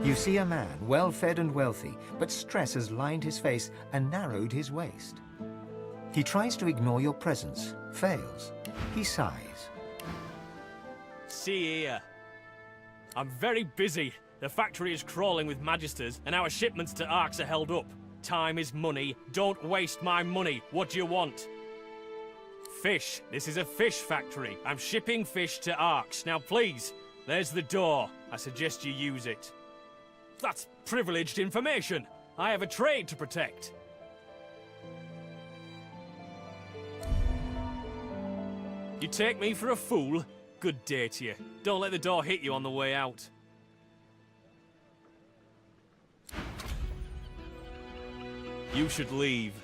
You see a man, well-fed and wealthy, but stress has lined his face and narrowed his waist. He tries to ignore your presence, fails. He sighs. See here. I'm very busy. The factory is crawling with magisters, and our shipments to Arks are held up. Time is money. Don't waste my money. What do you want? Fish. This is a fish factory. I'm shipping fish to Arks. Now please, there's the door. I suggest you use it. That's privileged information. I have a trade to protect. You take me for a fool? Good day to you. Don't let the door hit you on the way out. You should leave.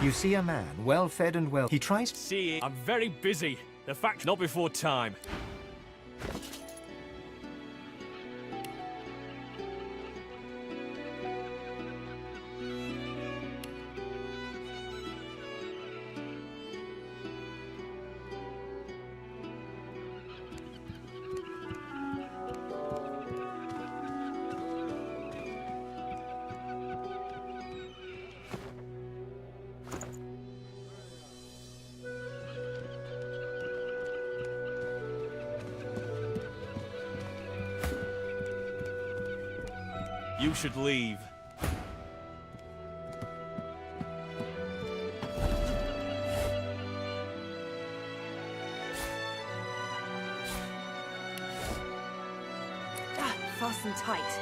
You see a man, well-fed and well. He tries to... See, I'm very busy. The fact, not before time. You should leave. Fasten tight.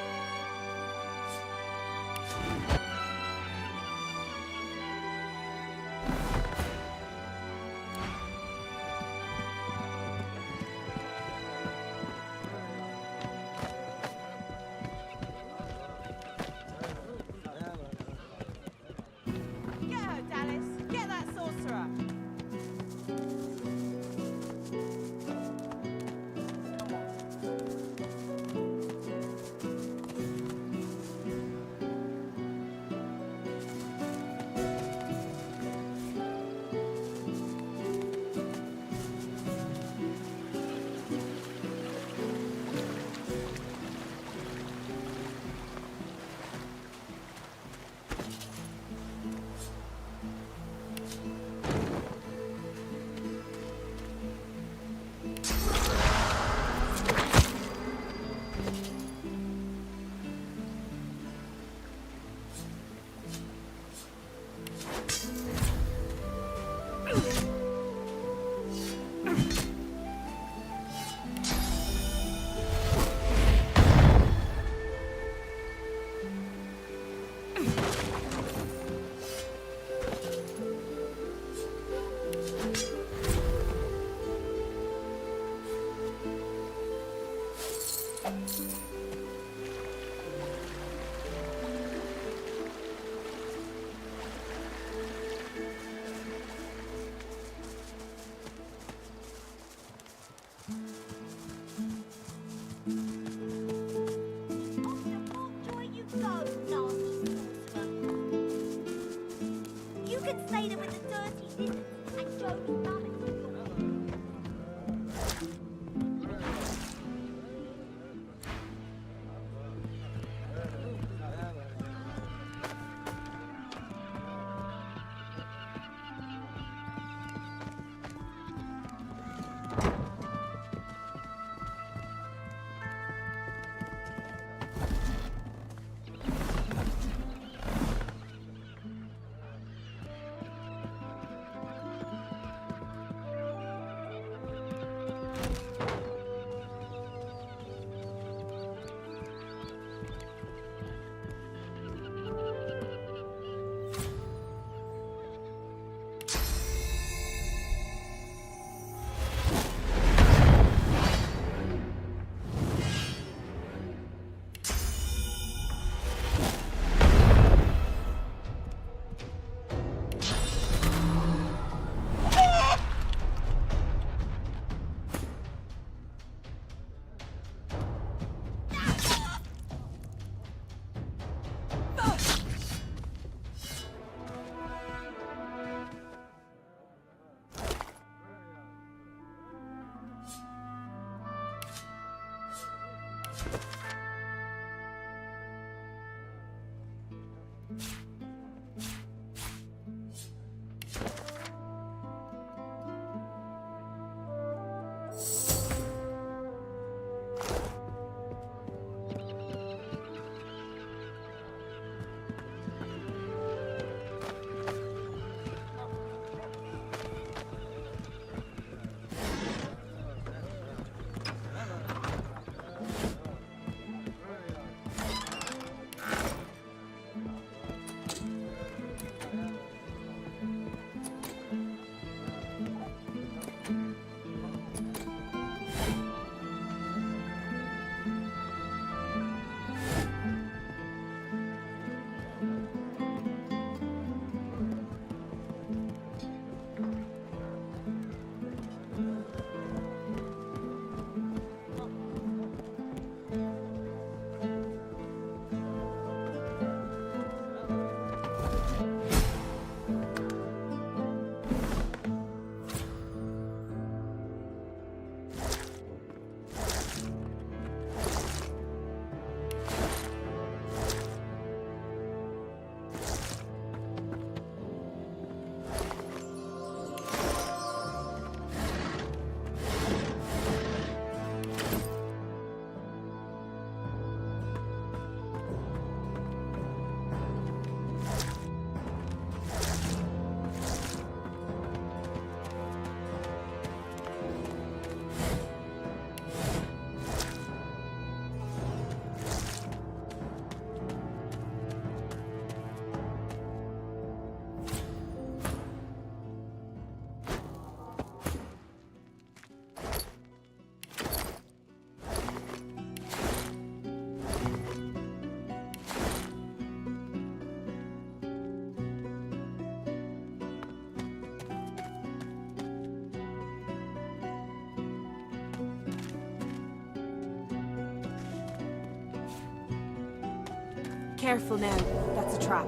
Careful now, that's a trap.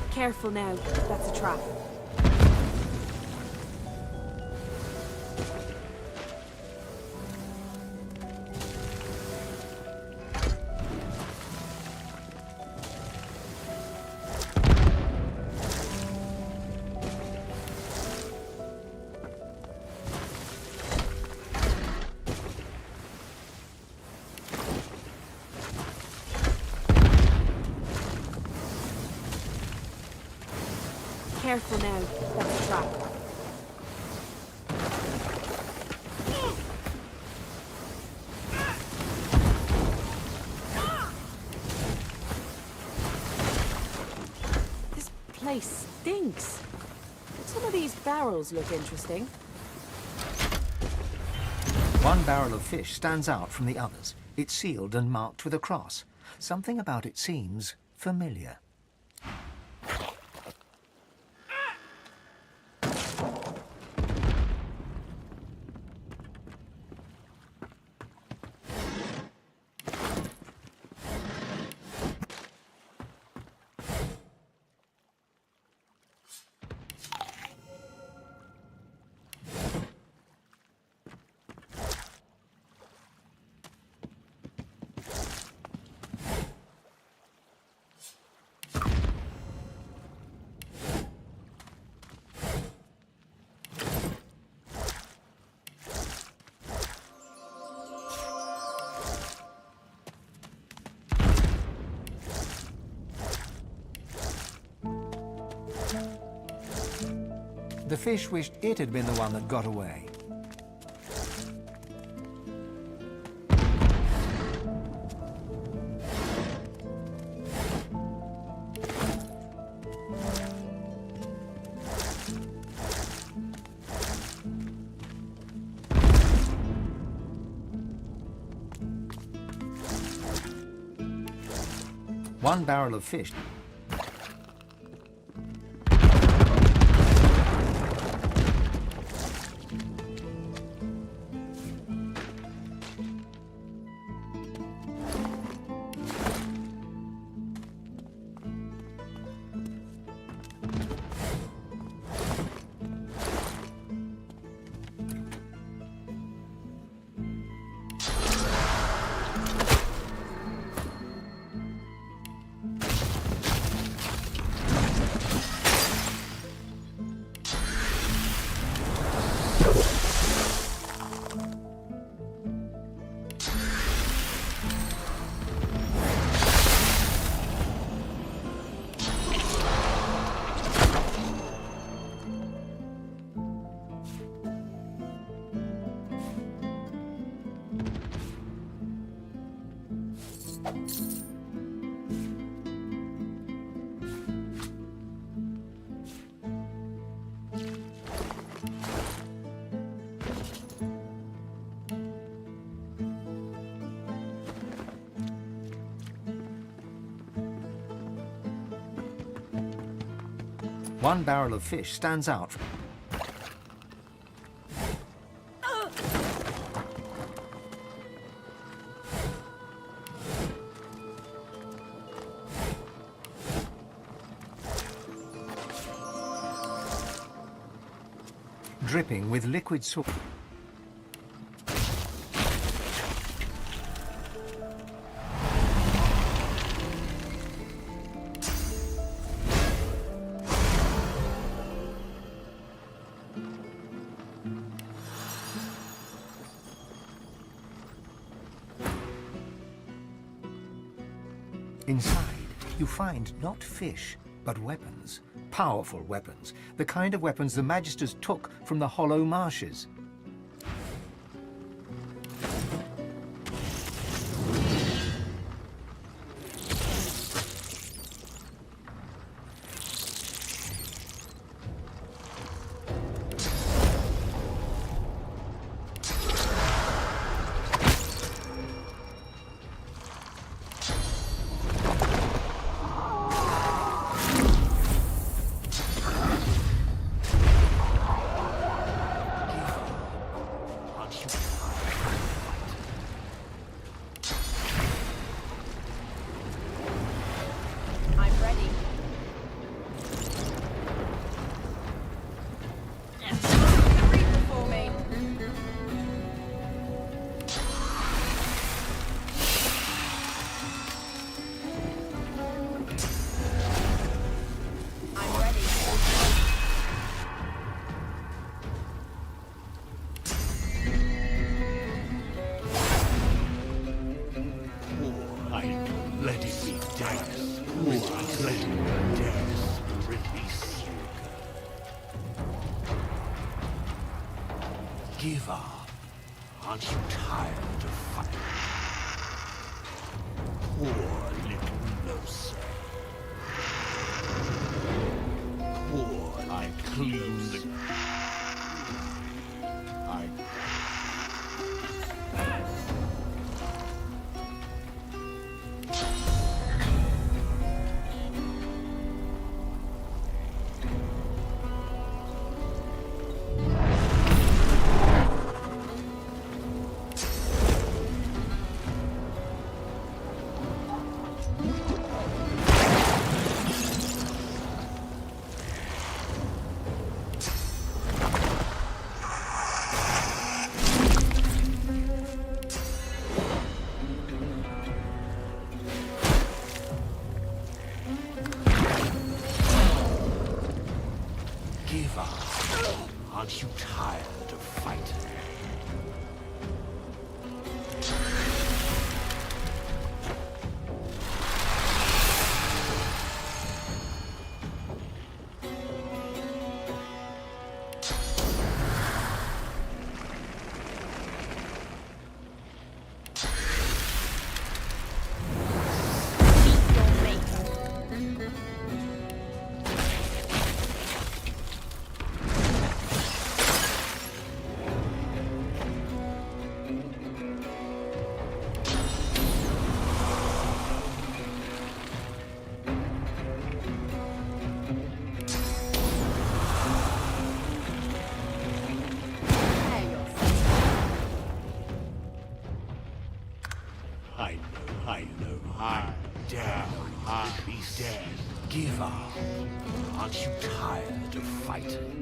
Careful now, that's a trap. Careful now, that's a trap. This place stinks. Some of these barrels look interesting. One barrel of fish stands out from the others. It's sealed and marked with a cross. Something about it seems familiar. The fish wished it had been the one that got away. One barrel of fish. One barrel of fish stands out. Dripping with liquid sauce. Inside, you find not fish, but weapons. Powerful weapons. The kind of weapons the Magisters took from the Hollow Marshes. Give up. Aren't you tired of fighting? Poor little Losa. Poor, I clean the... I... Give up. Aren't you tired of fighting? I dare be dead. Give up. Aren't you tired of fighting?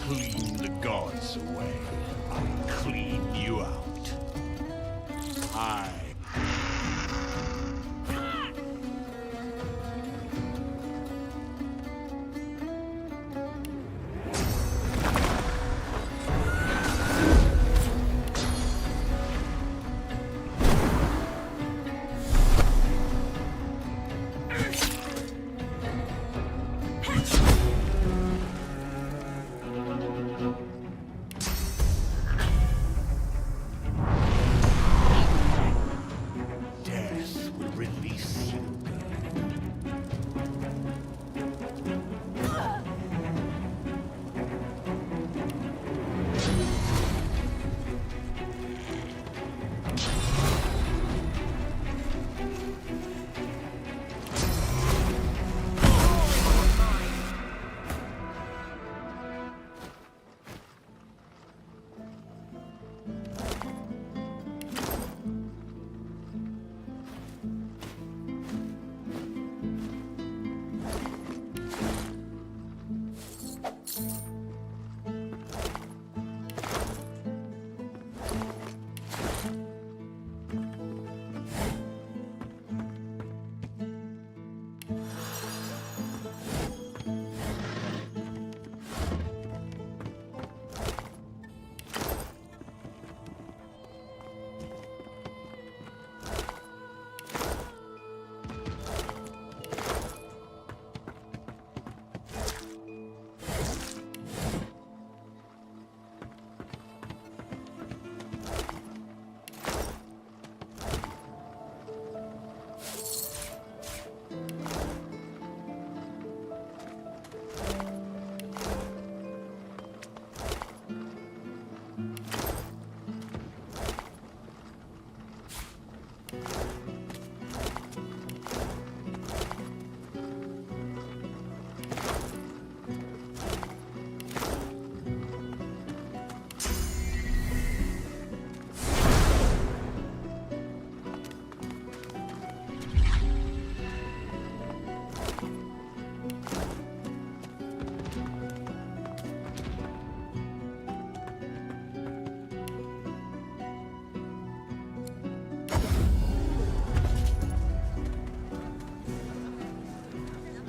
Clean the gods away, I'll clean you out. I... Death will release you.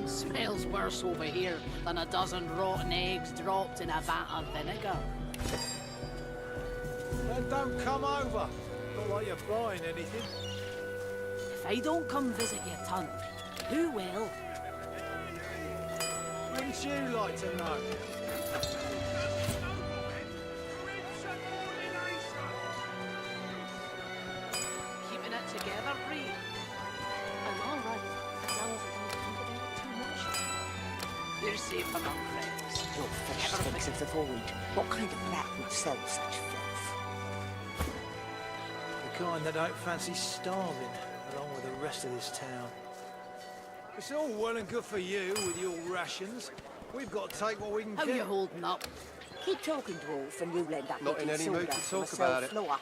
Smells worse over here than a dozen rotten eggs dropped in a vat of vinegar. Then don't come over. Not like you're buying anything. If I don't come visit your ton, who will? Wouldn't you like to know? Keeping it together, Bree? I'm all right, as long as I don't think about it too much. You're safe among friends. Your fish Never thinks of the void. What kind of rat would sell such filth? The kind that don't fancy starving, along with the rest of this town. It's all well and good for you with your rations. We've got to take what we can How get. you holding up? Keep talking, dwarf, and you'll end up Not in looking any mood soda to from talk a about it. floor.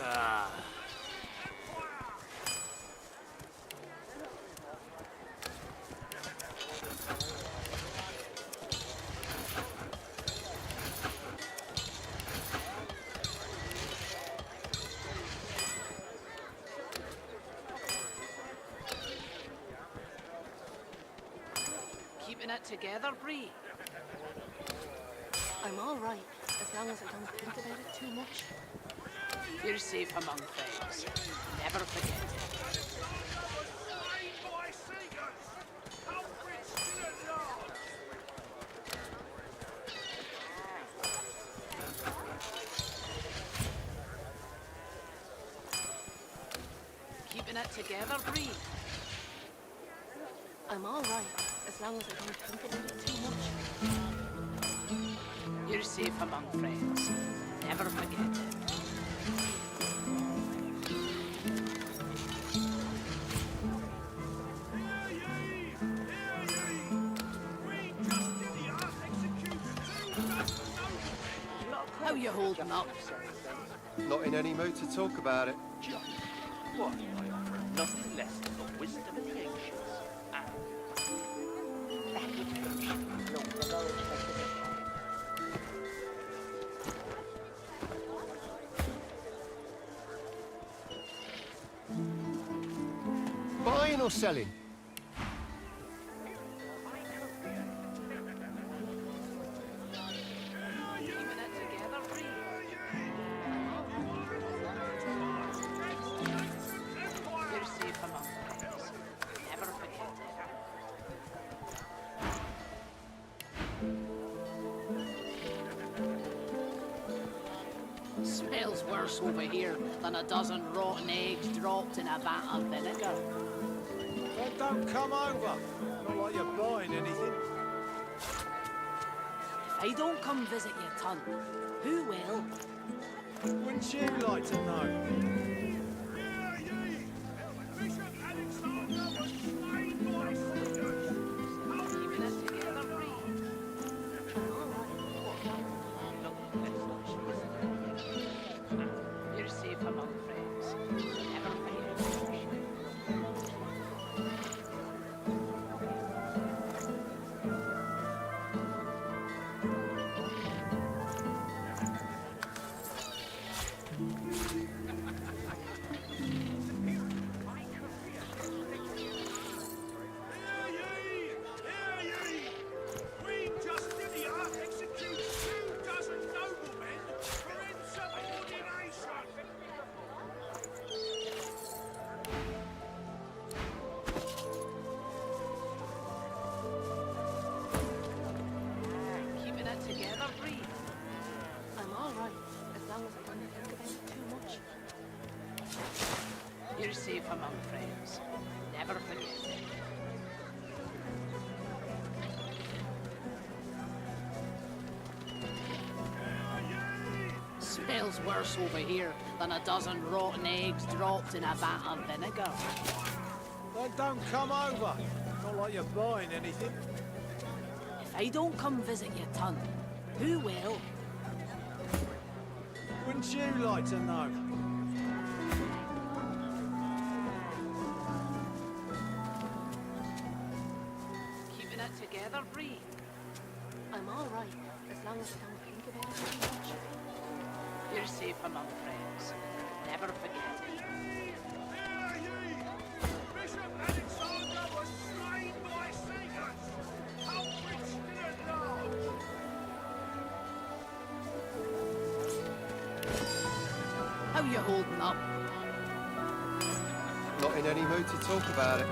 Ah. Keeping it together, Bree? I'm all right, as long as I don't think about it too much. You're safe among friends. Never forget it. Keeping it together, Bree? I'm all right, as long as I don't think about it too much. You're safe among friends. Never forget it. How you holding up? Not in any mood to talk about it. What? I offer nothing less than the wisdom of the ancients. That would fetch long ago. or selling? Keeping it together, Bree. You're safe among friends. Never forget it. Smells worse over here than a dozen rotten eggs dropped in a vat of vinegar. Well, don't come over. Not like you're buying anything. If I don't come visit your ton, who will? Wouldn't you like to know? Keeping it together, Bree. You're safe among friends. Never forget. Keeping it together, Bree. I'm all right, as long as I don't think about it too much. You're safe among friends. Never forget it. Smells worse over here than a dozen rotten eggs dropped in a vat of vinegar. Well, don't come over. Not like you're buying anything. If I don't come visit your ton, who will? Wouldn't you like to know? Keeping it together, Bree. I'm all right, as long as I don't think about it too much. You're safe among friends. Never forget it. How you holding up? Not in any mood to talk about it.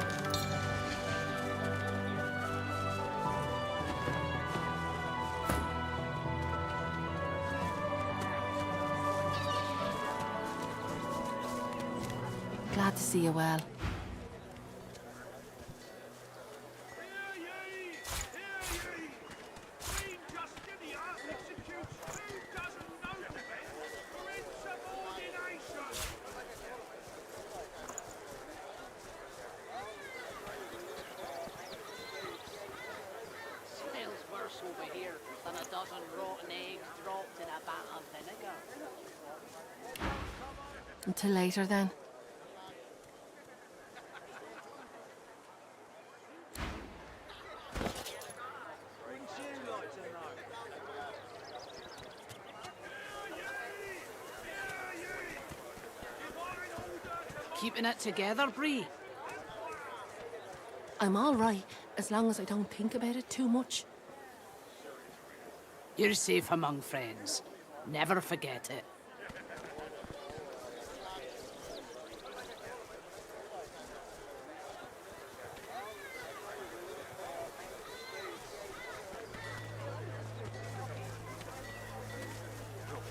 Glad to see you well. Smells worse over here than a dozen rotten eggs dropped in a vat of vinegar. Until later then. Wouldn't you like to know? Keeping it together, Bree. I'm all right, as long as I don't think about it too much. You're safe among friends. Never forget it.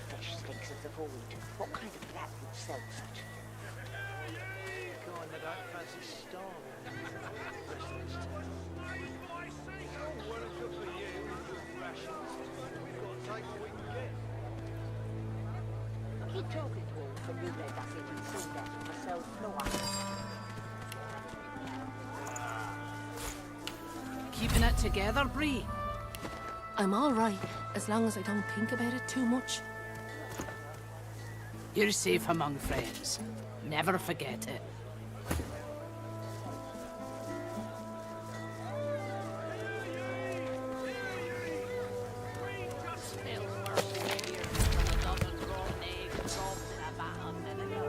Fish stinks of the void. What kind of rat would sell such? Kind that don't fancy starving. The rest of this town. It's all well and good for you with your rations. We've got to take what we can get. Keep talking to all when you let us in and soon that to myself, no one. Keeping it together, Bree. I'm all right, as long as I don't think about it too much. You're safe among friends. Never forget it. Smells worse over here than a dozen rotten eggs dropped in a vat of vinegar.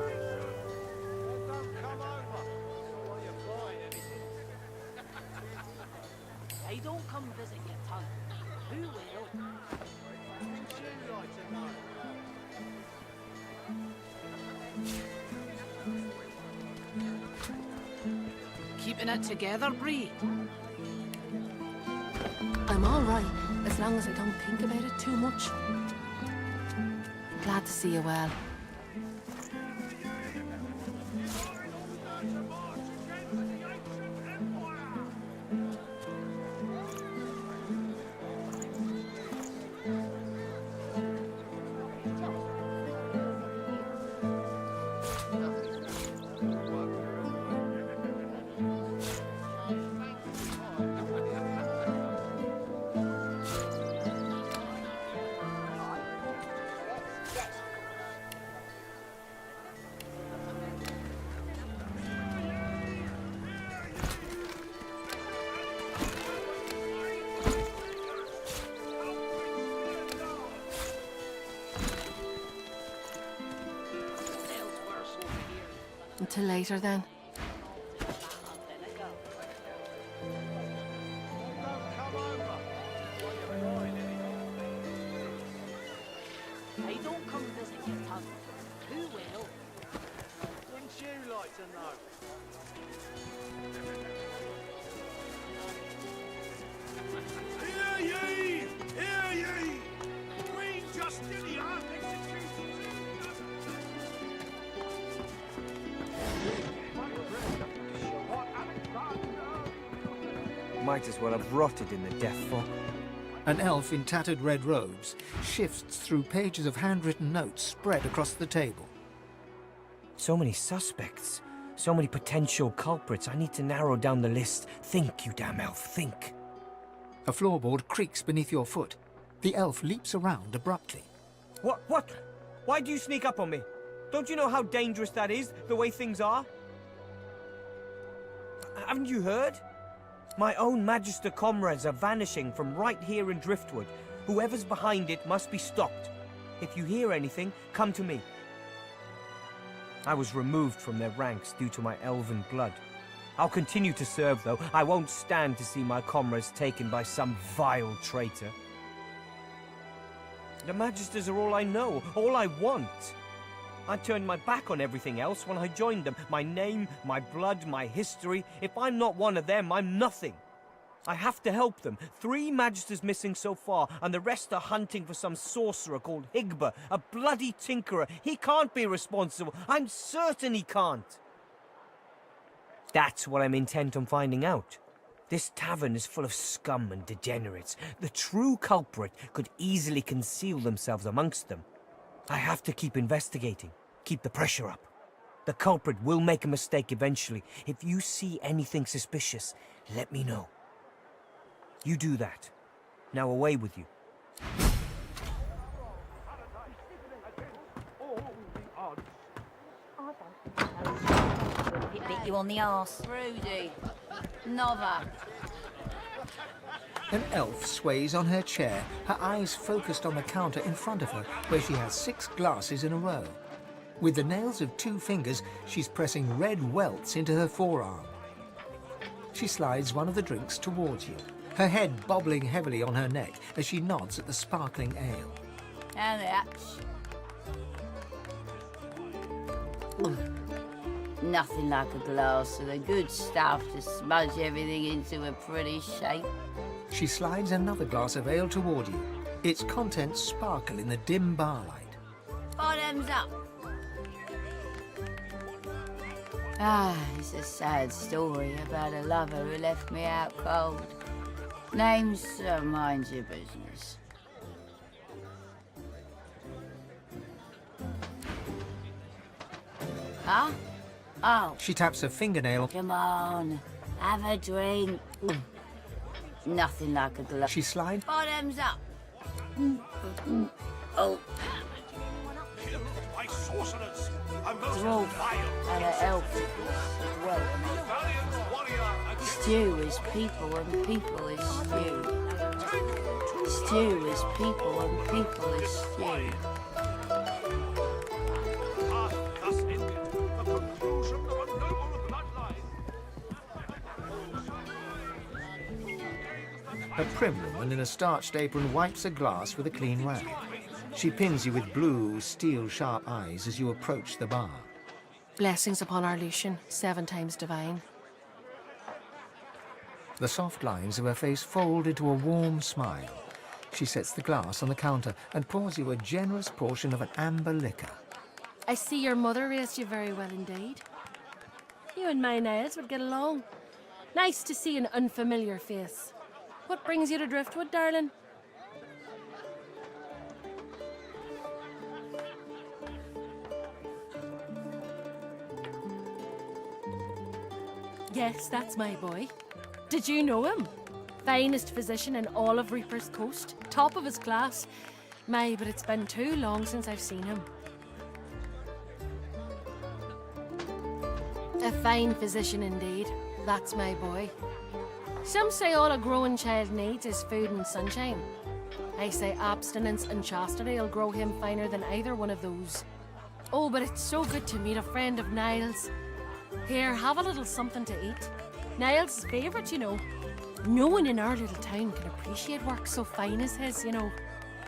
Well, don't come over. Not like you're buying anything. in it together, Bree. I'm all right, as long as I don't think about it too much. Glad to see you well. Until later, then. Hey, don't come visit your cousin. Who will? Wouldn't you like to know? Hear ye! Hear ye! Queen Justinia executes. Might as well have rotted in the death fog. An elf in tattered red robes shifts through pages of handwritten notes spread across the table. So many suspects. So many potential culprits. I need to narrow down the list. Think, you damn elf, think. A floorboard creaks beneath your foot. The elf leaps around abruptly. What? Why do you sneak up on me? Don't you know how dangerous that is, the way things are? Haven't you heard? My own Magister comrades are vanishing from right here in Driftwood. Whoever's behind it must be stopped. If you hear anything, come to me. I was removed from their ranks due to my elven blood. I'll continue to serve, though. I won't stand to see my comrades taken by some vile traitor. The Magisters are all I know, all I want. I turned my back on everything else when I joined them. My name, my blood, my history. If I'm not one of them, I'm nothing. I have to help them. 3 Magisters missing so far, and the rest are hunting for some sorcerer called Higba, a bloody tinkerer. He can't be responsible. I'm certain he can't. That's what I'm intent on finding out. This tavern is full of scum and degenerates. The true culprit could easily conceal themselves amongst them. I have to keep investigating, keep the pressure up. The culprit will make a mistake eventually. If you see anything suspicious, let me know. You do that. Now away with you. Bit you on the arse. Rudy. Nova. An elf sways on her chair, her eyes focused on the counter in front of her, where she has 6 glasses in a row. With the nails of 2 fingers, she's pressing red welts into her forearm. She slides one of the drinks towards you, her head bobbling heavily on her neck as she nods at the sparkling ale. And that. Nothing like a glass of the good stuff to smudge everything into a pretty shape. She slides another glass of ale toward you. Its contents sparkle in the dim barlight. Bottoms up. Ah, it's a sad story about a lover who left me out cold. Name's mind your business. Huh? Oh. She taps her fingernail. Come on, have a drink. Nothing like a glass. She slides. Bottoms up. Oh. Killed by sorcerers. A most Dwarf vile and an elf as well. valiant warrior against Stew is people and people is stew. Stew is people and people is stew. thus ended the conclusion of a noble bloodline. A prim woman in a starched apron wipes a glass with a clean rag. She pins you with blue, steel-sharp eyes as you approach the bar. Blessings upon our Lucian, 7 times divine. The soft lines of her face fold into a warm smile. She sets the glass on the counter and pours you a generous portion of an amber liquor. I see your mother raised you very well indeed. You and my Niles would get along. Nice to see an unfamiliar face. What brings you to Driftwood, darling? Yes, that's my boy. Did you know him? Finest physician in all of Reaper's Coast. Top of his class. My, but it's been too long since I've seen him. A fine physician indeed. That's my boy. Some say all a growing child needs is food and sunshine. I say abstinence and chastity will grow him finer than either one of those. Oh, but it's so good to meet a friend of Niles. Here, have a little something to eat. Niles' favourite, you know. No one in our little town can appreciate work so fine as his, you know.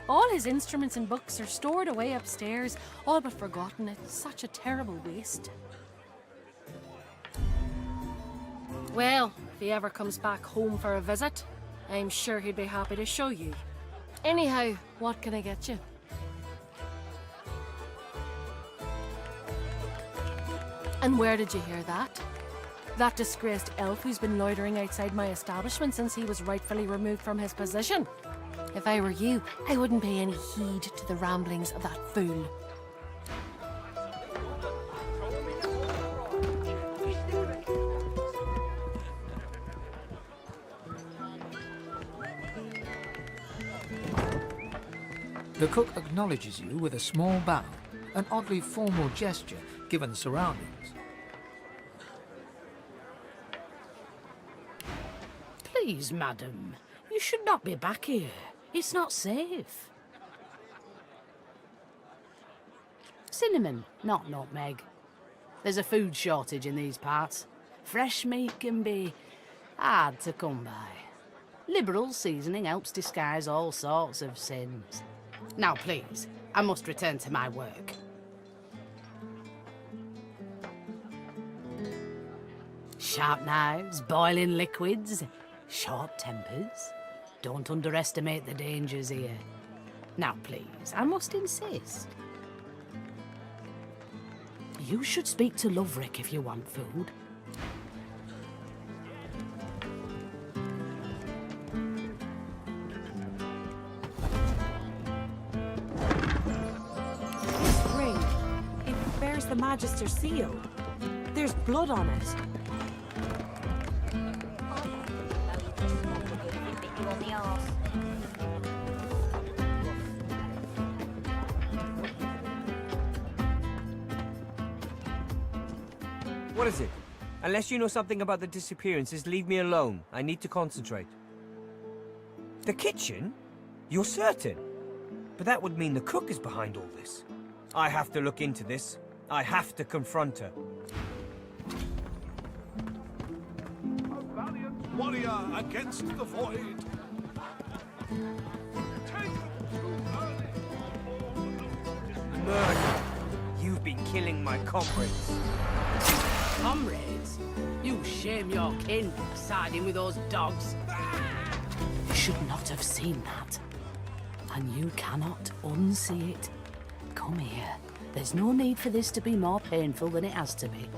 All his instruments and books are stored away upstairs, all but forgotten. It's such a terrible waste. Well, if he ever comes back home for a visit, I'm sure he'd be happy to show you. Anyhow, what can I get you? And where did you hear that? That disgraced elf who's been loitering outside my establishment since he was rightfully removed from his position. If I were you, I wouldn't pay any heed to the ramblings of that fool. The cook acknowledges you with a small bow, an oddly formal gesture given the surroundings. Please, madam, you should not be back here. It's not safe. Cinnamon, not nutmeg. There's a food shortage in these parts. Fresh meat can be hard to come by. Liberal seasoning helps disguise all sorts of sins. Now, please, I must return to my work. Sharp knives, boiling liquids, short tempers. Don't underestimate the dangers here. Now, please, I must insist. You should speak to Loverick if you want food. This ring, it bears the Magister's seal. There's blood on it. What is it? Unless you know something about the disappearances, leave me alone. I need to concentrate. The kitchen? You're certain? But that would mean the cook is behind all this. I have to look into this. I have to confront her. A valiant warrior against the void. Murder! You've been killing my comrades. Comrades, you shame your kin, siding with those dogs. You should not have seen that. And you cannot unsee it. Come here. There's no need for this to be more painful than it has to be.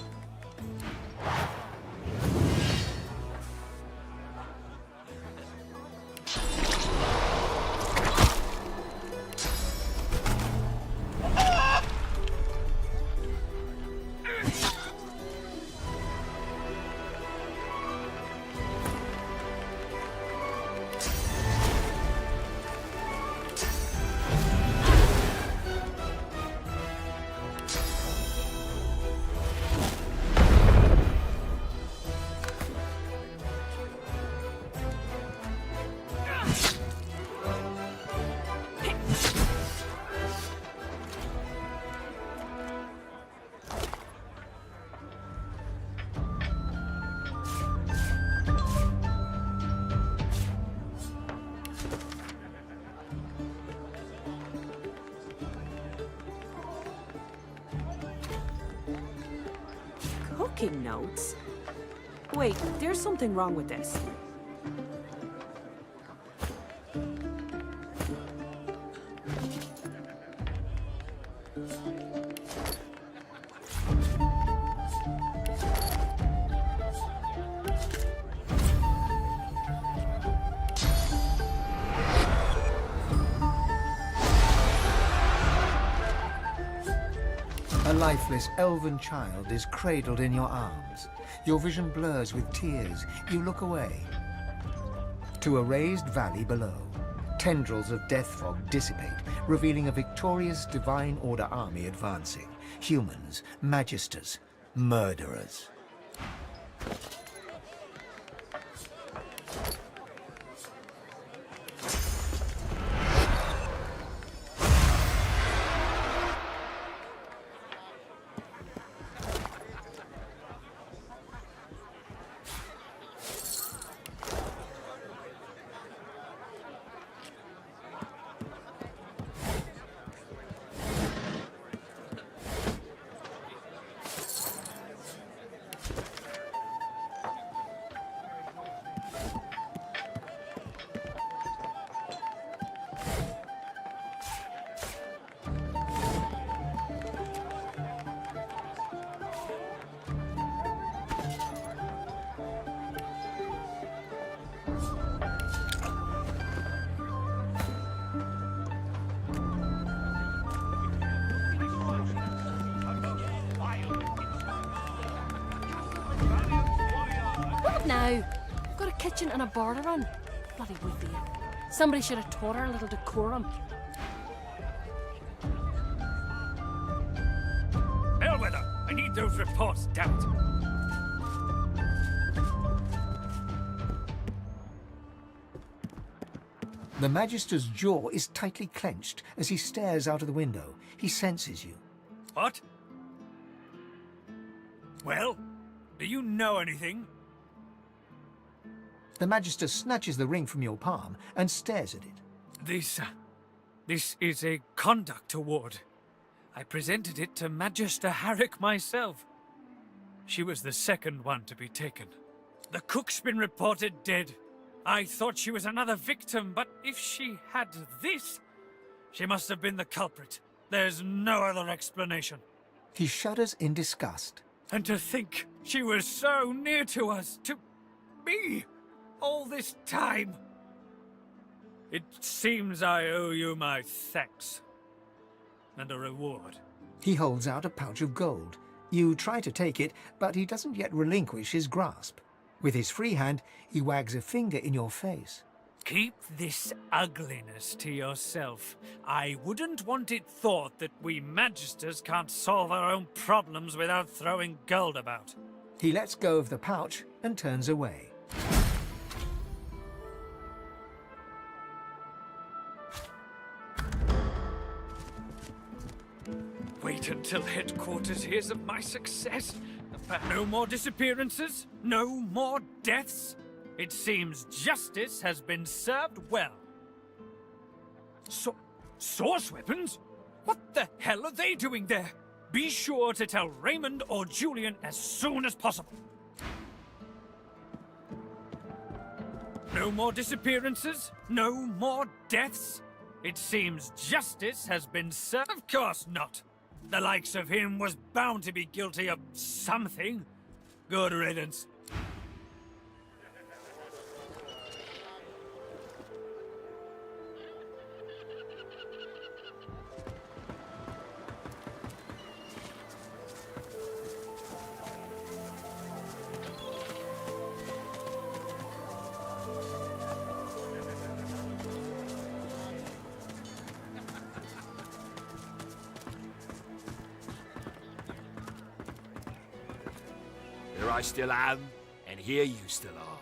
Cooking notes? Wait, there's something wrong with this. A lifeless elven child is cradled in your arms. Your vision blurs with tears. You look away. To a raised valley below, tendrils of death fog dissipate, revealing a victorious Divine Order army advancing. Humans, magisters, murderers. What now? Got a kitchen and a bar to run. Bloody would be. Somebody should have taught her a little decorum. Bellwether, I need those reports, damn it. The Magister's jaw is tightly clenched as he stares out of the window. He senses you. What? Well, do you know anything? The Magister snatches the ring from your palm and stares at it. This is a conduct award. I presented it to Magister Harrick myself. She was the second one to be taken. The cook's been reported dead. I thought she was another victim, but if she had this, she must have been the culprit. There's no other explanation. He shudders in disgust. And to think she was so near to us, to me, all this time. It seems I owe you my thanks. And a reward. He holds out a pouch of gold. You try to take it, but he doesn't yet relinquish his grasp. With his free hand, he wags a finger in your face. Keep this ugliness to yourself. I wouldn't want it thought that we Magisters can't solve our own problems without throwing gold about. He lets go of the pouch and turns away. Wait until headquarters hears of my success. No more disappearances, no more deaths. It seems justice has been served well. Source weapons? What the hell are they doing there? Be sure to tell Raymond or Julian as soon as possible. No more disappearances, no more deaths. It seems justice has been served. Of course not. The likes of him was bound to be guilty of something. Good riddance. Here I still am, and here you still are.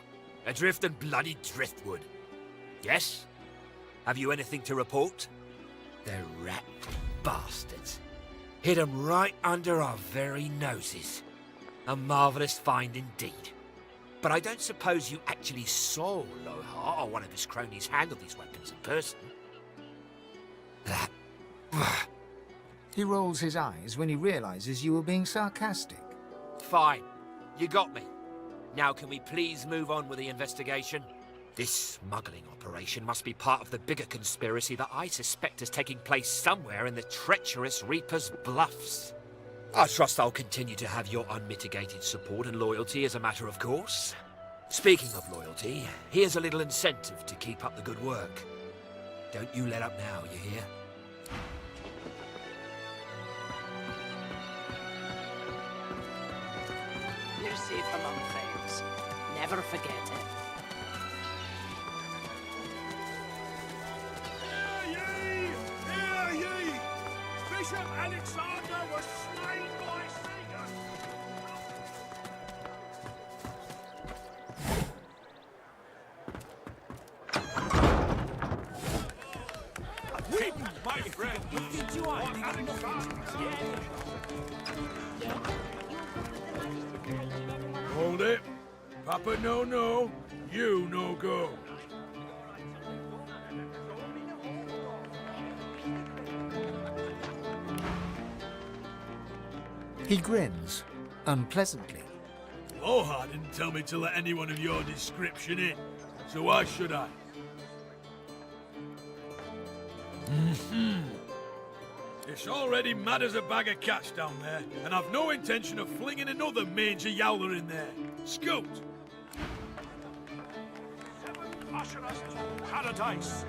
Adrift and bloody driftwood. Yes? Have you anything to report? The rat bastards. Hid 'em right under our very noses. A marvellous find indeed. But I don't suppose you actually saw Lohar or one of his cronies handle these weapons in person. He rolls his eyes when he realizes you were being sarcastic. Fine. You got me. Now can we please move on with the investigation? This smuggling operation must be part of the bigger conspiracy that I suspect is taking place somewhere in the treacherous Reaper's Bluffs. I trust I'll continue to have your unmitigated support and loyalty as a matter of course. Speaking of loyalty, here's a little incentive to keep up the good work. Don't you let up now, you hear? You're safe among friends. Never forget it. Hear ye! Bishop Alexander was slain by Satan! My friend, did you Hold it. Papa no, you no go. He grins, unpleasantly. Loha didn't tell me to let anyone of your description in, so why should I? It's already mad as a bag of cats down there, and I've no intention of flinging another mangy yowler in there. Scoot! Usher us to paradise.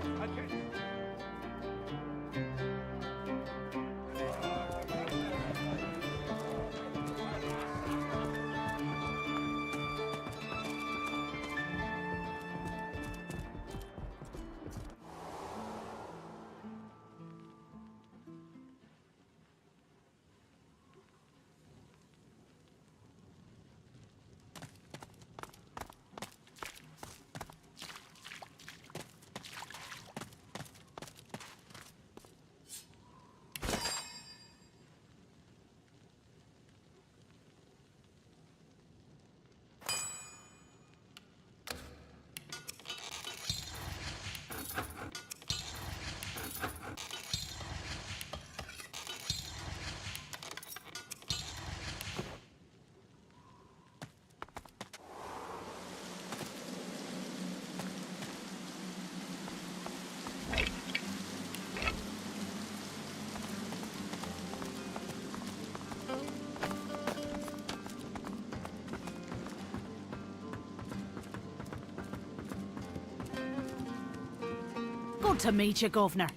Good to meet you, Governor.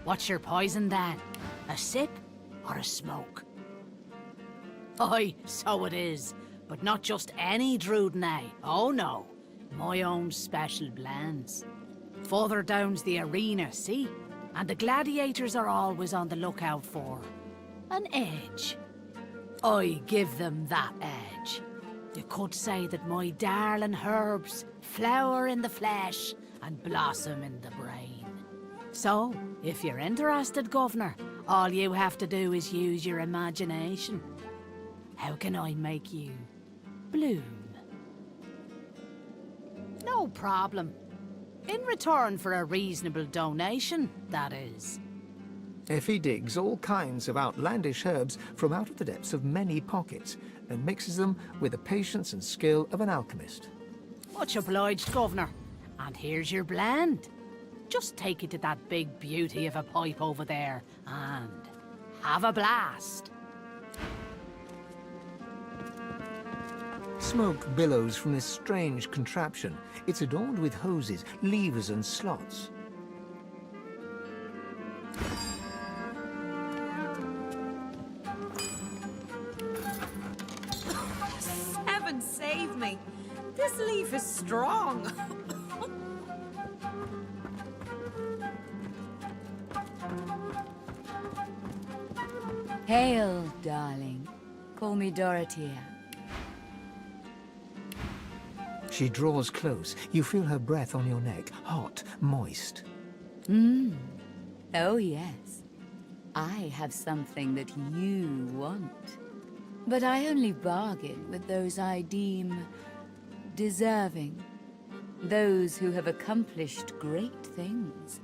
What's your poison, then? A sip or a smoke? Aye, so it is. But not just any Drudenay. Oh no. My own special blends. Further down's the arena, see? And the gladiators are always on the lookout for an edge. I give them that edge. You could say that my darling herbs flower in the flesh and blossom in the brain. So, if you're interested, Governor, all you have to do is use your imagination. How can I make you bloom? No problem. In return for a reasonable donation, that is. Effie digs all kinds of outlandish herbs from out of the depths of many pockets and mixes them with the patience and skill of an alchemist. Much obliged, Governor. And here's your blend. Just take it to that big beauty of a pipe over there and have a blast. Smoke billows from this strange contraption. It's adorned with hoses, levers and slots. Heaven save me! This leaf is strong! Hail, darling. Call me Dorothea. She draws close. You feel her breath on your neck, hot, moist. Oh, yes. I have something that you want. But I only bargain with those I deem deserving. Those who have accomplished great things.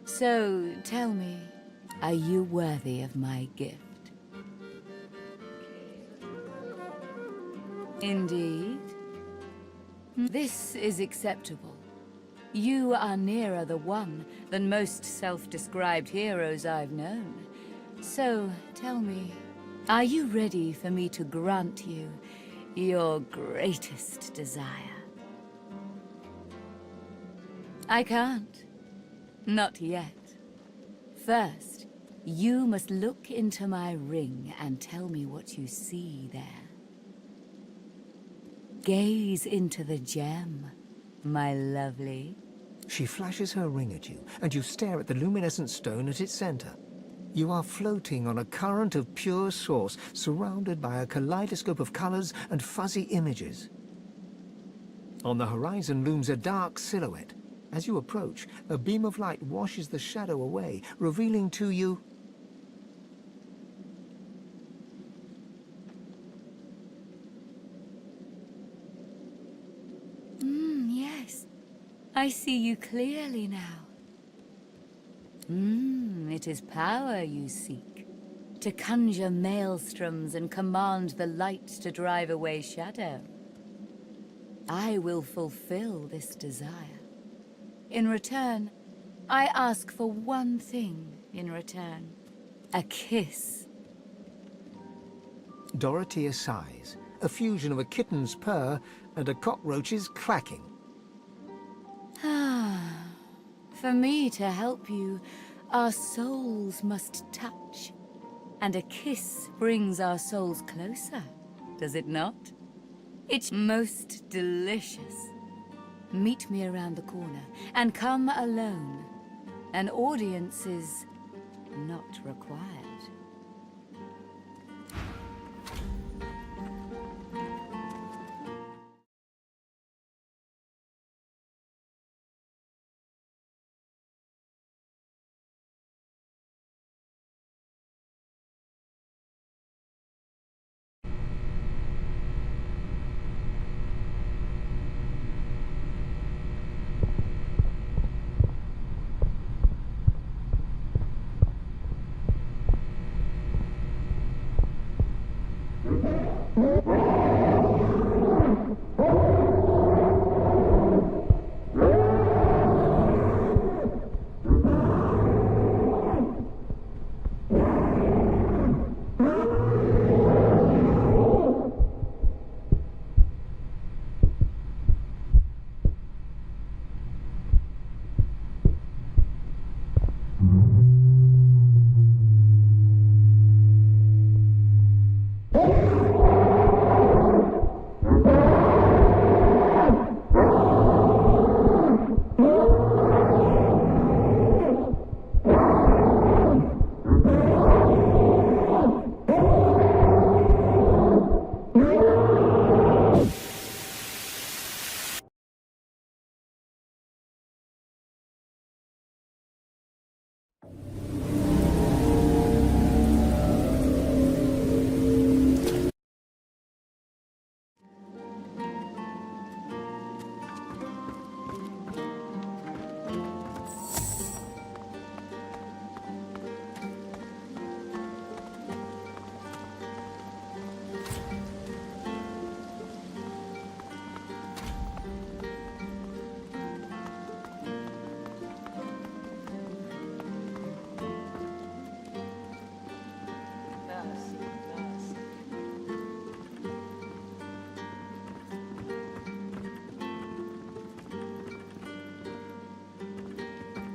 So, tell me, are you worthy of my gift? Indeed. This is acceptable. You are nearer the one than most self-described heroes I've known. So, tell me, are you ready for me to grant you your greatest desire? I can't. Not yet. First, you must look into my ring and tell me what you see there. Gaze into the gem, my lovely. She flashes her ring at you, and you stare at the luminescent stone at its center. You are floating on a current of pure source, surrounded by a kaleidoscope of colors and fuzzy images. On the horizon looms a dark silhouette. As you approach, a beam of light washes the shadow away, revealing to you... Yes. I see you clearly now. It is power you seek. To conjure maelstroms and command the light to drive away shadow. I will fulfill this desire. In return, I ask for one thing in return. A kiss. Dorothea sighs, a fusion of a kitten's purr and a cockroach's clacking. For me to help you, our souls must touch. And a kiss brings our souls closer, does it not? It's most delicious. Meet me around the corner, and come alone. An audience is not required.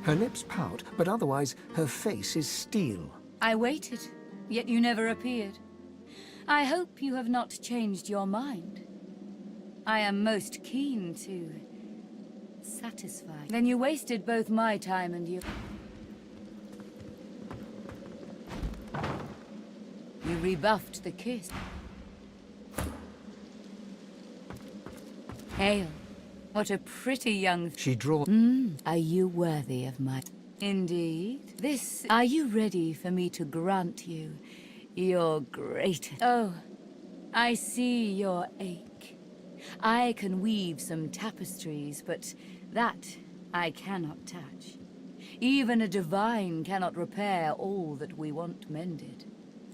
Her lips pout, but otherwise her face is steel. I waited, yet you never appeared. I hope you have not changed your mind. I am most keen to satisfy. Then you wasted both my time and you. You rebuffed the kiss. Hail. What a pretty young... She draws... Are you worthy of my... Indeed. This... Are you ready for me to grant you your greatest... Oh, I see your ache. I can weave some tapestries, but that I cannot touch. Even a divine cannot repair all that we want mended.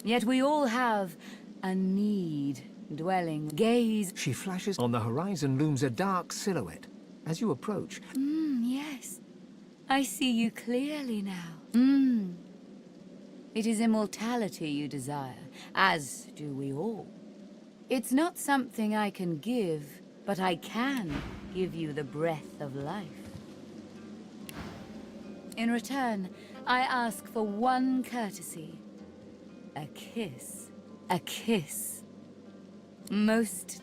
Yet we all have a need dwelling. Gaze. She flashes. On the horizon looms a dark silhouette. As you approach, Yes. I see you clearly now. It is immortality you desire, as do we all. It's not something I can give, but I can give you the breath of life. In return, I ask for one courtesy. A kiss. A kiss. Most...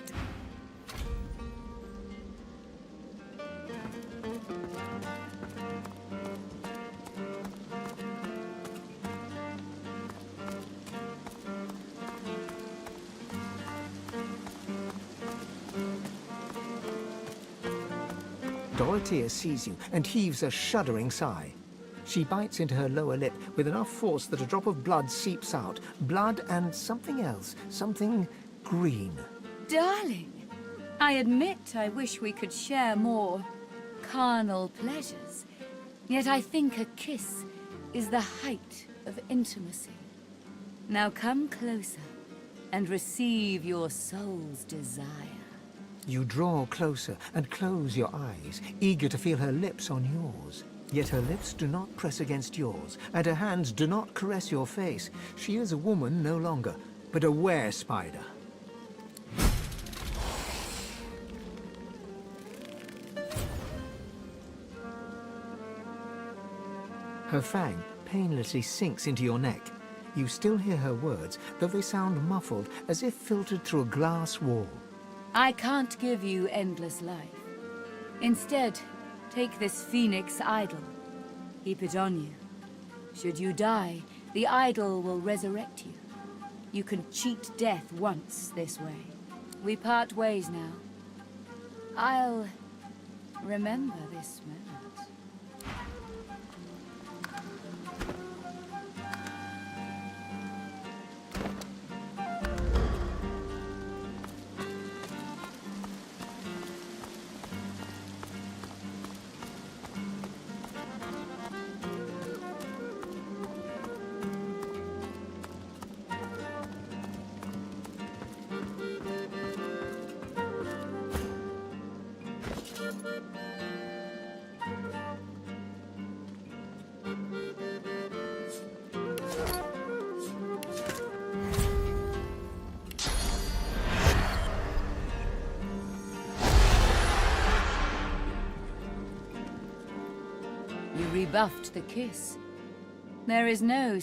Dorothea sees you and heaves a shuddering sigh. She bites into her lower lip with enough force that a drop of blood seeps out. Blood and something else. Something green. Darling, I admit I wish we could share more carnal pleasures. Yet I think a kiss is the height of intimacy. Now come closer and receive your soul's desire. You draw closer and close your eyes, eager to feel her lips on yours. Yet her lips do not press against yours, and her hands do not caress your face. She is a woman no longer, but a were-spider. Her fang painlessly sinks into your neck. You still hear her words, though they sound muffled, as if filtered through a glass wall. I can't give you endless life. Instead, take this phoenix idol. Keep it on you. Should you die, the idol will resurrect you. You can cheat death once this way. We part ways now. I'll remember this moment. You rebuffed the kiss. There is no...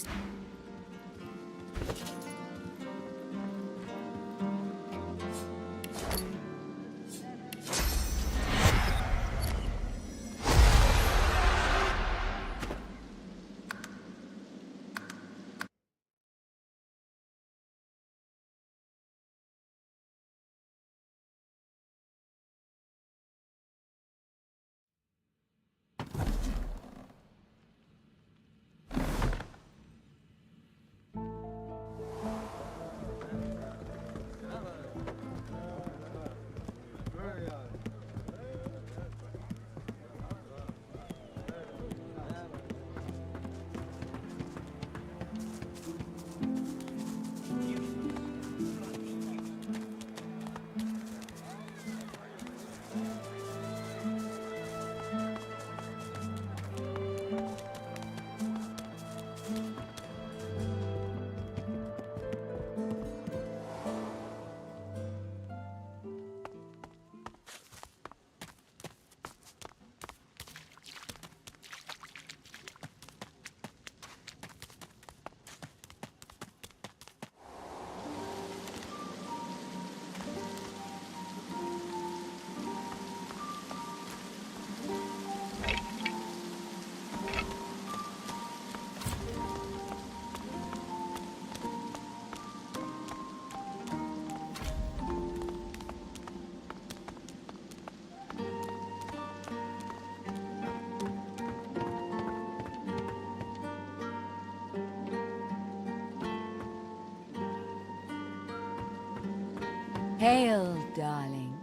Hail, darling.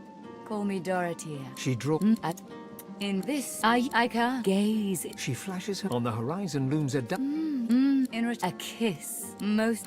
Call me Dorothea. She draws... In this, I can't gaze. She flashes her... On the horizon looms a... A kiss. Most...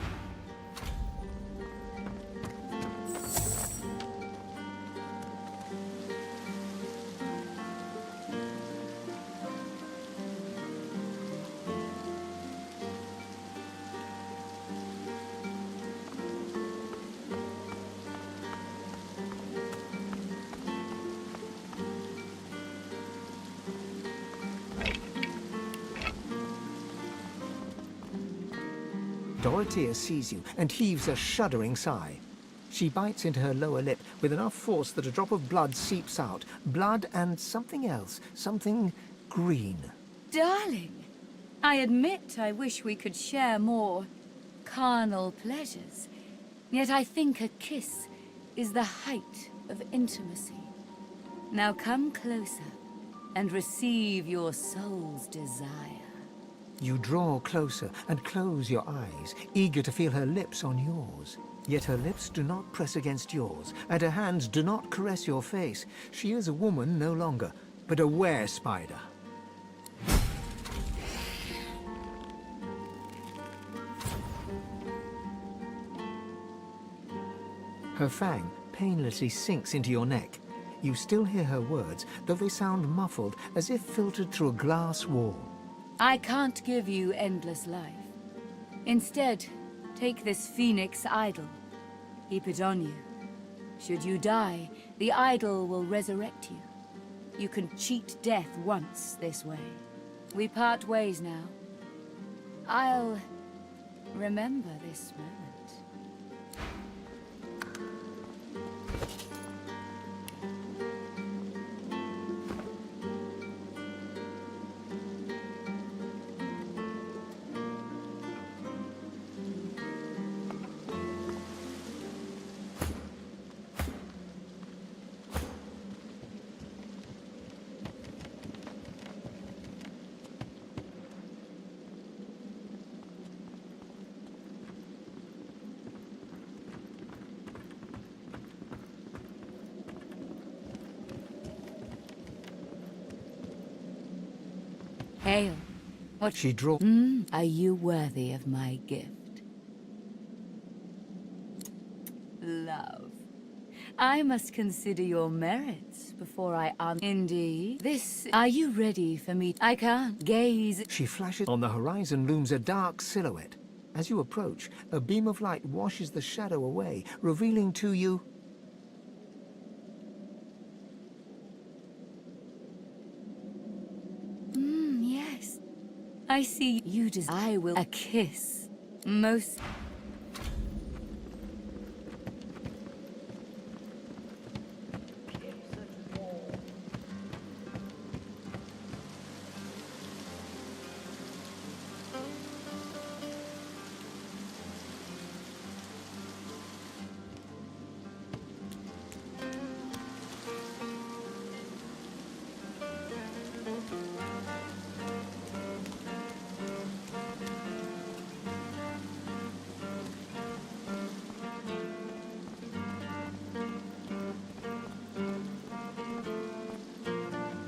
Dorothea sees you and heaves a shuddering sigh. She bites into her lower lip with enough force that a drop of blood seeps out. Blood and something else. Something green. Darling, I admit I wish we could share more carnal pleasures. Yet I think a kiss is the height of intimacy. Now come closer and receive your soul's desire. You draw closer and close your eyes, eager to feel her lips on yours. Yet her lips do not press against yours, and her hands do not caress your face. She is a woman no longer, but a were-spider. Her fang painlessly sinks into your neck. You still hear her words, though they sound muffled, as if filtered through a glass wall. I can't give you endless life. Instead, take this phoenix idol. Keep it on you. Should you die, the idol will resurrect you. You can cheat death once this way. We part ways now. I'll remember this moment. Hail. What she draws. Are you worthy of my gift? Love. I must consider your merits before I Indeed. Are you ready for me? I can't gaze. She flashes. On the horizon looms a dark silhouette. As you approach, a beam of light washes the shadow away, revealing to you... Yes. I see you I will a kiss. Most...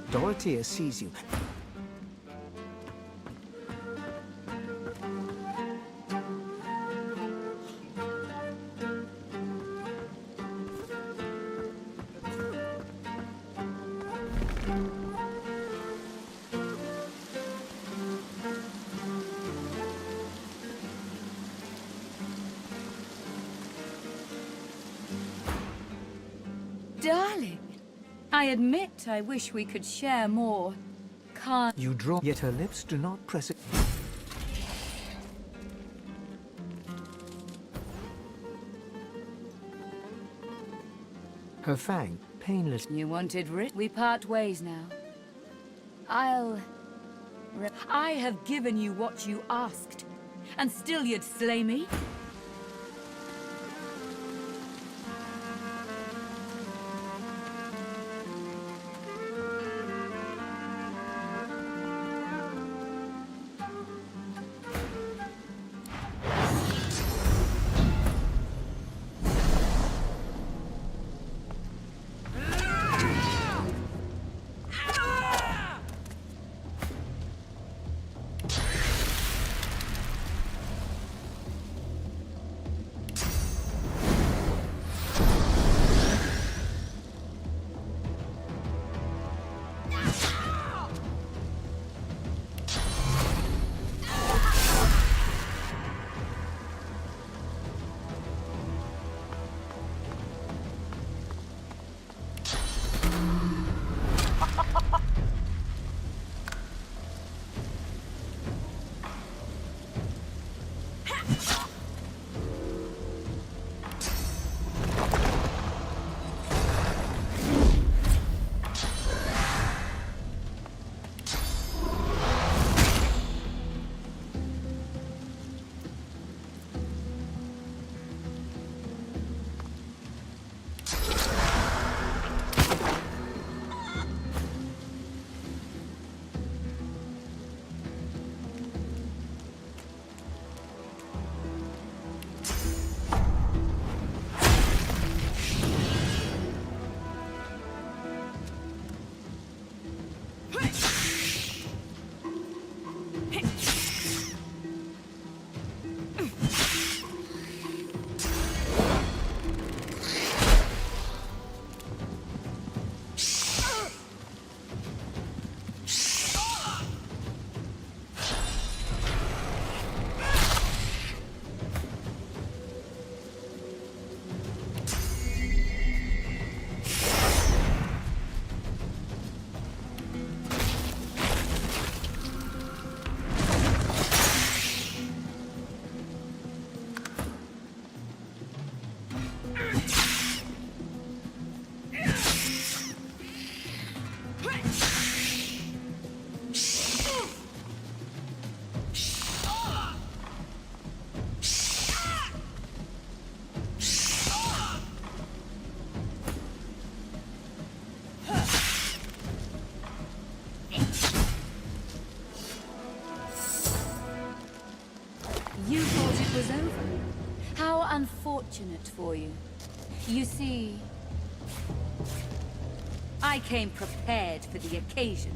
Dorothea sees you. Darling, I admit I wish we could share more. Can't... You draw, yet her lips do not press it. Her fang, painless. You wanted we part ways now. I have given you what you asked, and still you'd slay me? was over. How unfortunate for you. You see, I came prepared for the occasion.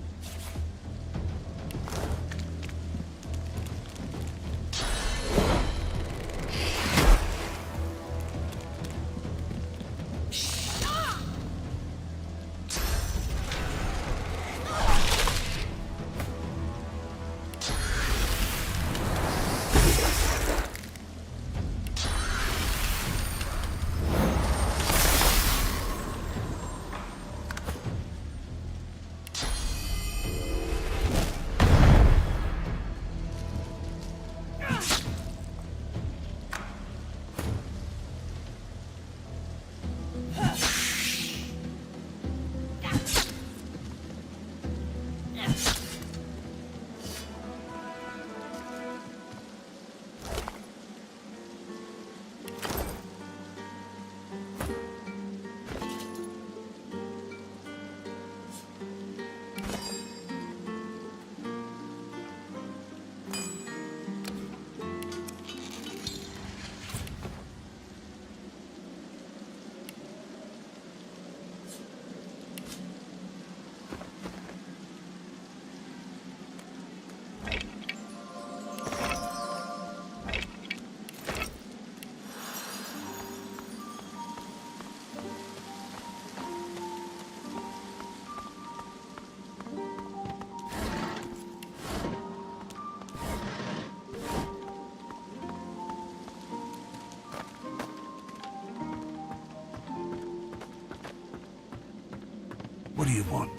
What do you want?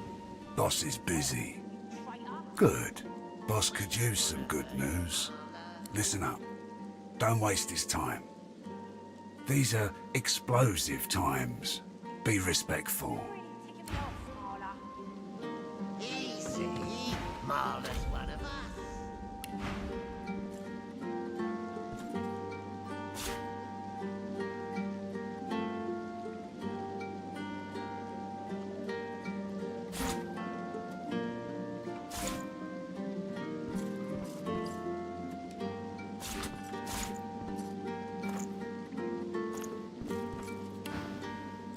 Boss is busy. Good. Boss could use some good news. Listen up. Don't waste his time. These are explosive times. Be respectful. Easy. Marla's one of us.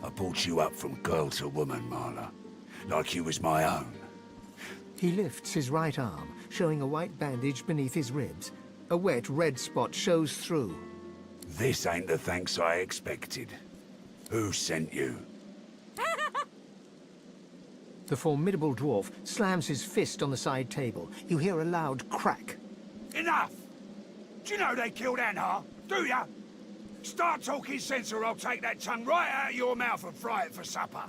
I brought you up from girl to woman, Marla. Like you was my own. He lifts his right arm, showing a white bandage beneath his ribs. A wet red spot shows through. This ain't the thanks I expected. Who sent you? The formidable dwarf slams his fist on the side table. You hear a loud crack. Enough! Do you know they killed Anhar? Do ya? Start talking sense or I'll take that tongue right out of your mouth and fry it for supper.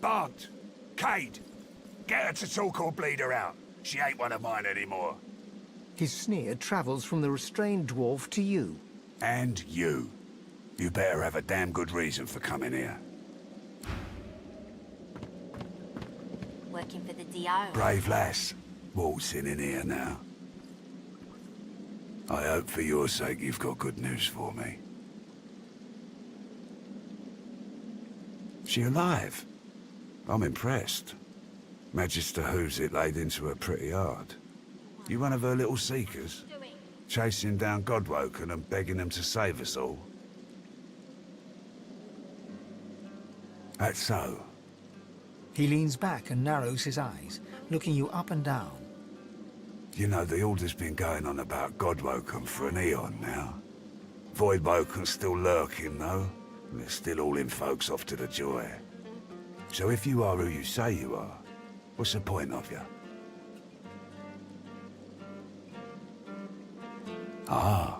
Bart, Cade, get her to talk or bleed her out. She ain't one of mine anymore. His sneer travels from the restrained dwarf to you. And you. You better have a damn good reason for coming here. Working for the DO. Brave lass. Waltzing in here now. I hope for your sake you've got good news for me. She alive? I'm impressed. Magister hooves it laid into her pretty hard. You one of her little seekers? Chasing down Godwoken and begging them to save us all? That's so. He leans back and narrows his eyes, looking you up and down. You know, the order's been going on about Godwoken for an eon now. Voidwoken's still lurking, though. And they're still hauling folks off to the joy. So if you are who you say you are, what's the point of you? Ah,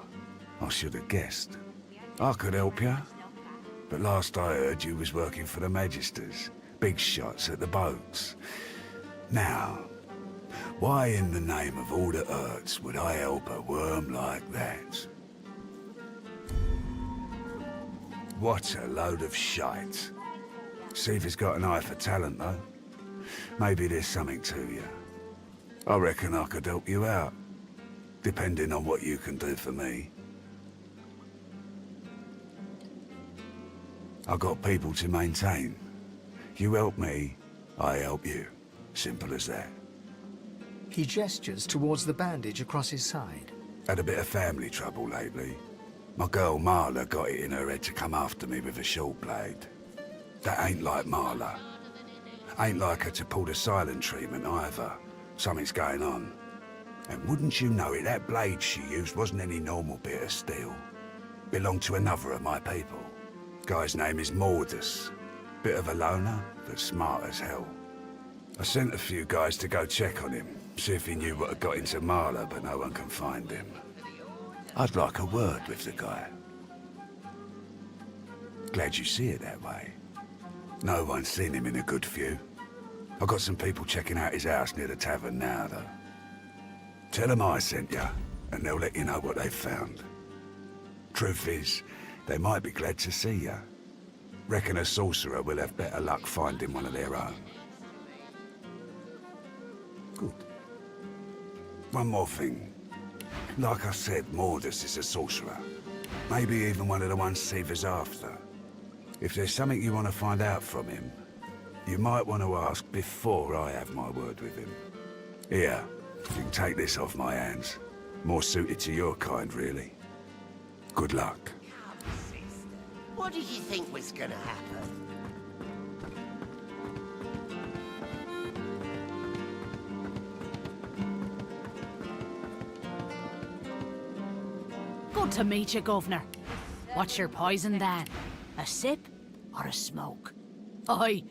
I should have guessed. I could help you. But last I heard you was working for the Magisters. Big shots at the boats. Now, why in the name of all that hurts would I help a worm like that? What a load of shite. See if he's got an eye for talent, though. Maybe there's something to you. I reckon I could help you out, depending on what you can do for me. I've got people to maintain. You help me, I help you. Simple as that. He gestures towards the bandage across his side. Had a bit of family trouble lately. My girl Marla got it in her head to come after me with a short blade. That ain't like Marla. Ain't like her to pull the silent treatment either. Something's going on. And wouldn't you know it, that blade she used wasn't any normal bit of steel. Belonged to another of my people. Guy's name is Mordus. Bit of a loner, but smart as hell. I sent a few guys to go check on him, see if he knew what had got into Marla, but no one can find him. I'd like a word with the guy. Glad you see it that way. No one's seen him in a good few. I've got some people checking out his house near the tavern now, though. Tell them I sent you, and they'll let you know what they've found. Truth is, they might be glad to see you. Reckon a sorcerer will have better luck finding one of their own. Good. One more thing. Like I said, Mordus is a sorcerer. Maybe even one of the ones Seaver's after. If there's something you want to find out from him, you might want to ask before I have my word with him. Here, you can take this off my hands. More suited to your kind, really. Good luck. What did you think was gonna happen? Good to meet you, Governor. What's your poison, Dan? A sip or a smoke? Aye,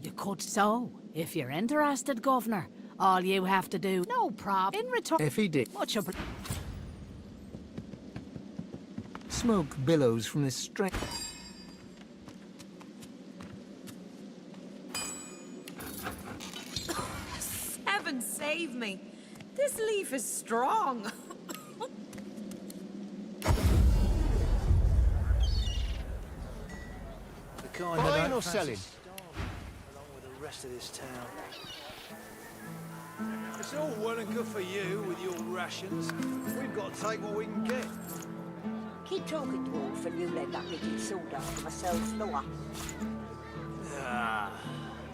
you could so. If you're interested, Governor, all you have to do, no problem. In return, If he did. much ob- Smoke billows from this string. Heaven save me. This leaf is strong. The kind Buying that don't or fancy selling? starving, along with the rest of this town. It's all well and good for you with your rations. We've got to take what we can get. Keep talking, Dwarf, and you'll end up making sword after myself, Noah. Ah.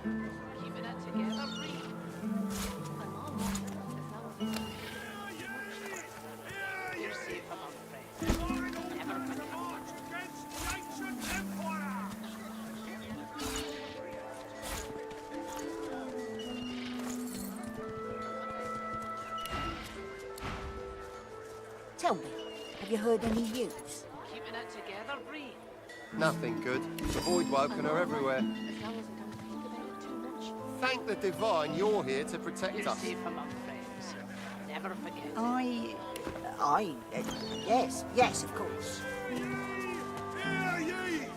Keeping it together, You're safe among friends. Never forget. Tell me, have you heard any news? Keeping it together, Bree. Nothing good. The void woken are everywhere. As long as I don't think about it too much. Thank the divine you're here to protect You're us. safe among friends. Never forget. Yes, of course. Hear ye!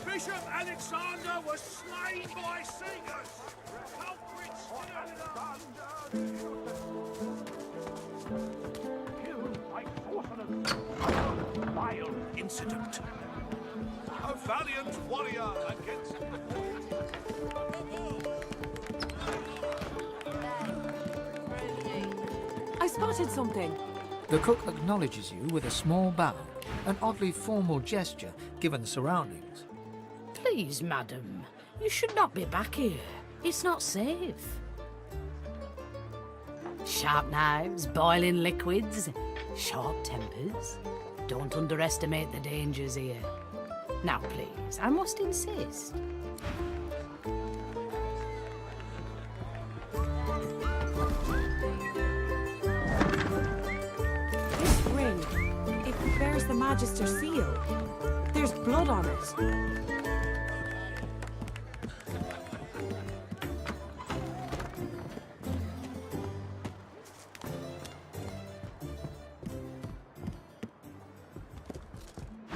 Bishop Alexander was slain by singers! Culprits killed by sorcerers! Wild incident. A valiant warrior against I spotted something. The cook acknowledges you with a small bow, an oddly formal gesture given the surroundings. Please, madam, you should not be back here. It's not safe. Sharp knives, boiling liquids, short tempers. Don't underestimate the dangers here. Now, please, I must insist. This ring, it bears the Magister seal. There's blood on it.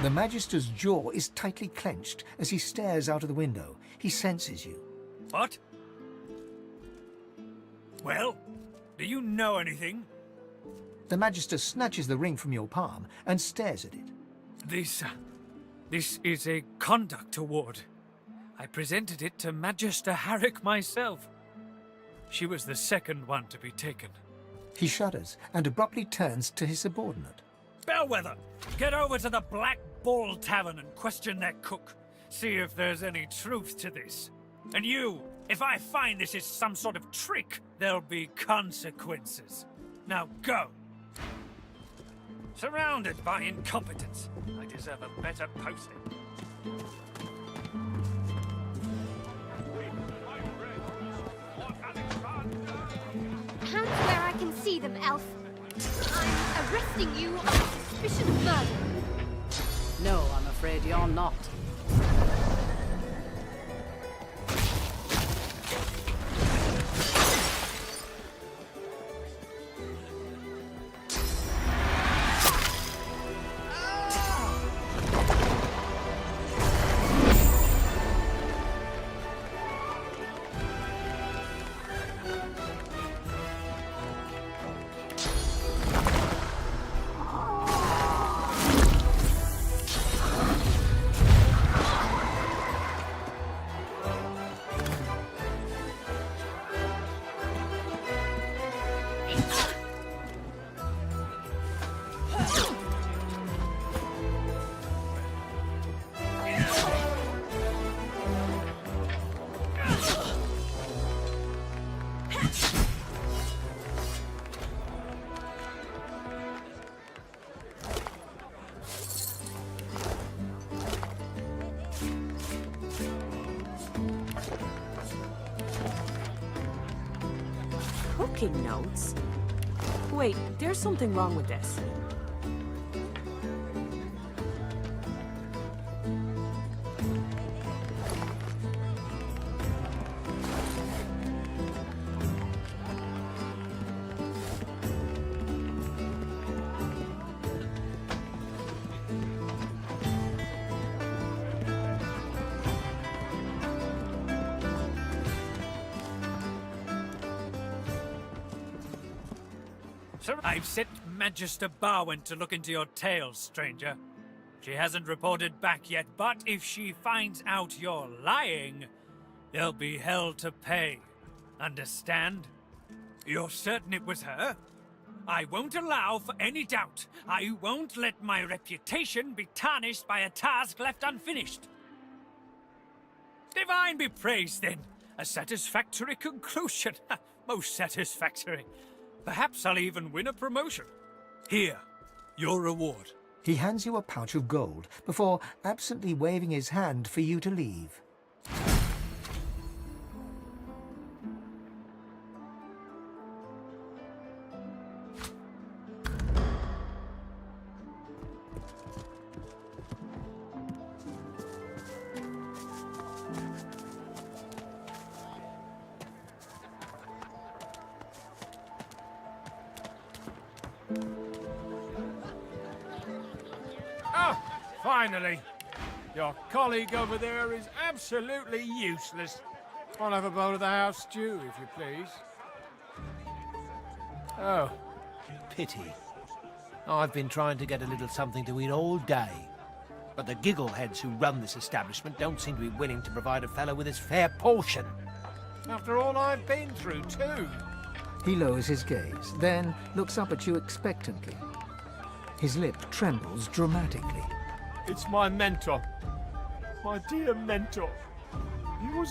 The Magister's jaw is tightly clenched as he stares out of the window. He senses you. What? Well, do you know anything? The Magister snatches the ring from your palm and stares at it. This is a conduct award. I presented it to Magister Harrick myself. She was the second one to be taken. He shudders and abruptly turns to his subordinate. Bellwether, get over to the Black Bull Tavern and question their cook. See if there's any truth to this. And you, If I find this is some sort of trick, there'll be consequences. Now go! Surrounded by incompetence, I deserve a better posting. Hands where I can see them, Elf. I'm arresting you on suspicion of murder. No, I'm afraid you're not. Cooking notes? Wait, there's something wrong with this. I've sent Magister Barwin to look into your tales, stranger. She hasn't reported back yet, but if she finds out you're lying, there'll be hell to pay. Understand? You're certain it was her? I won't allow for any doubt. I won't let my reputation be tarnished by a task left unfinished. Divine be praised, then. A satisfactory conclusion. Most satisfactory. Perhaps I'll even win a promotion. Here, your reward. He hands you a pouch of gold before absently waving his hand for you to leave. Finally! Your colleague over there is absolutely useless. I'll have a bowl of the house stew, if you please. Oh, pity. I've been trying to get a little something to eat all day. But the giggleheads who run this establishment don't seem to be willing to provide a fellow with his fair portion. After all I've been through, too. He lowers his gaze, then looks up at you expectantly. His lip trembles dramatically. It's my mentor. My dear mentor. He was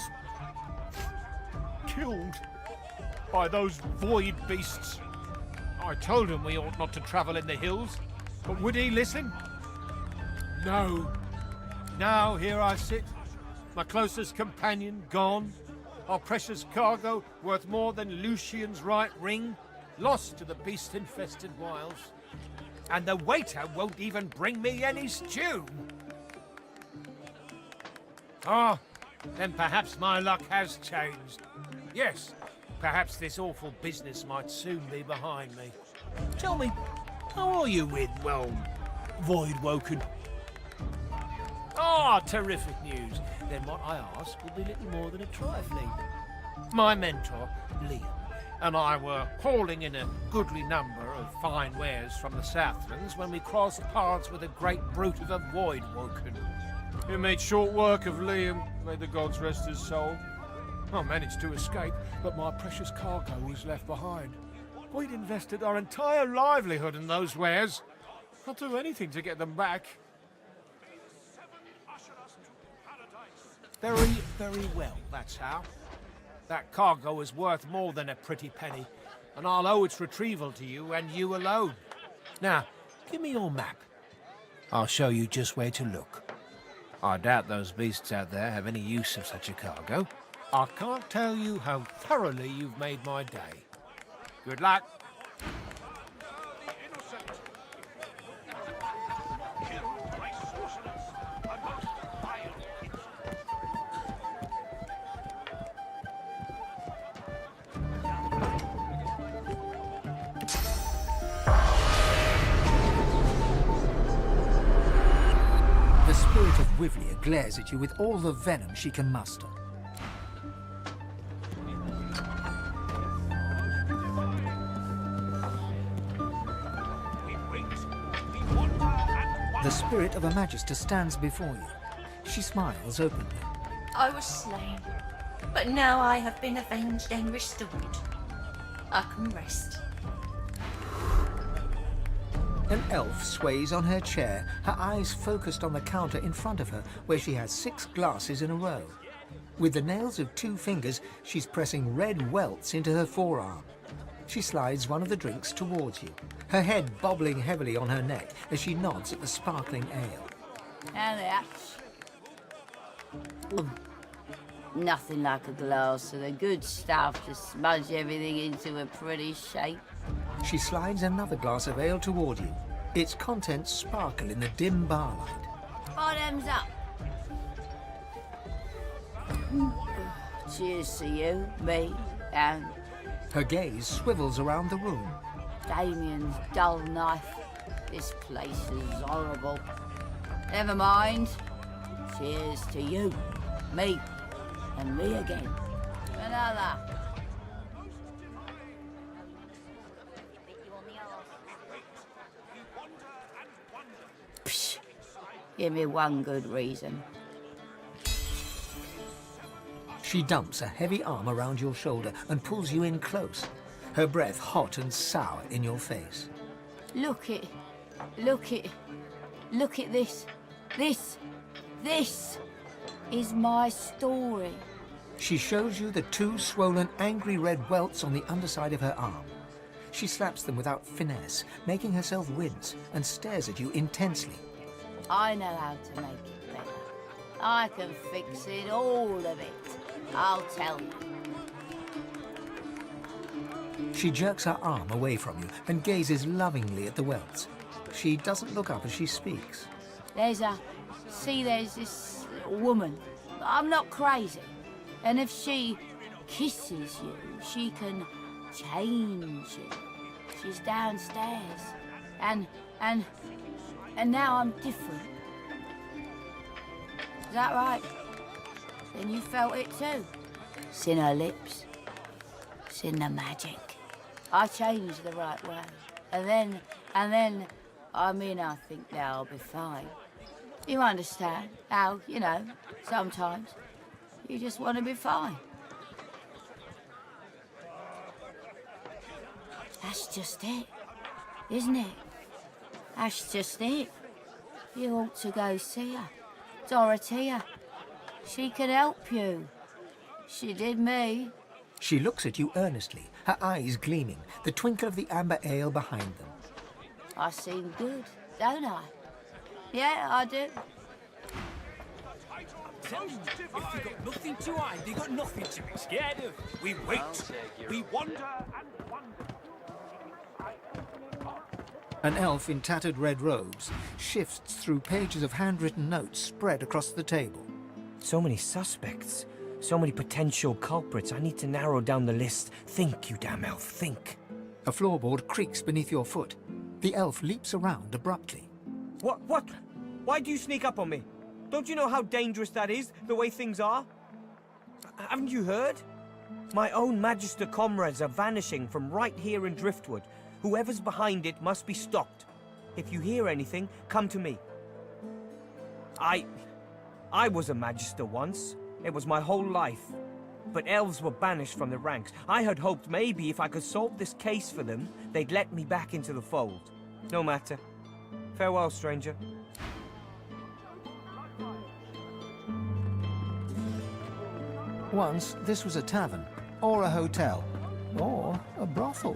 killed by those void beasts. I told him we ought not to travel in the hills, but would he listen? No. Now here I sit, my closest companion gone, our precious cargo worth more than Lucian's right ring, lost to the beast-infested wilds. And the waiter won't even bring me any stew. Ah, then perhaps my luck has changed. Yes, perhaps this awful business might soon be behind me. Tell me, how are you with, well, Voidwoken? Ah, terrific news. Then what I ask will be little more than a trifling. My mentor, Liam, and I were hauling in a goodly number of fine wares from the Southlands when we crossed paths with a great brute of a Voidwoken. It made short work of Liam, may the gods rest his soul. I managed to escape, but my precious cargo was left behind. We'd invested our entire livelihood in those wares. I'll do anything to get them back. Very, very well, that's how. That cargo is worth more than a pretty penny, and I'll owe its retrieval to you and you alone. Now, give me your map. I'll show you just where to look. I doubt those beasts out there have any use of such a cargo. I can't tell you how thoroughly you've made my day. Good luck. The spirit of Wivlia glares at you with all the venom she can muster. The spirit of a Magister stands before you. She smiles openly. I was slain, but now I have been avenged and restored. I can rest. An elf sways on her chair, her eyes focused on the counter in front of her, where she has 6 glasses in a row. With the nails of 2 fingers, she's pressing red welts into her forearm. She slides one of the drinks towards you, her head bobbling heavily on her neck as she nods at the sparkling ale. And that. Nothing like a glass of the good stuff to smudge everything into a pretty shape. She slides another glass of ale toward you. Its contents sparkle in the dim barlight. Bottoms up. Cheers to you, me, and Her gaze swivels around the room. Damien's dull knife. This place is horrible. Never mind. Cheers to you, me, and me again. Another. Psh, give me one good reason. She dumps a heavy arm around your shoulder and pulls you in close, her breath hot and sour in your face. Look it. Look at this. This is my story. She shows you the 2 swollen, angry red welts on the underside of her arm. She slaps them without finesse, making herself wince, and stares at you intensely. I know how to make it better. I can fix it, all of it. I'll tell you. She jerks her arm away from you and gazes lovingly at the welts. She doesn't look up as she speaks. There's this woman. I'm not crazy. And if she kisses you, she can change you. She's downstairs. And now I'm different. Is that right? Then you felt it too. It's in her lips. It's in the magic. I changed the right way. And then, I think now I'll be fine. You understand how, sometimes you just want to be fine. That's just it, isn't it? That's just it. You ought to go see her. Dorothea. She can help you. She did me. She looks at you earnestly, her eyes gleaming, the twinkle of the amber ale behind them. I seem good, don't I? Yeah, I do. If you've got nothing to hide, you've got nothing to be scared of. We wait, we wander and wander. An elf in tattered red robes shifts through pages of handwritten notes spread across the table. So many suspects, so many potential culprits. I need to narrow down the list. Think, you damn elf, think. A floorboard creaks beneath your foot. The elf leaps around abruptly. What? Why do you sneak up on me? Don't you know how dangerous that is, the way things are? Haven't you heard? My own Magister comrades are vanishing from right here in Driftwood. Whoever's behind it must be stopped. If you hear anything, come to me. I was a Magister once. It was my whole life. But elves were banished from the ranks. I had hoped maybe if I could solve this case for them, they'd let me back into the fold. No matter. Farewell, stranger. Once, this was a tavern, or a hotel, or a brothel.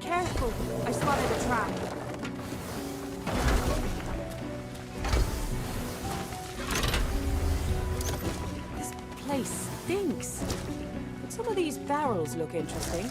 Careful! I spotted a trap. This place stinks. Some of these barrels look interesting.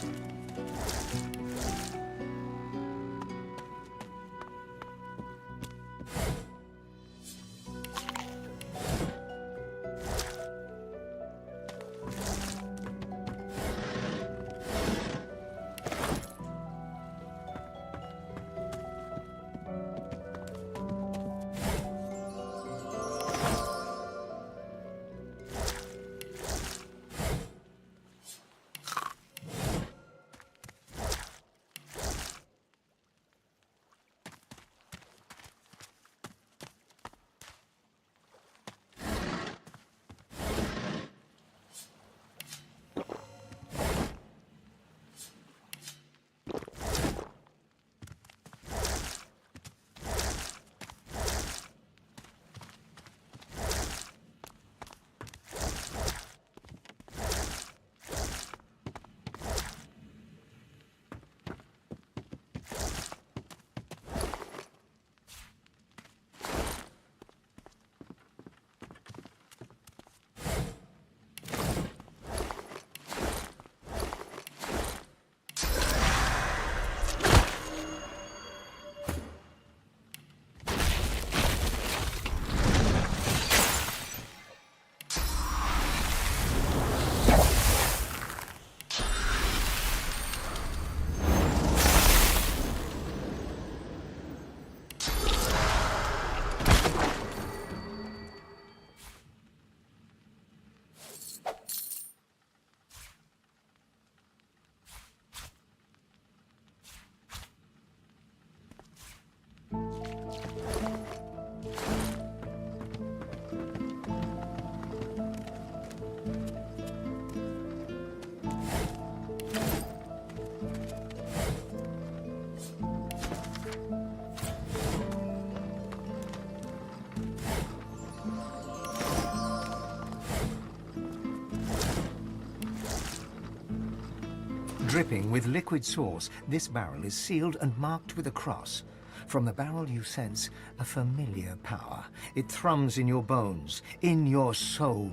Dripping with liquid sauce, this barrel is sealed and marked with a cross. From the barrel you sense a familiar power. It thrums in your bones, in your soul.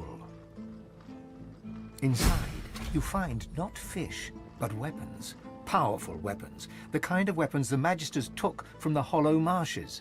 Inside, you find not fish, but weapons. Powerful weapons. The kind of weapons the Magisters took from the Hollow Marshes.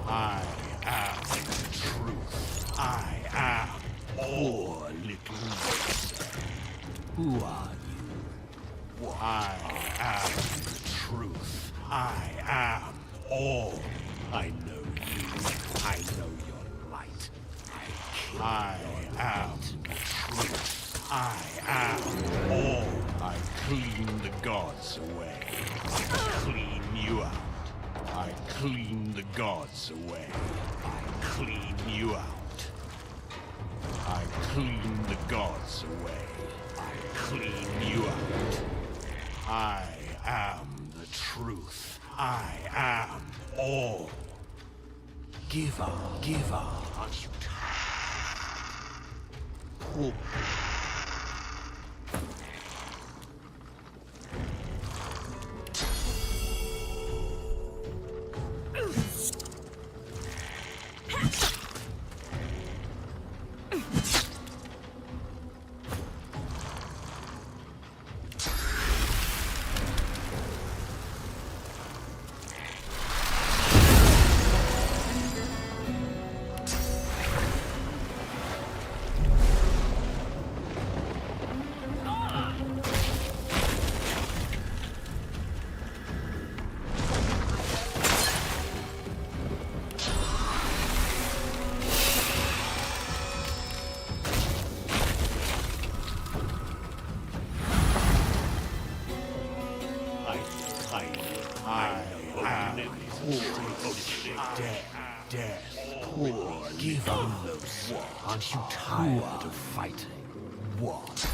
I am the truth. I am all little monster. Who are you? I am the truth. I am all. I know you. I know your light. I am the truth. I am all. I clean the gods away. I clean you out. I clean the gods away. I clean you out. I clean the gods away. I clean you out. I am the truth. I am all. Give up, give up. Aren't you tired? Death. Poor. Give up. Aren't you tired of fighting? What?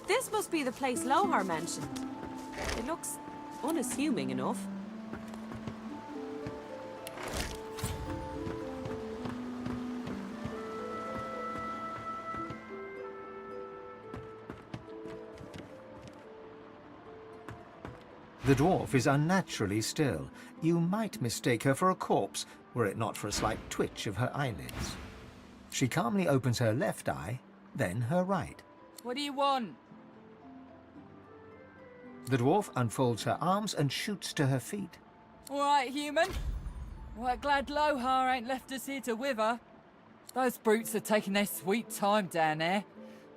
This must be the place Lohar mentioned. It looks unassuming enough. The dwarf is unnaturally still. You might mistake her for a corpse, were it not for a slight twitch of her eyelids. She calmly opens her left eye, then her right. What do you want? The dwarf unfolds her arms and shoots to her feet. All right, human. Right, glad Lohar ain't left us here to wither. Those brutes are taking their sweet time down there.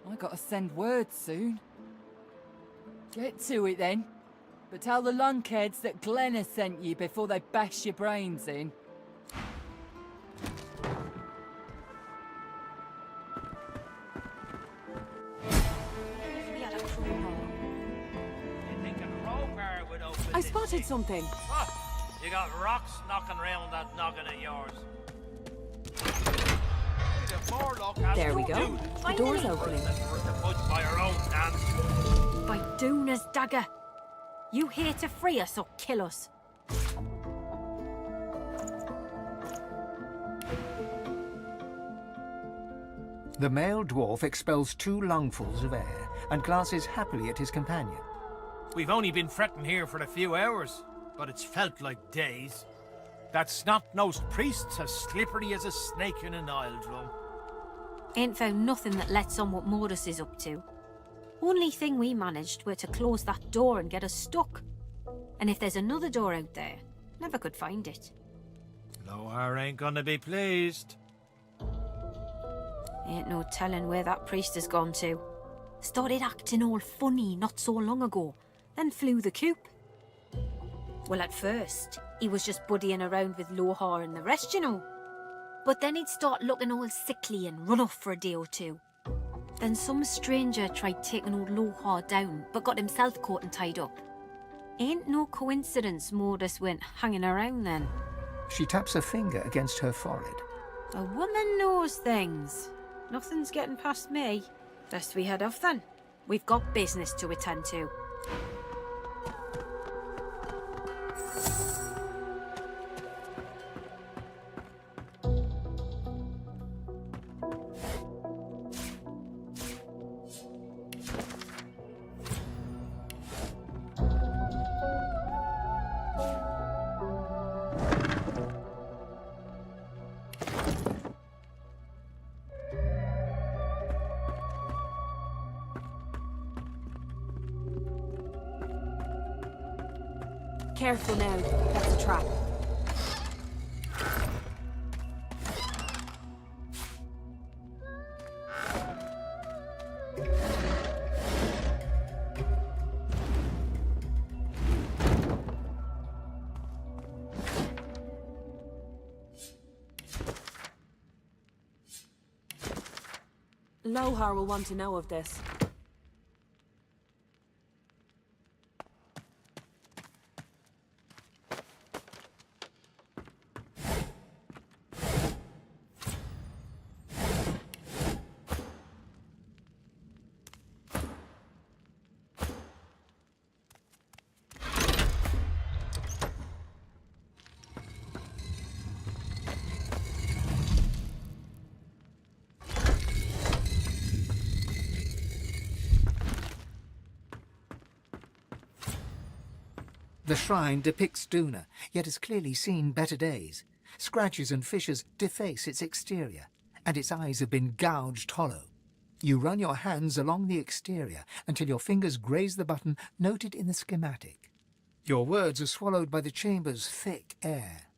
I gotta send word soon. Get to it then. But tell the lunkheads that Glenna sent you before they bash your brains in. I spotted something. Oh, you got rocks knocking around that noggin of yours. There we go. The door's opening. By your own hands. By Duna's dagger. You here to free us or kill us? The male dwarf expels 2 lungfuls of air and glances happily at his companion. We've only been fretting here for a few hours, but it's felt like days. That snot-nosed priest's as slippery as a snake in an oil drum. Ain't found nothing that lets on what Morris is up to. Only thing we managed were to close that door and get us stuck. And if there's another door out there, never could find it. Lohar ain't gonna be pleased. Ain't no telling where that priest has gone to. Started acting all funny not so long ago, then flew the coop. Well, at first, he was just buddying around with Lohar and the rest, you know. But then he'd start looking all sickly and run off for a day or two. Then some stranger tried taking old Lohar down, but got himself caught and tied up. Ain't no coincidence Morris went hanging around then. She taps a finger against her forehead. A woman knows things. Nothing's getting past me. Best we head off then. We've got business to attend to. Careful now. That's a trap. Lohar will want to know of this. The shrine depicts Duna, yet has clearly seen better days. Scratches and fissures deface its exterior, and its eyes have been gouged hollow. You run your hands along the exterior until your fingers graze the button noted in the schematic. Your words are swallowed by the chamber's thick air.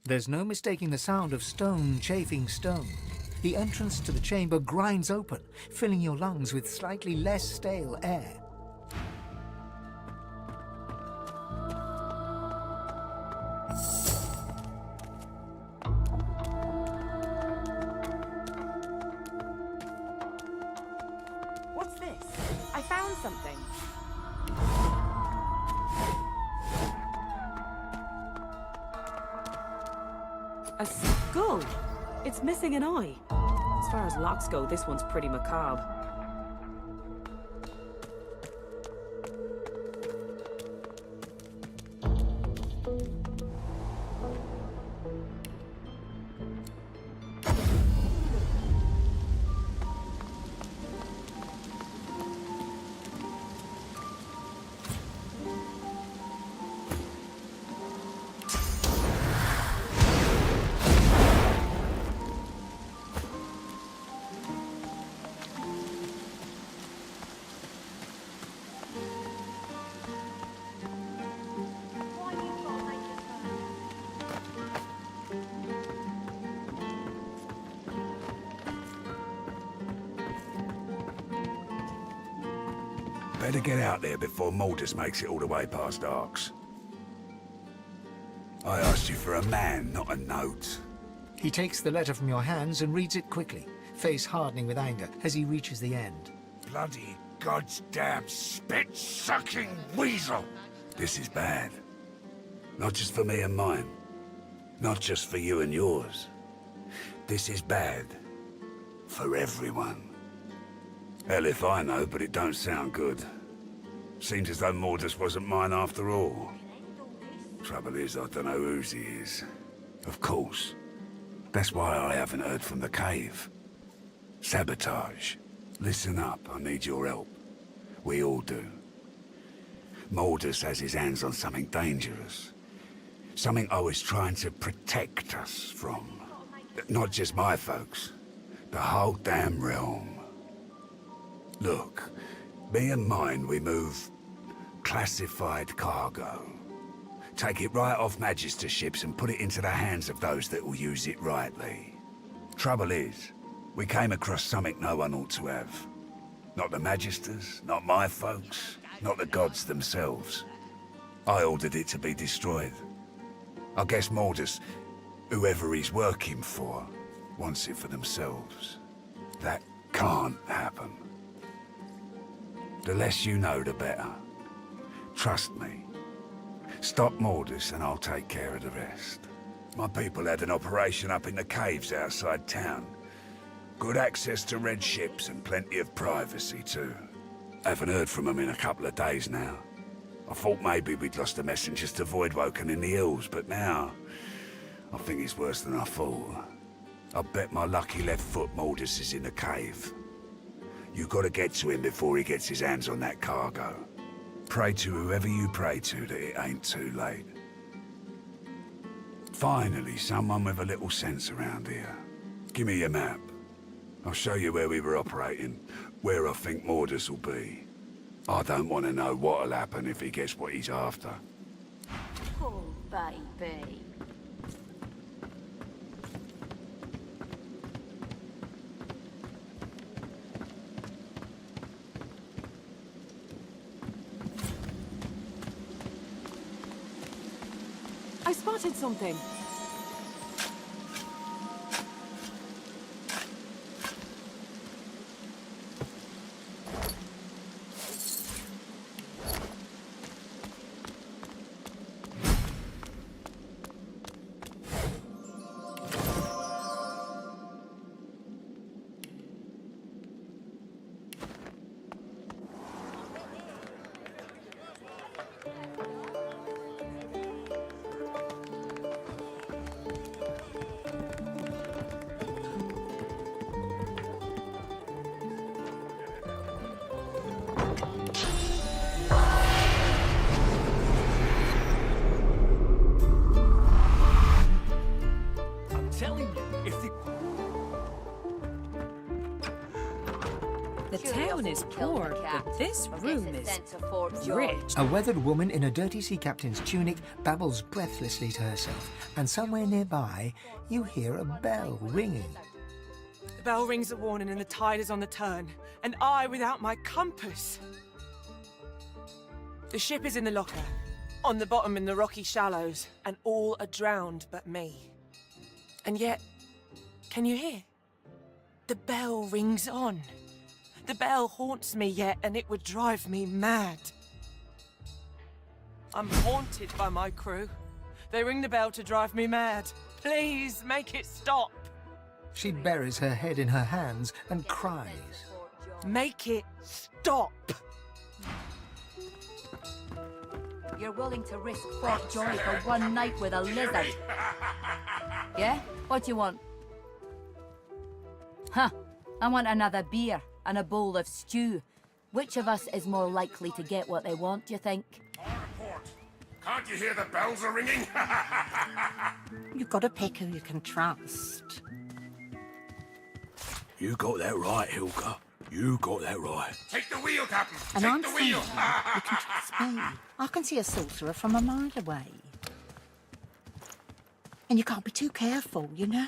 There's no mistaking the sound of stone chafing stone. The entrance to the chamber grinds open, filling your lungs with slightly less stale air. What's this? I found something. A skull. It's missing an eye. As far as locks go, this one's pretty macabre. Better get out there before Maldus makes it all the way past Arks. I asked you for a man, not a note. He takes the letter from your hands and reads it quickly, face hardening with anger as he reaches the end. Bloody goddamn spit-sucking weasel! This is bad. Not just for me and mine. Not just for you and yours. This is bad. For everyone. Hell if I know, but it don't sound good. Seems as though Mordus wasn't mine after all. Trouble is, I don't know whose he is. Of course. That's why I haven't heard from the cave. Sabotage. Listen up, I need your help. We all do. Mordus has his hands on something dangerous. Something I was trying to protect us from. Not just my folks. The whole damn realm. Look, me and mine, we move classified cargo. Take it right off Magister ships and put it into the hands of those that will use it rightly. Trouble is, we came across something no one ought to have. Not the Magisters, not my folks, not the gods themselves. I ordered it to be destroyed. I guess Mordus, whoever he's working for, wants it for themselves. That can't happen. The less you know, the better. Trust me. Stop Mordus and I'll take care of the rest. My people had an operation up in the caves outside town. Good access to red ships and plenty of privacy too. Haven't heard from them in a couple of days now. I thought maybe we'd lost the messengers to Voidwoken in the hills, but now I think it's worse than I thought. I bet my lucky left foot Mordus is in the cave. You gotta get to him before he gets his hands on that cargo. Pray to whoever you pray to that it ain't too late. Finally, someone with a little sense around here. Give me your map. I'll show you where we were operating, where I think Mordus will be. I don't want to know what'll happen if he gets what he's after. Oh, baby. I spotted something. The town is poor, but this room is rich. A weathered woman in a dirty sea captain's tunic babbles breathlessly to herself, and somewhere nearby, you hear a bell ringing. The bell rings a warning and the tide is on the turn, and I without my compass. The ship is in the locker, on the bottom in the rocky shallows, and all are drowned but me. And yet, can you hear? The bell rings on. The bell haunts me yet, and it would drive me mad. I'm haunted by my crew. They ring the bell to drive me mad. Please, make it stop. She buries her head in her hands and cries. Make it stop. You're willing to risk Fort Joy for one night with a lizard. Yeah? What do you want? Huh. I want another beer and a bowl of stew. Which of us is more likely to get what they want, do you think? Can't you hear the bells are ringing? You've got to pick who you can trust. You got that right, Hilka. You got that right. Take the wheel, Captain. And Take I'm the saying wheel. you can trust me. I can see a sorcerer from a mile away. And you can't be too careful, you know?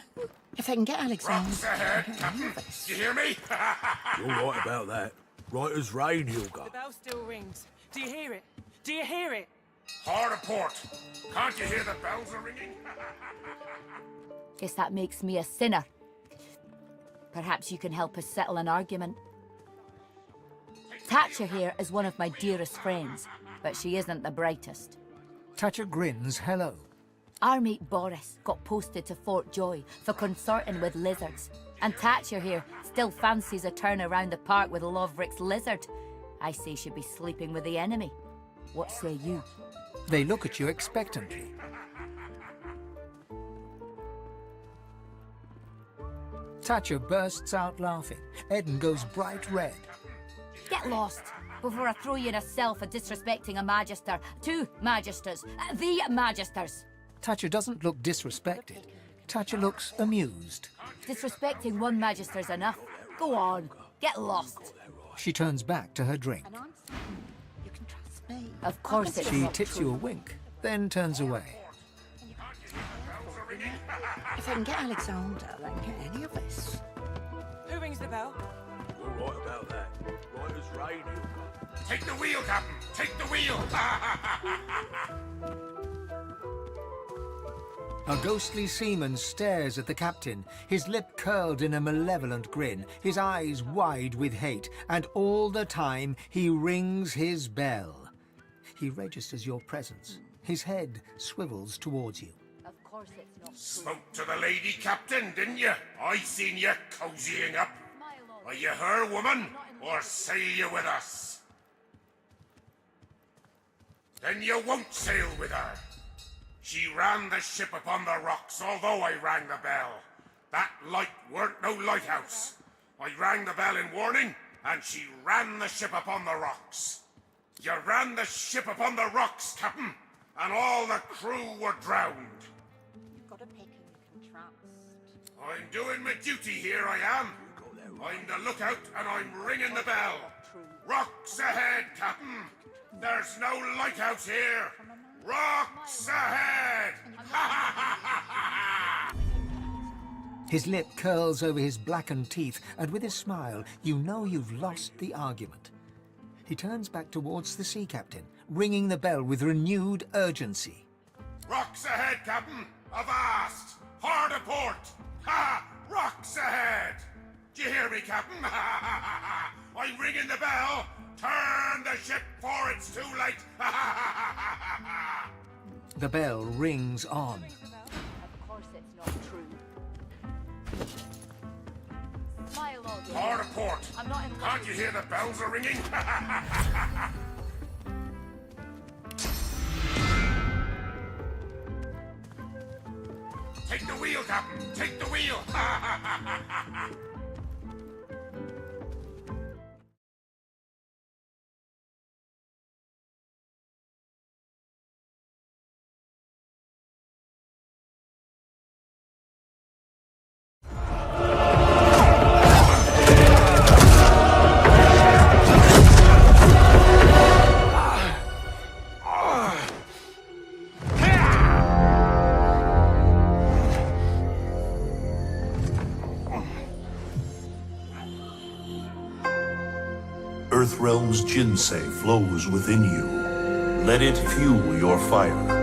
If they can get Alexander... Rocks ahead, Captain. You hear me? You're right about that. Right as rain, Hilga. The bell still rings. Do you hear it? Do you hear it? Hard a port. Can't you hear the bells are ringing? Guess that makes me a sinner. Perhaps you can help us settle an argument. Thatcher here is one of my dearest friends, but she isn't the brightest. Thatcher grins hello. Our mate Boris got posted to Fort Joy for consorting with lizards, and Thatcher here still fancies a turn around the park with Loverick's lizard. I say she'd be sleeping with the enemy. What say you? They look at you expectantly. Thatcher bursts out laughing. Eden goes bright red. Get lost before I throw you in a cell for disrespecting a magister. 2 magisters. The magisters. Thatcher doesn't look disrespected. Thatcher looks amused. Disrespecting one magister's enough. Go on, get lost. She turns back to her drink. You can trust me. Of course it's She not tips true. you a wink, then turns away. If I can get Alexander, I can get any of us. Who rings the bell? You're right about that. Right as rain, Hilga. Take the wheel, Captain. Take the wheel. A ghostly seaman stares at the captain, his lip curled in a malevolent grin, his eyes wide with hate, and all the time he rings his bell. He registers your presence. His head swivels towards you. Of course it's not. Spoke to the lady, Captain, didn't you? I seen you cozying up. Are you her woman, or sail you with us? Then you won't sail with her. She ran the ship upon the rocks, although I rang the bell. That light weren't no lighthouse. I rang the bell in warning, and she ran the ship upon the rocks. You ran the ship upon the rocks, Captain, and all the crew were drowned. You've got a pick and you can trust. I'm doing my duty here, I am. I'm the lookout, and I'm ringing the bell. Rocks ahead, Captain. There's no lighthouse here. Rocks ahead! His lip curls over his blackened teeth, and with his smile, you know you've lost the argument. He turns back towards the sea captain, ringing the bell with renewed urgency. Rocks ahead, Captain! Avast! Hard a port! Ha! Rocks ahead! Do you hear me, Captain? I'm ringing the bell! Turn the ship, for it's too late! The bell rings on. Of course it's not true. Smile all day. Hard a port! I'm not in love. Can't you hear the bells are ringing? Take the wheel, Captain! Take the wheel! Earthrealm's Jinsei flows within you. Let it fuel your fire.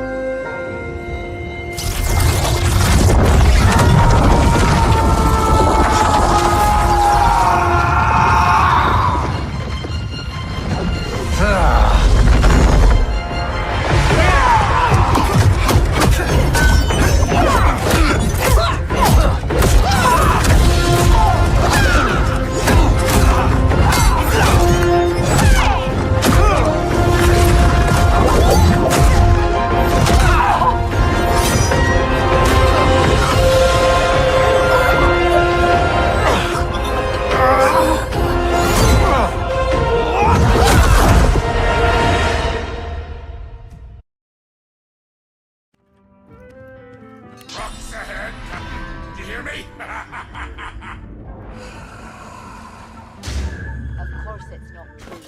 Rocks ahead, Captain! Do you hear me? Of course it's not true.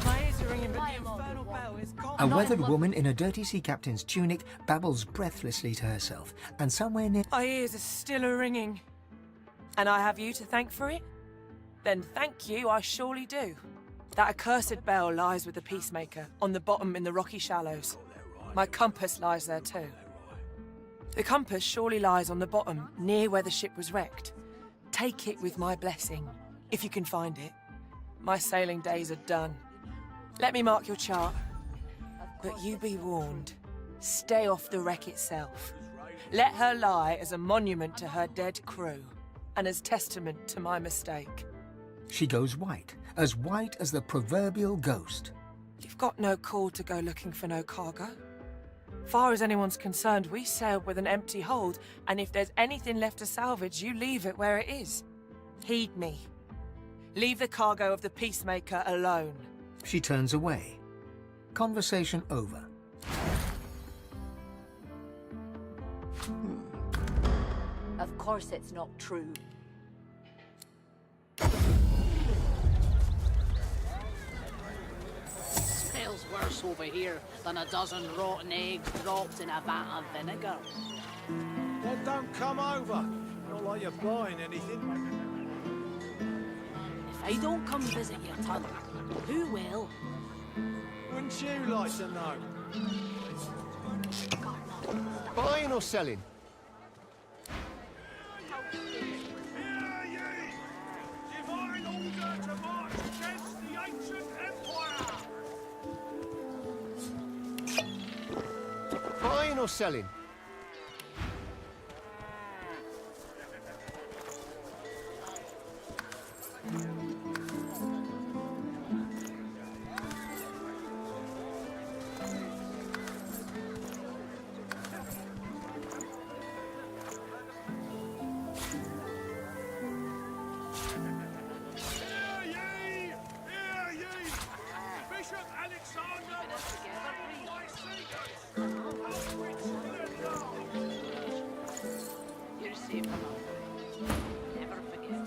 My ears are ringing, but the infernal bell is gone. A weathered woman in a dirty sea captain's tunic babbles breathlessly to herself, and somewhere near... My ears are still ringing. And I have you to thank for it? Then thank you, I surely do. That accursed bell lies with the Peacemaker, on the bottom in the rocky shallows. My compass lies there too. The compass surely lies on the bottom, near where the ship was wrecked. Take it with my blessing, if you can find it. My sailing days are done. Let me mark your chart. But you be warned. Stay off the wreck itself. Let her lie as a monument to her dead crew, and as testament to my mistake. She goes white as the proverbial ghost. You've got no call to go looking for no cargo. Far as anyone's concerned, we sailed with an empty hold, and if there's anything left to salvage, you leave it where it is. Heed me. Leave the cargo of the Peacemaker alone. She turns away. Conversation over. Of course it's not true. Smells worse over here than a dozen rotten eggs dropped in a vat of vinegar. Well, don't come over. Not like you're buying anything. If I don't come visit your tunnel, who will? Wouldn't you like to know? Buying or selling? Buying or selling? You're safe enough. Never forget.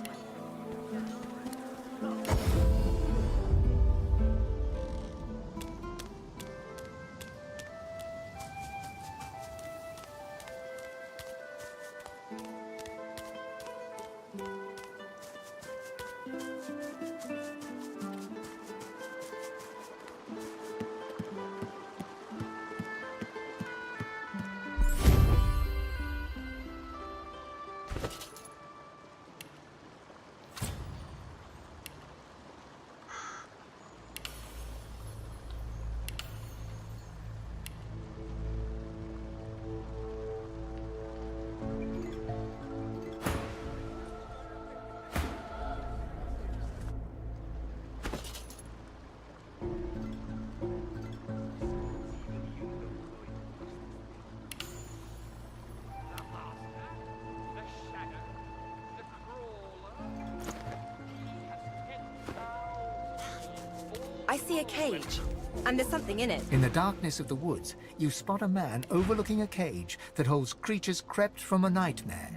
I see a cage, and there's something in it. In the darkness of the woods, you spot a man overlooking a cage that holds creatures crept from a nightmare.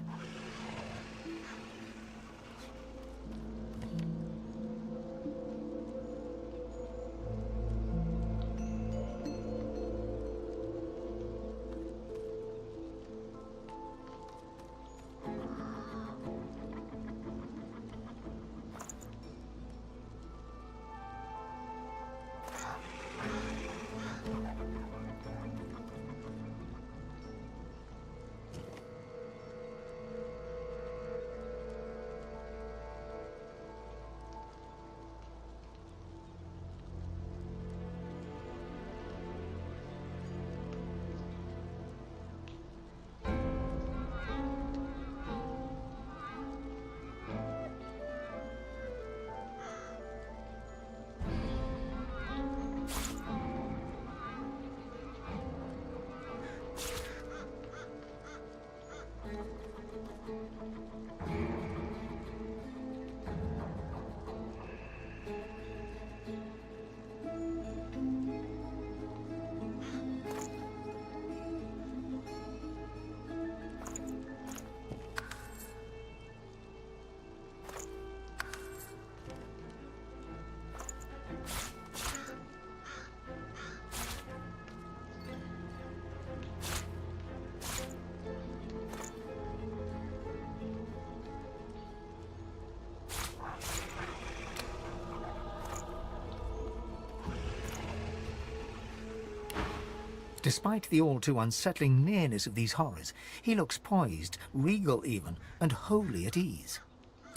Despite the all too unsettling nearness of these horrors, he looks poised, regal even, and wholly at ease.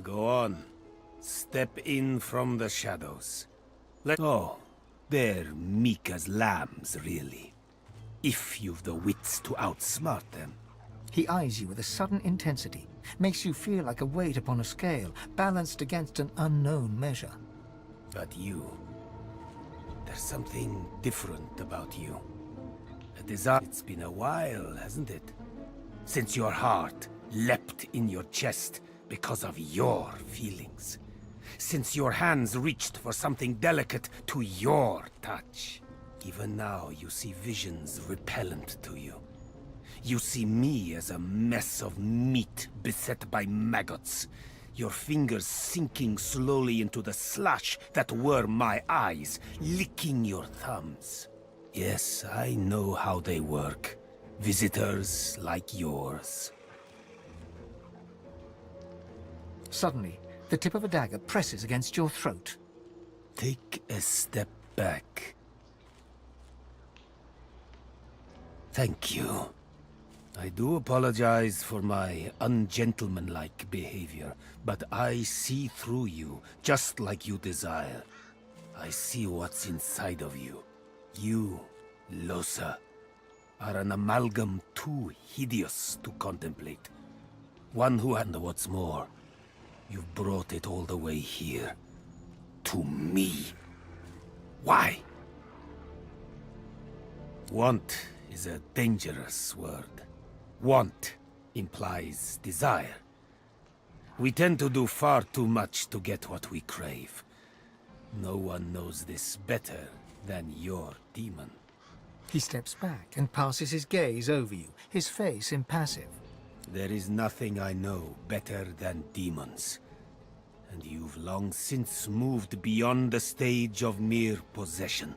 Go on. Step in from the shadows. Oh, they're meek as lambs, really. If you've the wits to outsmart them. He eyes you with a sudden intensity, makes you feel like a weight upon a scale, balanced against an unknown measure. But you... there's something different about you. A desire... It's been a while, hasn't it? Since your heart leapt in your chest because of your feelings. Since your hands reached for something delicate to your touch. Even now you see visions repellent to you. You see me as a mess of meat beset by maggots. Your fingers sinking slowly into the slush that were my eyes, licking your thumbs. Yes, I know how they work. Visitors like yours. Suddenly, the tip of a dagger presses against your throat. Take a step back. Thank you. I do apologize for my ungentlemanlike behavior, but I see through you, just like you desire. I see what's inside of you. You, Losa, are an amalgam too hideous to contemplate. One who, and what's more, you've brought it all the way here. To me. Why? Want is a dangerous word. Want implies desire. We tend to do far too much to get what we crave. No one knows this better than your demon. He steps back and passes his gaze over you, his face impassive. There is nothing I know better than demons. And you've long since moved beyond the stage of mere possession.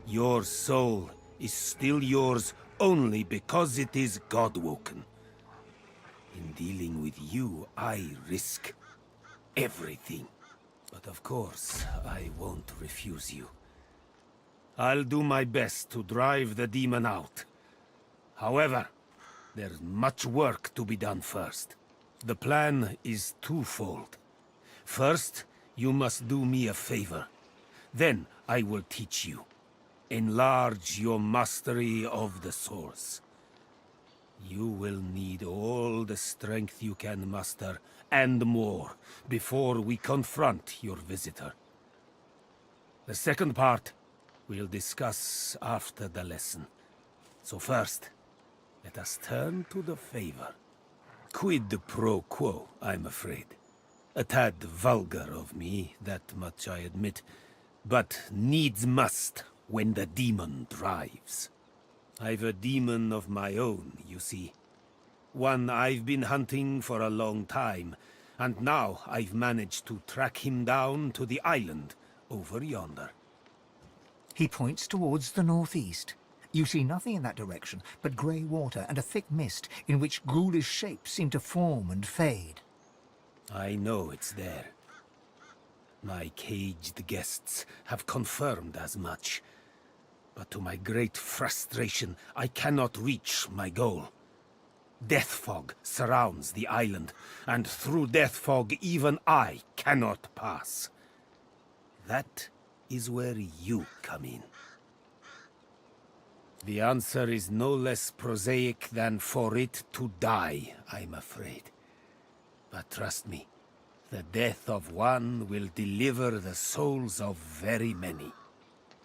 Your soul is still yours only because it is God-woken. In dealing with you, I risk everything. But of course, I won't refuse you. I'll do my best to drive the demon out. However, there's much work to be done first. The plan is twofold. First, you must do me a favor. Then I will teach you. Enlarge your mastery of the source. You will need all the strength you can muster, and more, before we confront your visitor. The second part, we'll discuss after the lesson. So first, let us turn to the favor. Quid pro quo, I'm afraid. A tad vulgar of me, that much I admit, but needs must when the demon drives. I've a demon of my own, you see. One I've been hunting for a long time, and now I've managed to track him down to the island over yonder. He points towards the northeast. You see nothing in that direction but grey water and a thick mist in which ghoulish shapes seem to form and fade. I know it's there. My caged guests have confirmed as much. But to my great frustration, I cannot reach my goal. Death fog surrounds the island, and through death fog even I cannot pass. That is where you come in. The answer is no less prosaic than for it to die, I'm afraid. But trust me, the death of one will deliver the souls of very many.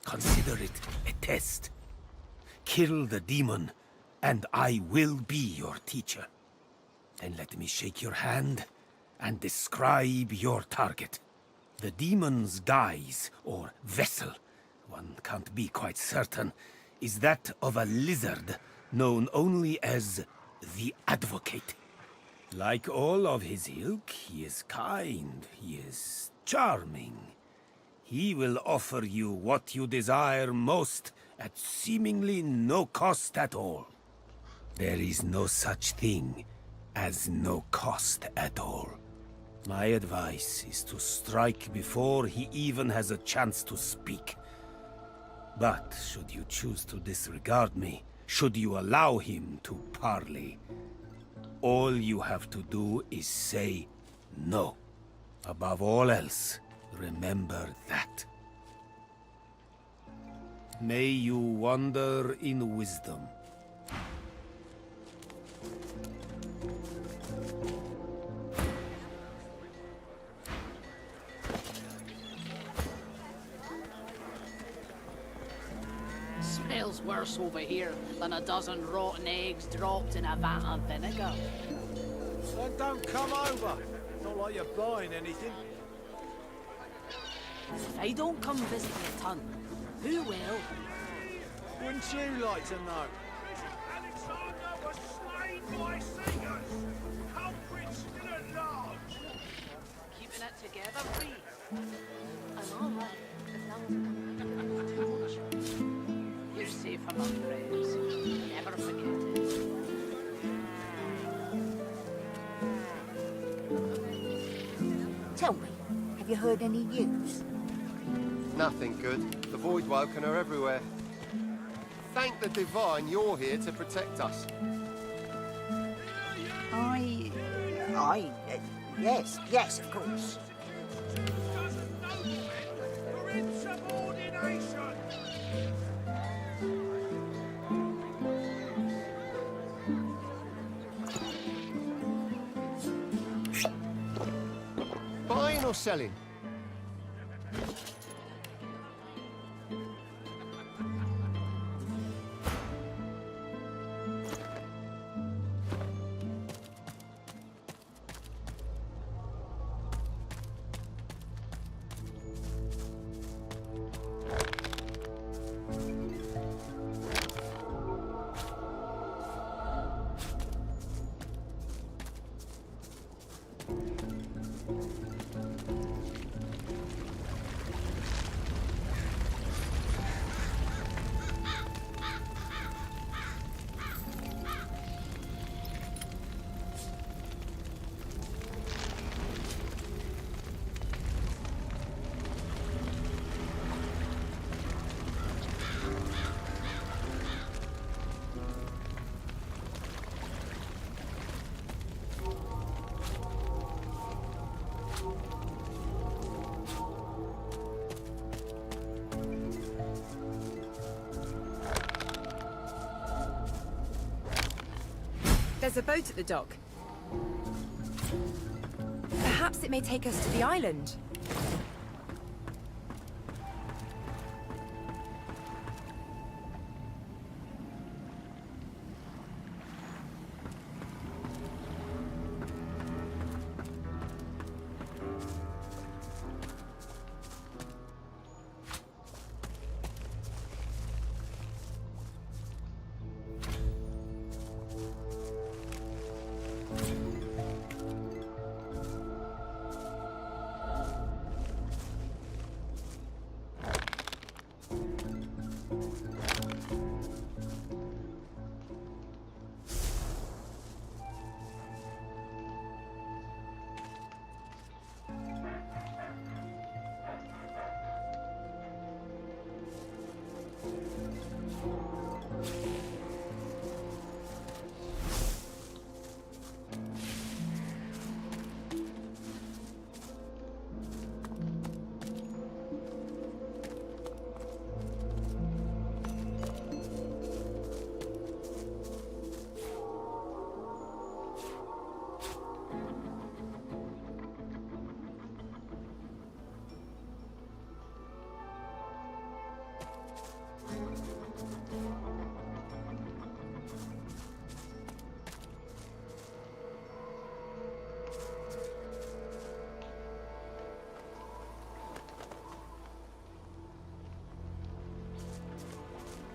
Consider it a test. Kill the demon, and I will be your teacher. Then let me shake your hand and describe your target. The demon's guise, or vessel, one can't be quite certain, is that of a lizard known only as the Advocate. Like all of his ilk, he is kind, he is charming. He will offer you what you desire most at seemingly no cost at all. There is no such thing as no cost at all. My advice is to strike before he even has a chance to speak. But should you choose to disregard me, should you allow him to parley, all you have to do is say no. Above all else, remember that. May you wander in wisdom. Smells worse over here than a dozen rotten eggs dropped in a vat of vinegar. Then don't come over. Not like you're buying anything. If I don't come visit your ton, who will? Wouldn't you like to know? Alexander was slain by seekers. Culprits still at large. Keeping it together, Bree. I'm all right, as long as you're safe among friends. Never forget it. Tell me, have you heard any news? Nothing good. The Voidwoken are everywhere. Thank the Divine you're here to protect us. Yes, of course. We're in subordination. Buying or selling? There's a boat at the dock. Perhaps it may take us to the island.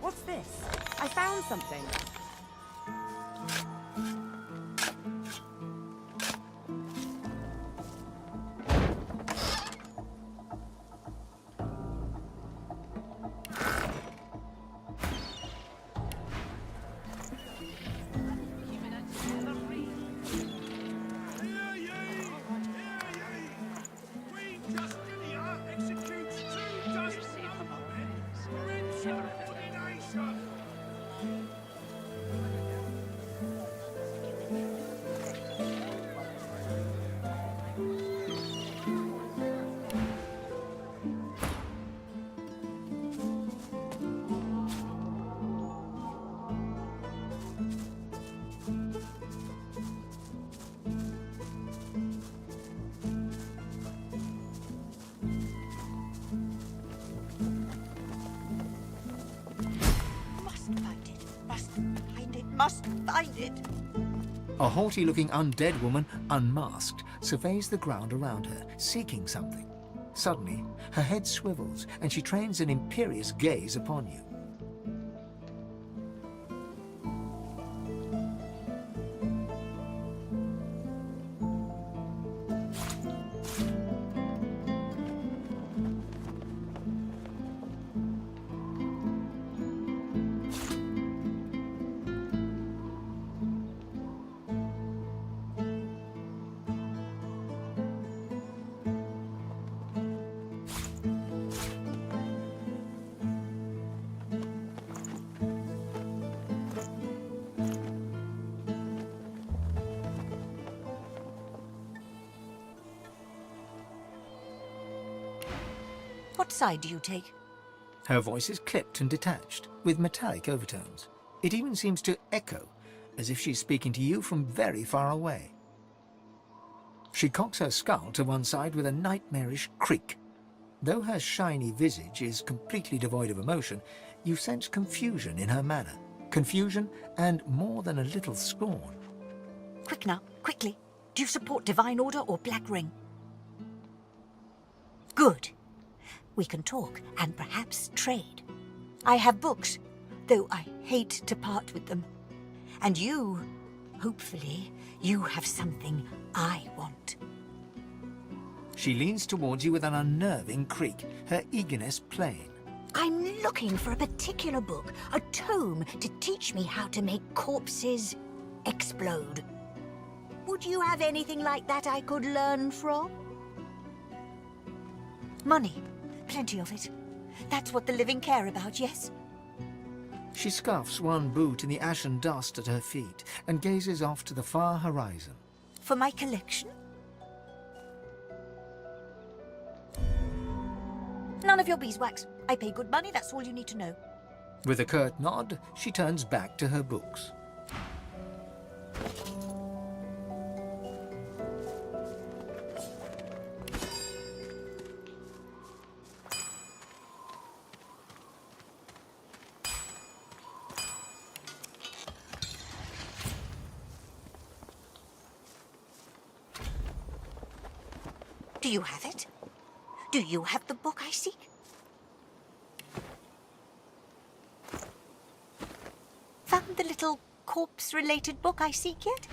What's this? I found something. Queen Justinia executes 2 dozen. We're in must find it. A haughty-looking undead woman, unmasked, surveys the ground around her, seeking something. Suddenly, her head swivels, and she trains an imperious gaze upon you. What side do you take? Her voice is clipped and detached, with metallic overtones. It even seems to echo, as if she's speaking to you from very far away. She cocks her skull to one side with a nightmarish creak. Though her shiny visage is completely devoid of emotion, you sense confusion in her manner. Confusion and more than a little scorn. Quick now, quickly. Do you support Divine Order or Black Ring? Good. We can talk and perhaps trade. I have books, though I hate to part with them. And you, hopefully, you have something I want. She leans towards you with an unnerving creak, her eagerness plain. I'm looking for a particular book, a tome to teach me how to make corpses explode. Would you have anything like that I could learn from? Money. Plenty of it. That's what the living care about, yes? She scuffs one boot in the ashen dust at her feet and gazes off to the far horizon. For my collection? None of your beeswax. I pay good money, that's all you need to know. With a curt nod, she turns back to her books. Do you have it? Do you have the book I seek? Found the little corpse-related book I seek yet?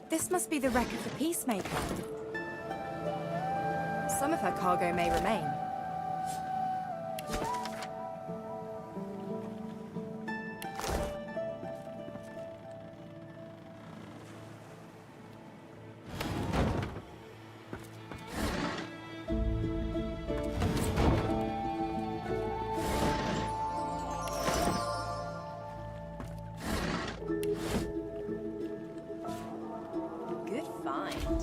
This must be the wreck of the Peacemaker. Some of her cargo may remain. Good find.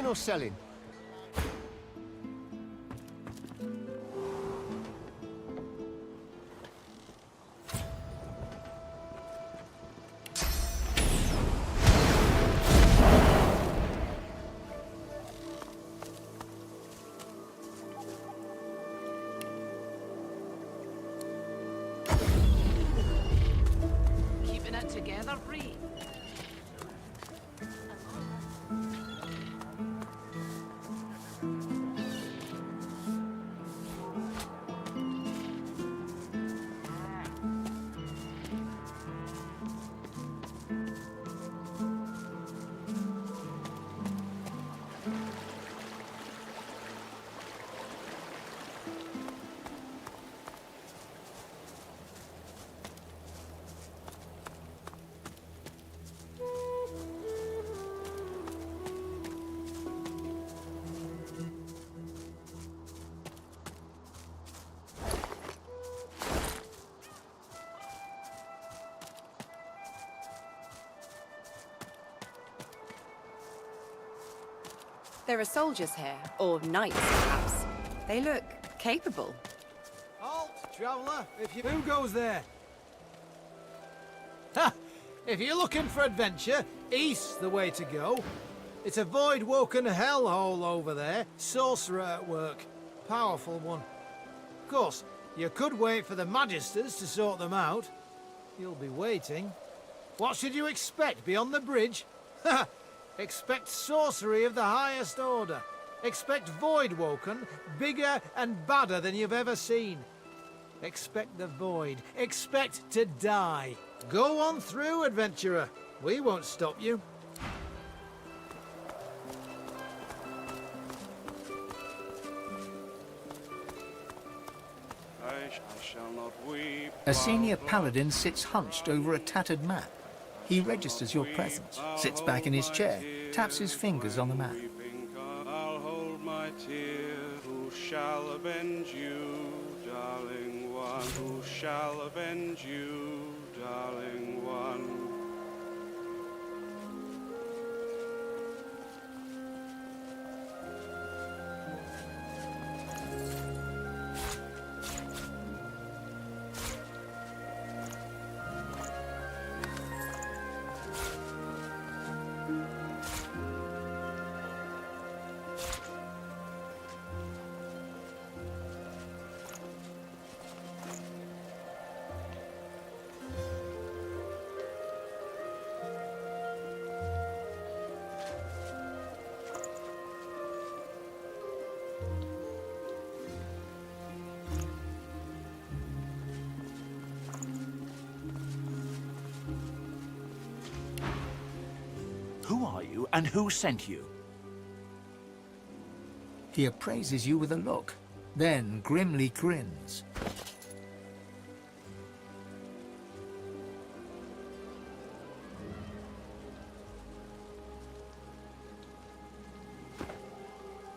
or selling? Keeping it together, Bree. There are soldiers here, or knights perhaps. They look capable. Halt, traveller! Who goes there? Ha! If you're looking for adventure, east's the way to go. It's a void-woken hellhole over there. Sorcerer at work. Powerful one. Of course, you could wait for the Magisters to sort them out. You'll be waiting. What should you expect beyond the bridge? Ha! Expect sorcery of the highest order. Expect Voidwoken, bigger and badder than you've ever seen. Expect the void. Expect to die. Go on through, adventurer. We won't stop you. I shall not weep. A senior paladin sits hunched over a tattered map. He registers your presence, sits back in his chair, taps his fingers on the map. I'll hold my tear. Who shall avenge you, darling one? Who shall avenge you, darling one? Who are you, and who sent you? He appraises you with a look, then grimly grins.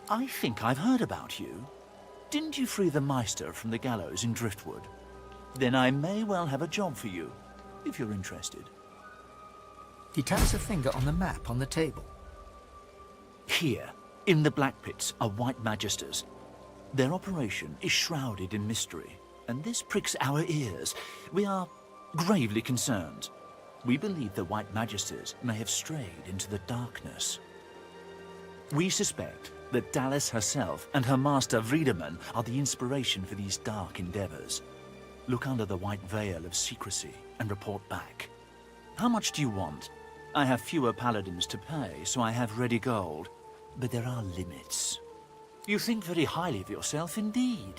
I think I've heard about you. Didn't you free the Meister from the gallows in Driftwood? Then I may well have a job for you, if you're interested. He taps a finger on the map on the table. Here, in the Black Pits, are White Magisters. Their operation is shrouded in mystery, and this pricks our ears. We are gravely concerned. We believe the White Magisters may have strayed into the darkness. We suspect that Dallas herself and her master Vriedemann are the inspiration for these dark endeavors. Look under the white veil of secrecy and report back. How much do you want? I have fewer paladins to pay, so I have ready gold. But there are limits. You think very highly of yourself indeed.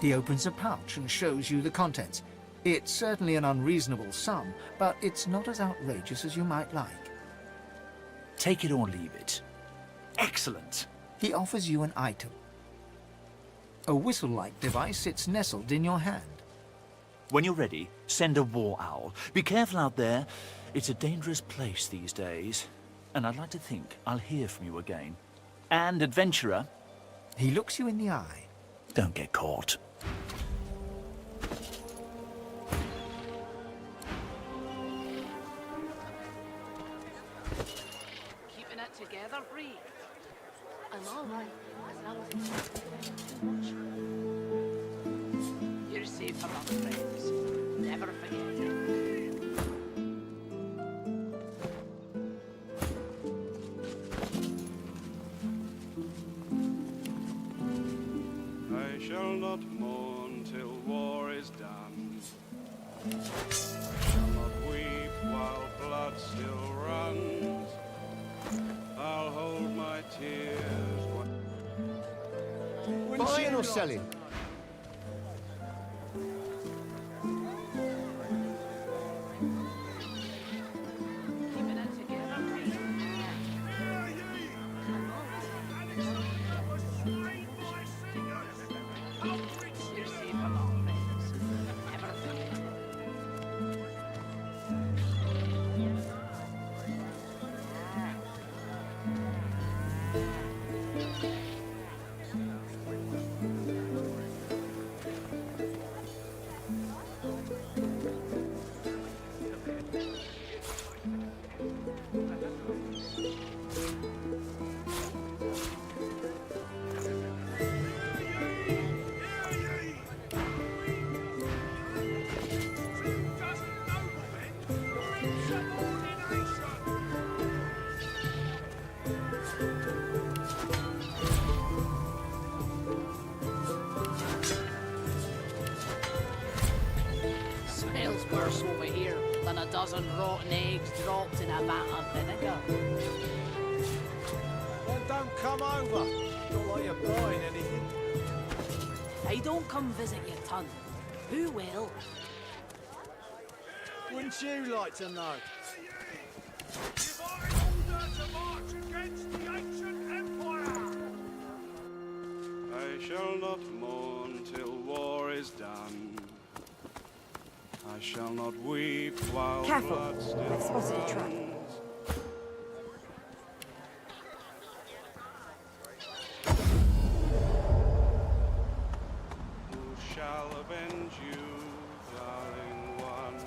He opens a pouch and shows you the contents. It's certainly an unreasonable sum, but it's not as outrageous as you might like. Take it or leave it. Excellent. He offers you an item. A whistle-like device sits nestled in your hand. When you're ready, send a war owl. Be careful out there. It's a dangerous place these days. And I'd like to think I'll hear from you again. And, adventurer... He looks you in the eye. Don't get caught. Keeping together free. I'm all right, as long as it's not too much. You're safe among friends. Never forget. I shall not mourn till war is done. Shall not weep while blood still runs. I'll hold my tears. Buying or selling? Smells worse over here than a dozen rotten eggs dropped in a vat of vinegar. Then don't come over. Not like you're buying anything. If I don't come visit your ton, who will? Wouldn't you like to know? Give I order to march against the ancient empire! I shall not mourn till war is done. I shall not weep while Careful. blood still I've spotted a trap. runs. Who shall avenge you, darling one?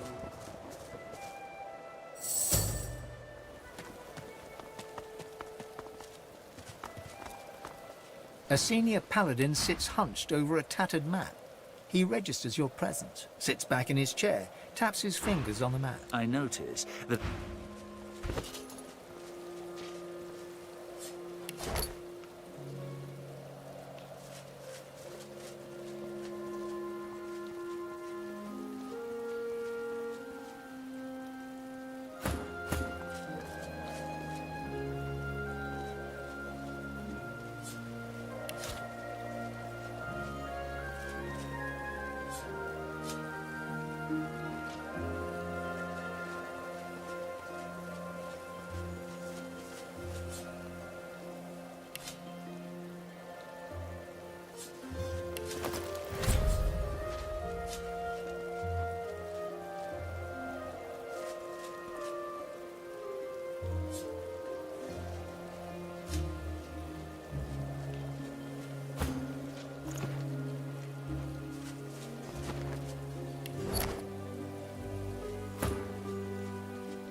A senior paladin sits hunched over a tattered map. He registers your presence, sits back in his chair, taps his fingers on the map. I notice that...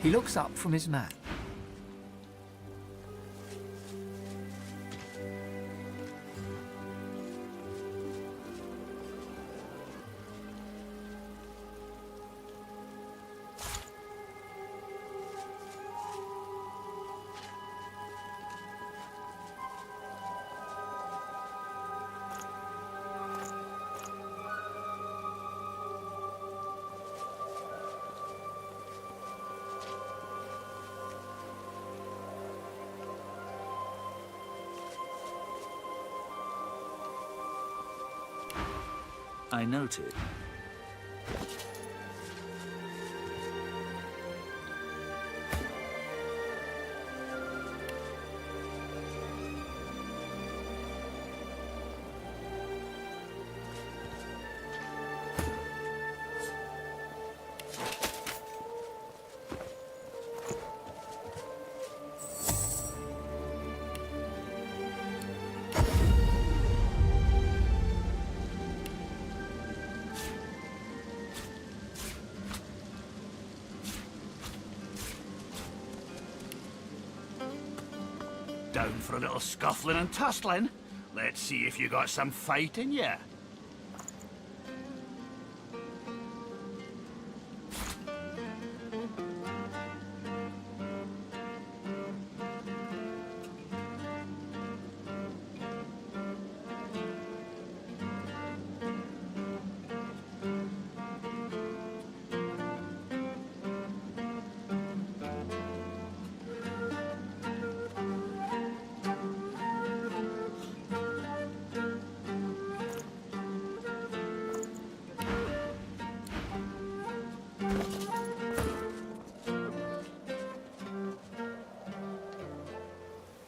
He looks up from his map. I noted. Down for a little scuffling and tussling? Let's see if you got some fight in ya.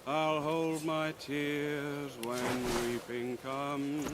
I'll hold my tears when weeping comes.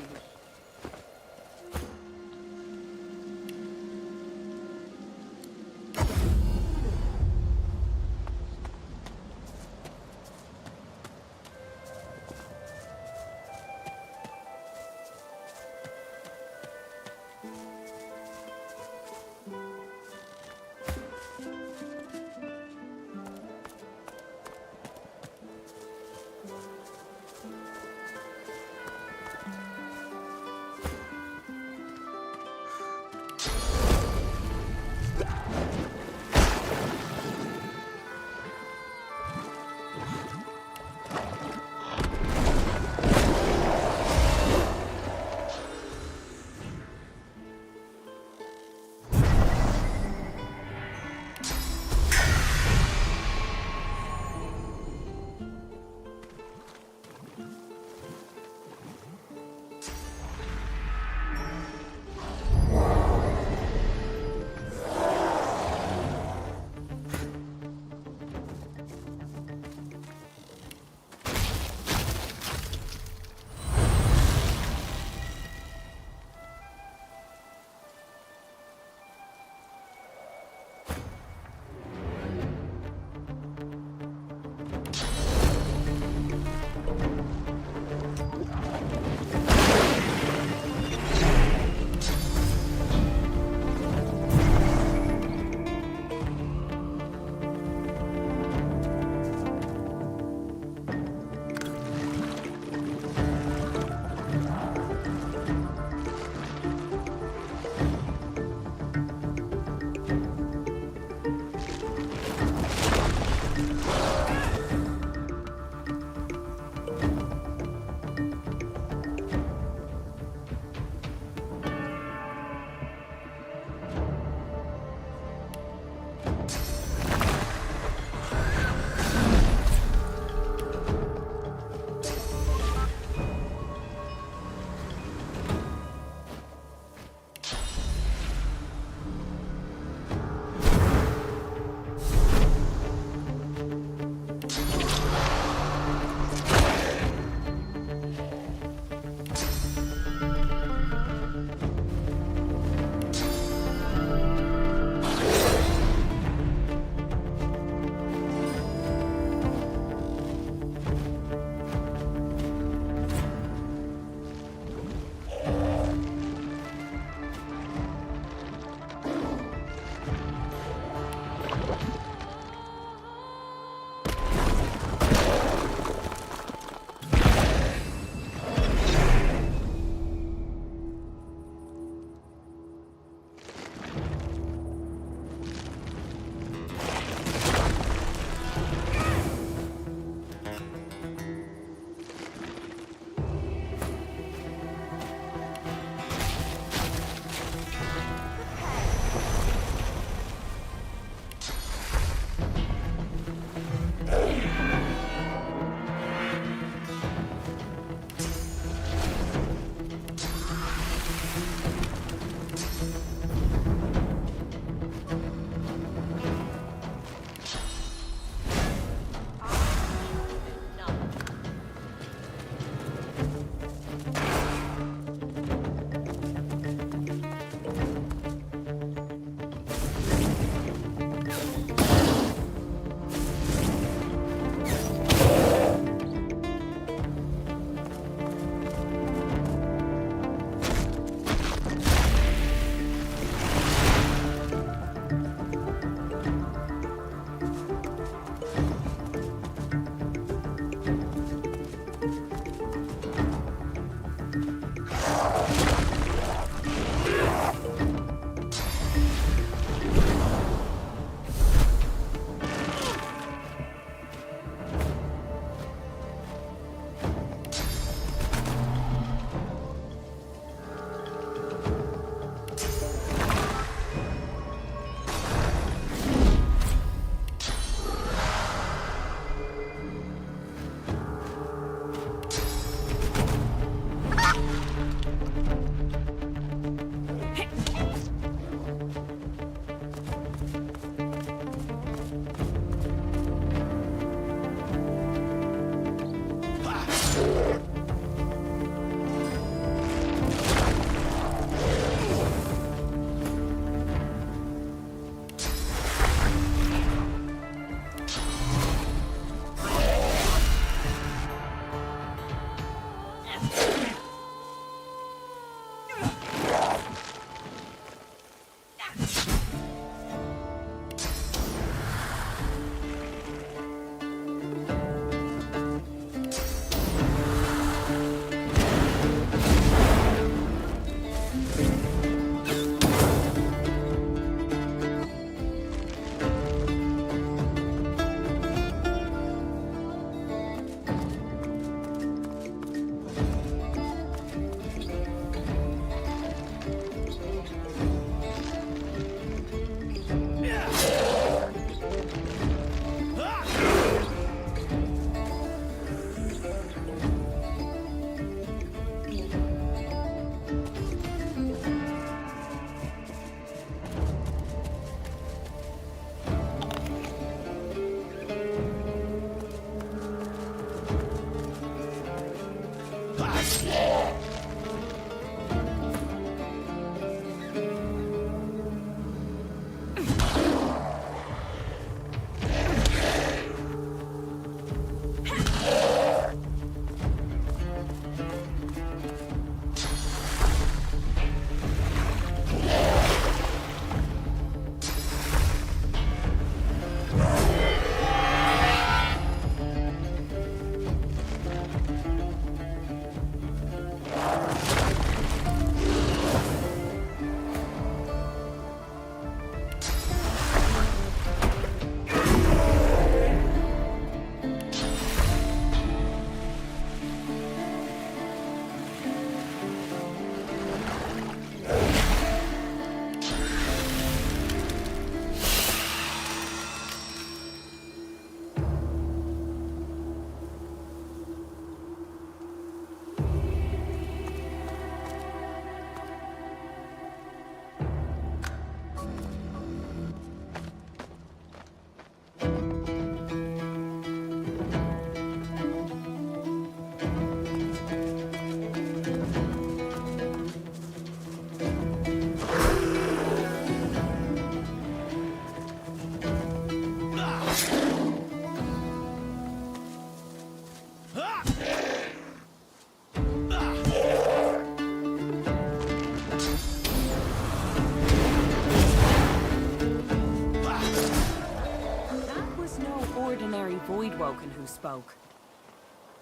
Voidwoken who spoke.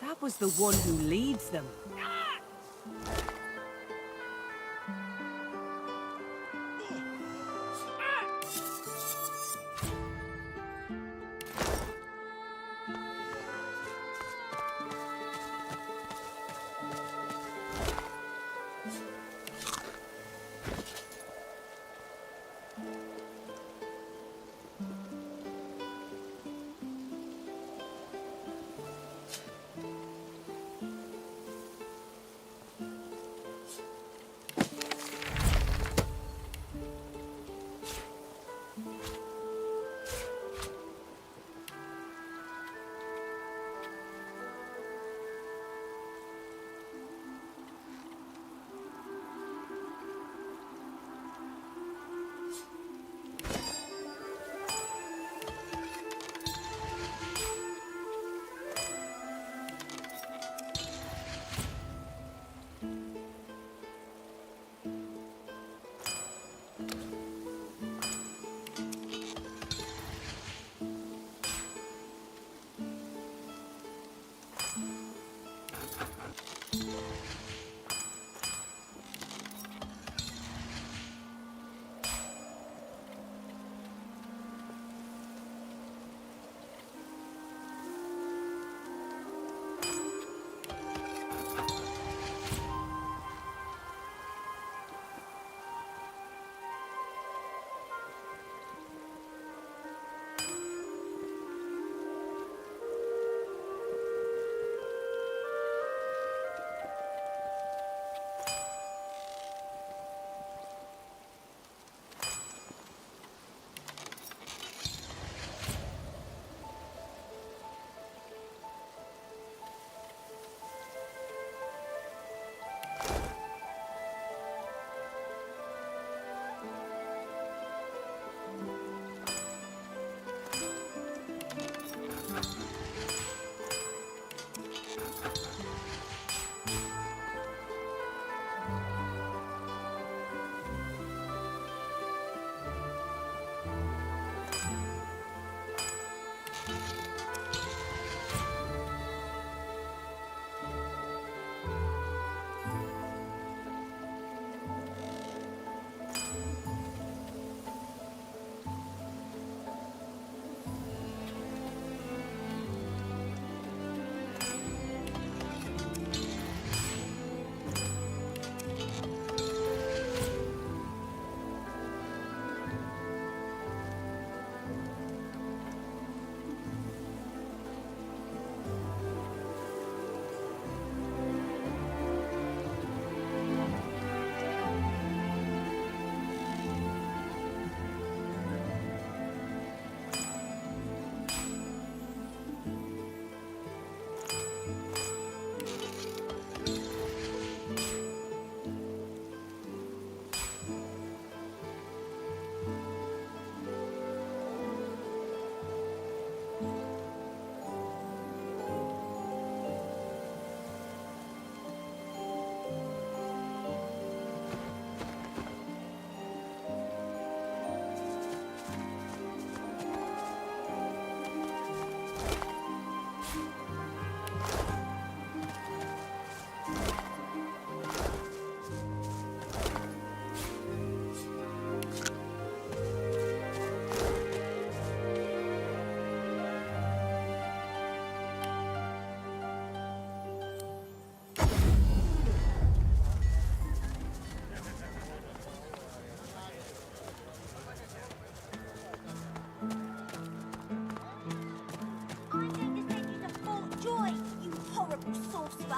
That was the one who leads them.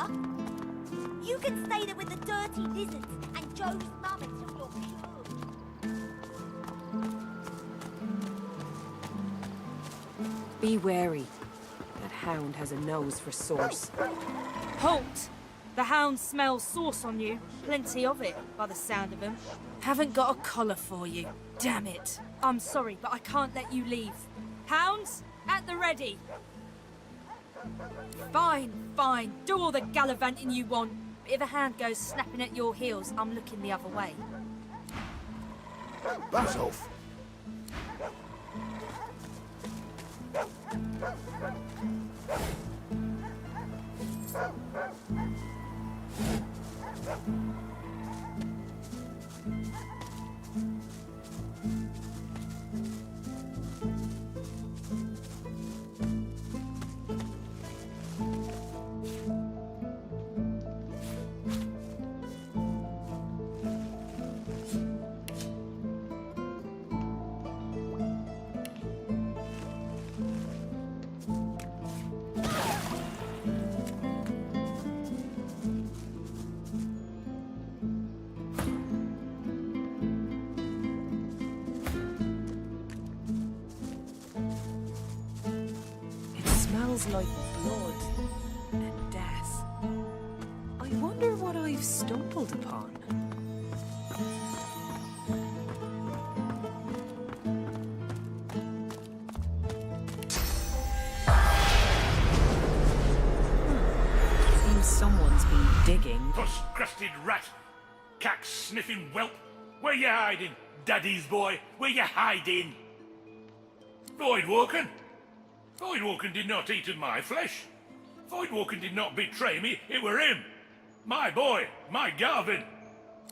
Mother? You can stay there with the dirty lizards and Joe's mum until you're cured. Be wary. That hound has a nose for sauce. Halt! The hound smells sauce on you. Plenty of it, by the sound of him. Haven't got a collar for you. Damn it. I'm sorry, but I can't let you leave. Hounds, at the ready. Fine, fine. Do all the gallivanting you want. But if a hand goes snapping at your heels, I'm looking the other way. Buzz off. Smells like blood and death. I wonder what I've stumbled upon. Seems someone's been digging. Puss-crusted rat! Cack-sniffing whelp! Where you hiding, Daddy's boy? Where you hiding? Voidwalken? Voidwalken did not eat of my flesh. Voidwalken did not betray me, it were him. My boy, my Garvin.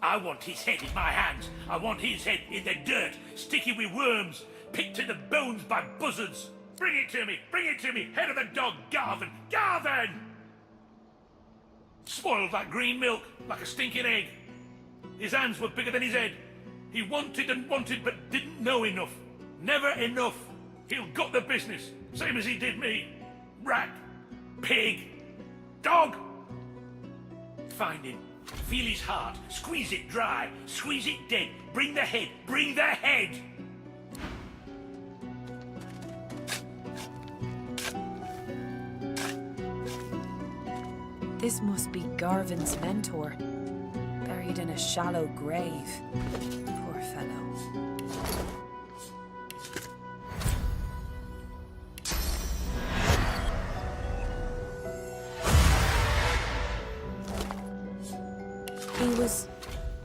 I want his head in my hands. I want his head in the dirt, sticky with worms, picked to the bones by buzzards. Bring it to me, head of the dog, Garvin, Garvin! Spoiled that green milk, like a stinking egg. His hands were bigger than his head. He wanted and wanted, but didn't know enough. Never enough. He'll got the business. Same as he did me. Rat. Pig. Dog. Find him. Feel his heart. Squeeze it dry. Squeeze it dead. Bring the head. Bring the head! This must be Garvin's mentor. Buried in a shallow grave. Poor fellow. He was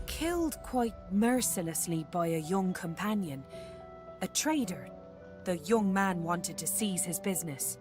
killed quite mercilessly by a young companion, a trader. The young man wanted to seize his business.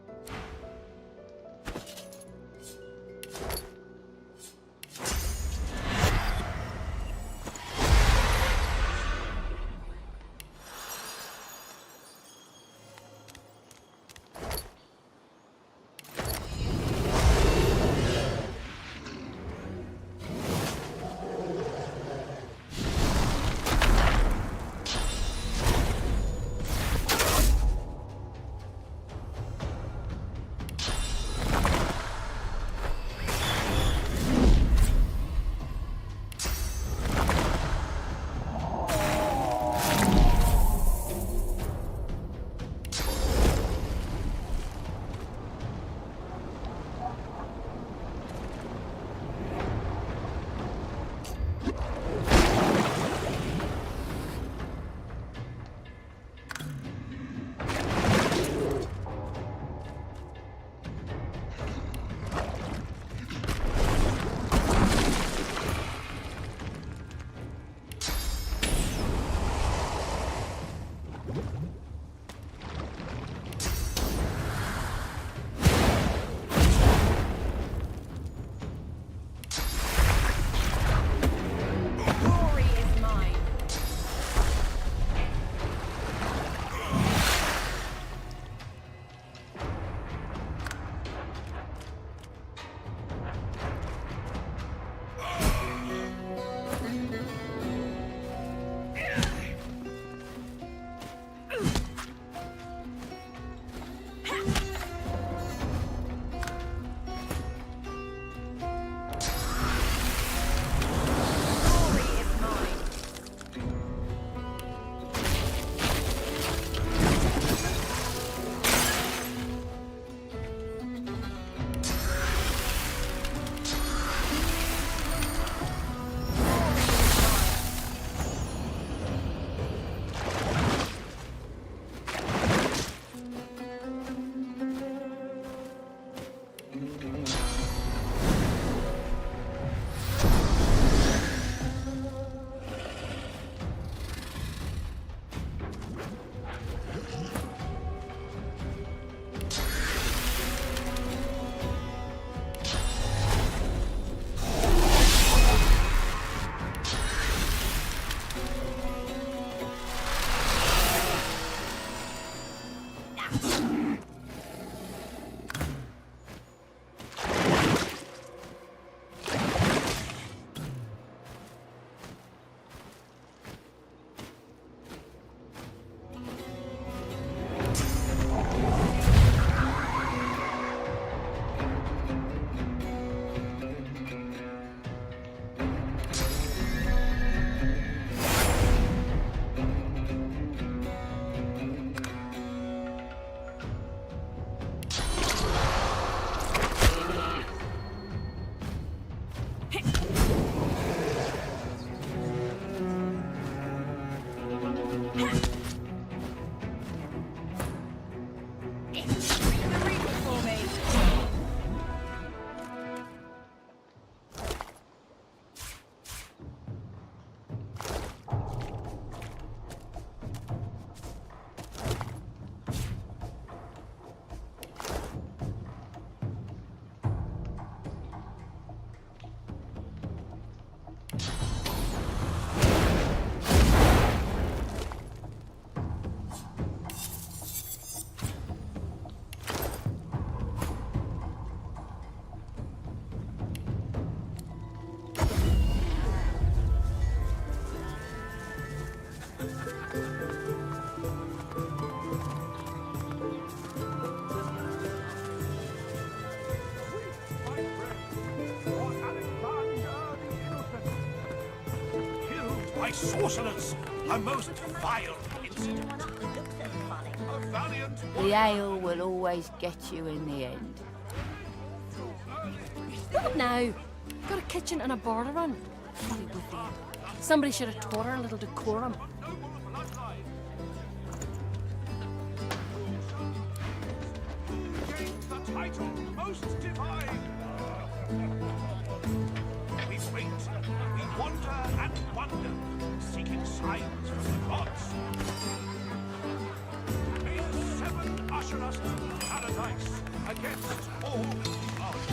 by sorcerers. A most vile incident. A valiant The ale will always get you in the end. Not now. Got a kitchen and a bar to run. Bloody would be. Somebody should have taught her a little decorum. the title most divine. We wait, we wander and wonder, seeking signs from the gods. May the seven usher us to paradise against all odds.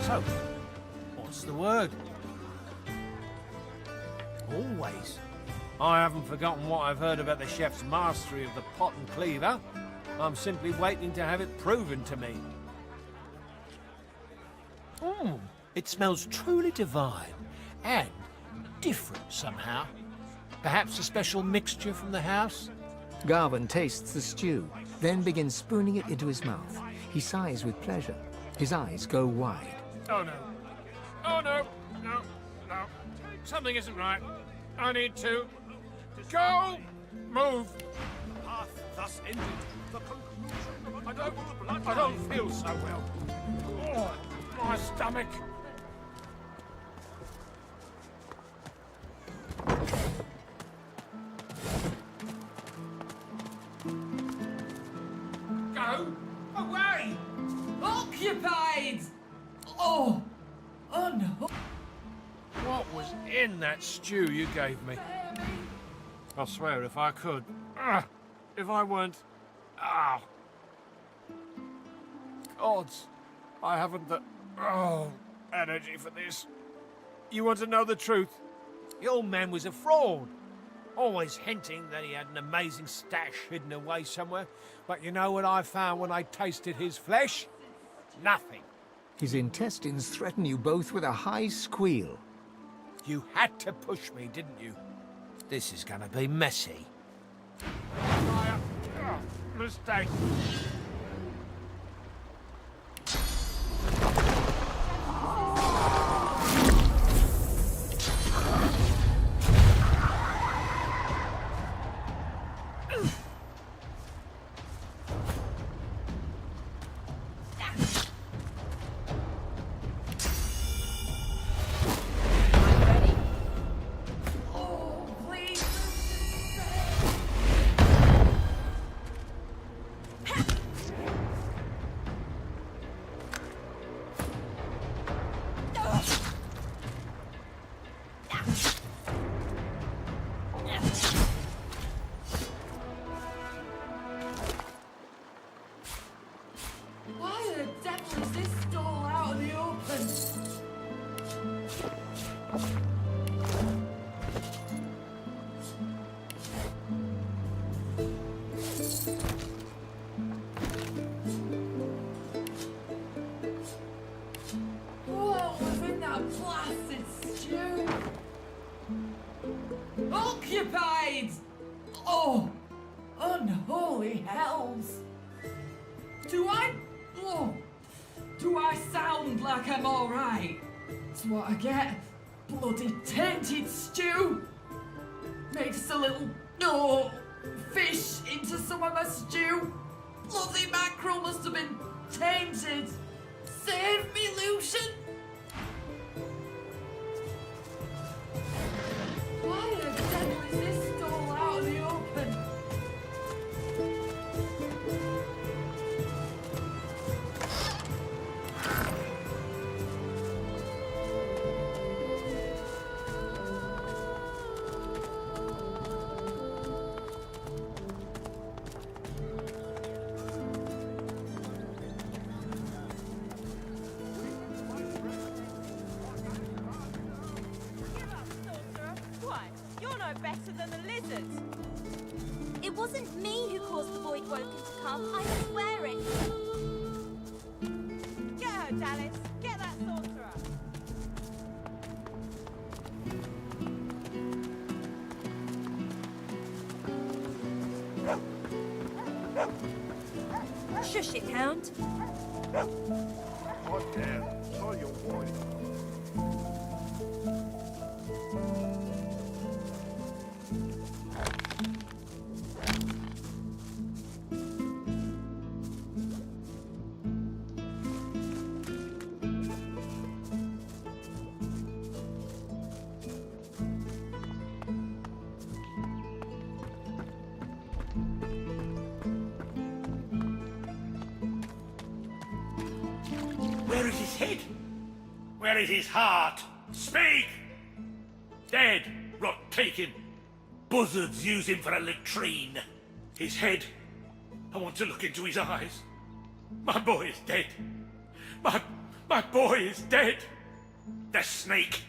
So, what's the word? Always. I haven't forgotten what I've heard about the chef's mastery of the pot and cleaver. I'm simply waiting to have it proven to me. It smells truly divine and different somehow. Perhaps a special mixture from the house? Garvin tastes the stew, then begins spooning it into his mouth. He sighs with pleasure. His eyes go wide. Oh no. Oh no. No. No. Something isn't right. I need to go. Move. The path thus ended. The conclusion. I don't feel so well. Oh, my stomach. Go away. Occupied! Oh no. What was in that stew you gave me? I swear if I could. If I weren't. Gods, I haven't the energy for this. You want to know the truth? The old man was a fraud. Always hinting that he had an amazing stash hidden away somewhere. But you know what I found when I tasted his flesh? Nothing. His intestines threaten you both with a high squeal. You had to push me, didn't you? This is gonna be messy. Mistake. Why the devil is this stall out in the open? What was in that blasted stew? Occupied! Oh, unholy hells! Do I sound like I'm alright? That's what I get. Bloody tainted stew! Mixed a little, fish into some of my stew. Bloody mackerel must have been tainted. Save me, Lucian! Why the devil is this stall out in the open? Why? You're no better than the lizards. It wasn't me who caused the Void Woken to come. I swear it. Get her, Dallas. Get that sorcerer. Shush it, Hound. What damn? Saw your boy. Where is his head? Where is his heart? Speak! Dead. Rot, take him. Buzzards use him for a latrine. His head. I want to look into his eyes. My boy is dead. My boy is dead. The snake.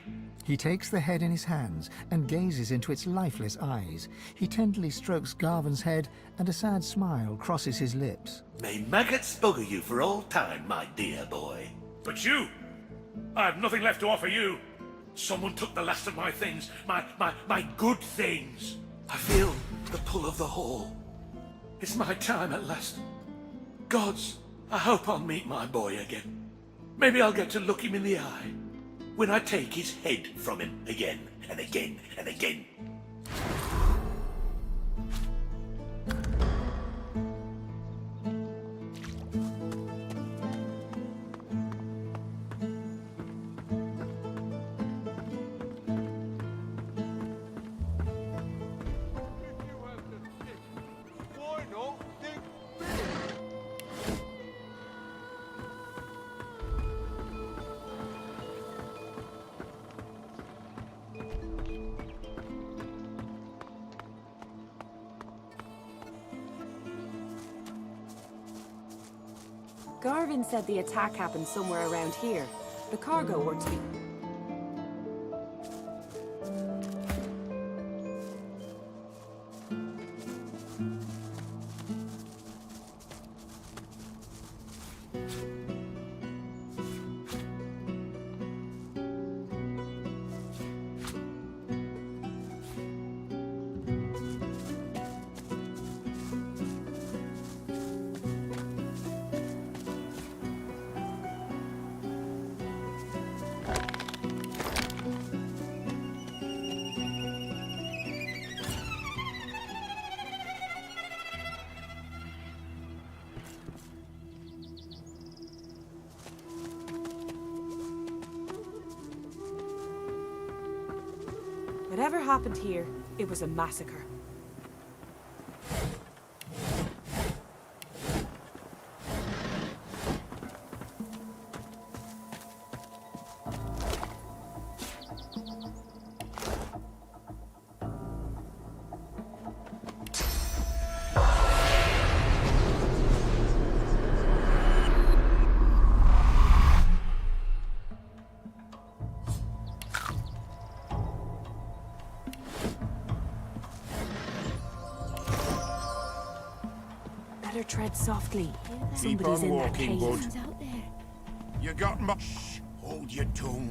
He takes the head in his hands and gazes into its lifeless eyes. He tenderly strokes Garvin's head, and a sad smile crosses his lips. May maggots bugger you for all time, my dear boy. But you! I have nothing left to offer you. Someone took the last of my things, my good things. I feel the pull of the hall. It's my time at last. Gods, I hope I'll meet my boy again. Maybe I'll get to look him in the eye when I take his head from him again and again and again. Garvin said the attack happened somewhere around here. The cargo ought to be... Whatever happened here, it was a massacre. Better tread softly. Keep Somebody's on in that walking, cave. bud. You got much. Hold your tongue.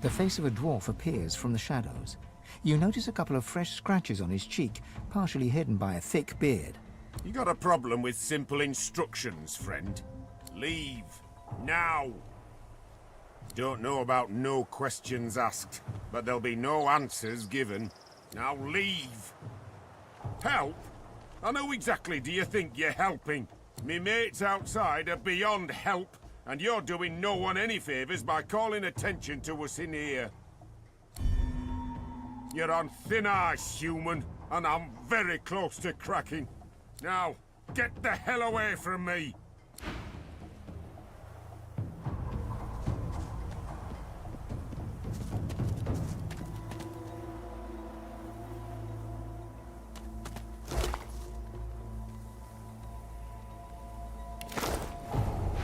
The face of a dwarf appears from the shadows. You notice a couple of fresh scratches on his cheek, partially hidden by a thick beard. You got a problem with simple instructions, friend. Leave. Now. Don't know about no questions asked, but there'll be no answers given. Now leave. Help? I know exactly do you think you're helping. Me mates outside are beyond help, and you're doing no one any favours by calling attention to us in here. You're on thin ice, human, and I'm very close to cracking. Now, get the hell away from me!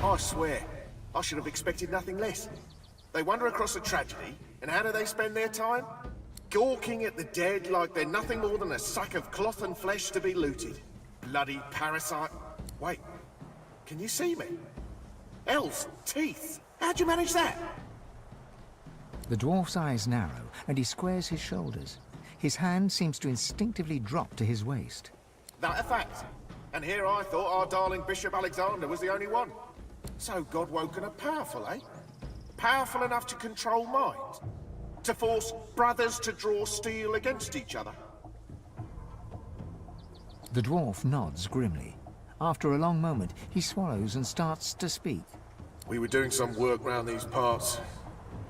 I swear, I should have expected nothing less. They wander across a tragedy, and how do they spend their time? Gawking at the dead like they're nothing more than a sack of cloth and flesh to be looted. Bloody parasite. Wait, can you see me? Elves, teeth. How'd you manage that? The dwarf's eyes narrow, and he squares his shoulders. His hand seems to instinctively drop to his waist. That a fact? And here I thought our darling Bishop Alexander was the only one. So Godwoken are powerful, eh? Powerful enough to control minds? To force brothers to draw steel against each other? The dwarf nods grimly. After a long moment, he swallows and starts to speak. We were doing some work round these parts.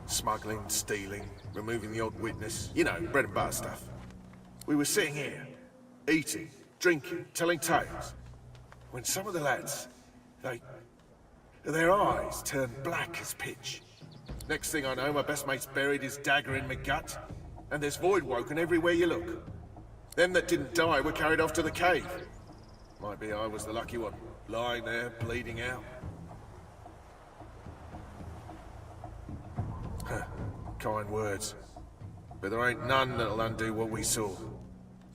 Smuggling, stealing, removing the odd witness. You know, bread and butter stuff. We were sitting here, eating, drinking, telling tales. When some of the lads, their eyes turned black as pitch. Next thing I know, my best mate's buried his dagger in my gut, and there's Voidwoken everywhere you look. Them that didn't die were carried off to the cave. Might be I was the lucky one, lying there, bleeding out. Huh, kind words. But there ain't none that'll undo what we saw.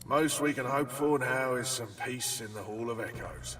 Most we can hope for now is some peace in the Hall of Echoes.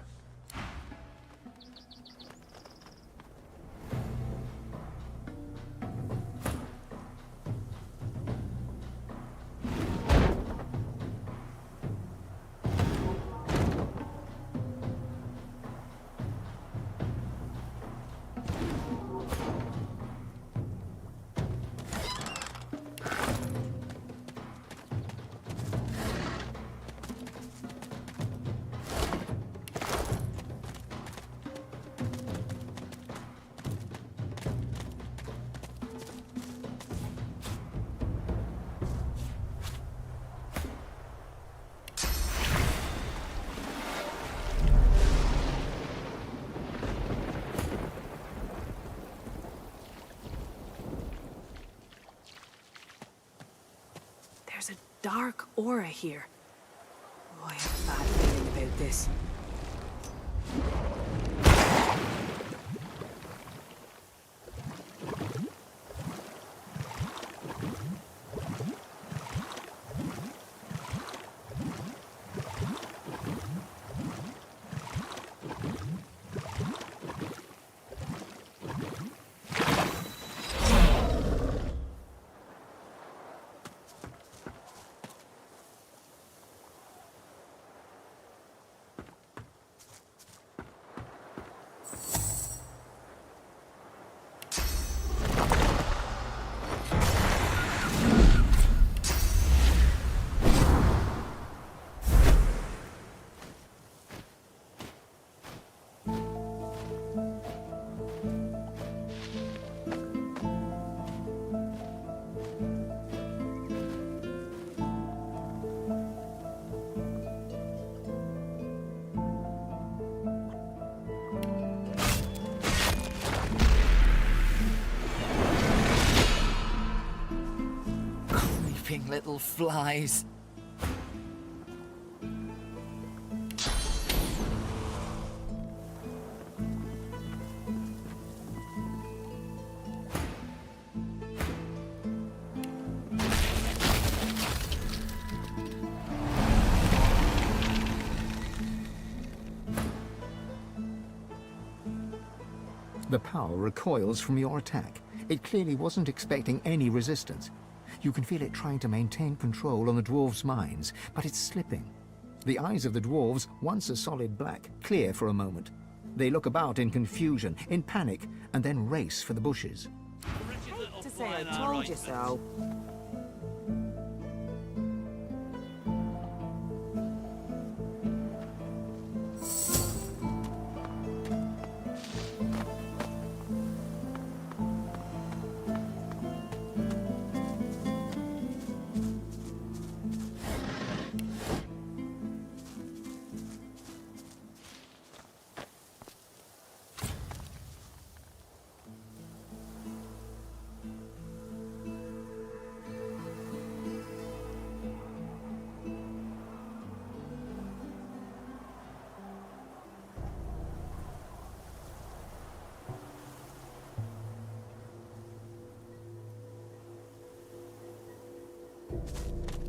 There's a dark aura here. Oh, I have a bad feeling about this. Little flies. The power recoils from your attack. It clearly wasn't expecting any resistance. You can feel it trying to maintain control on the dwarves' minds, but it's slipping. The eyes of the dwarves, once a solid black, clear for a moment. They look about in confusion, in panic, and then race for the bushes. To say I told you so.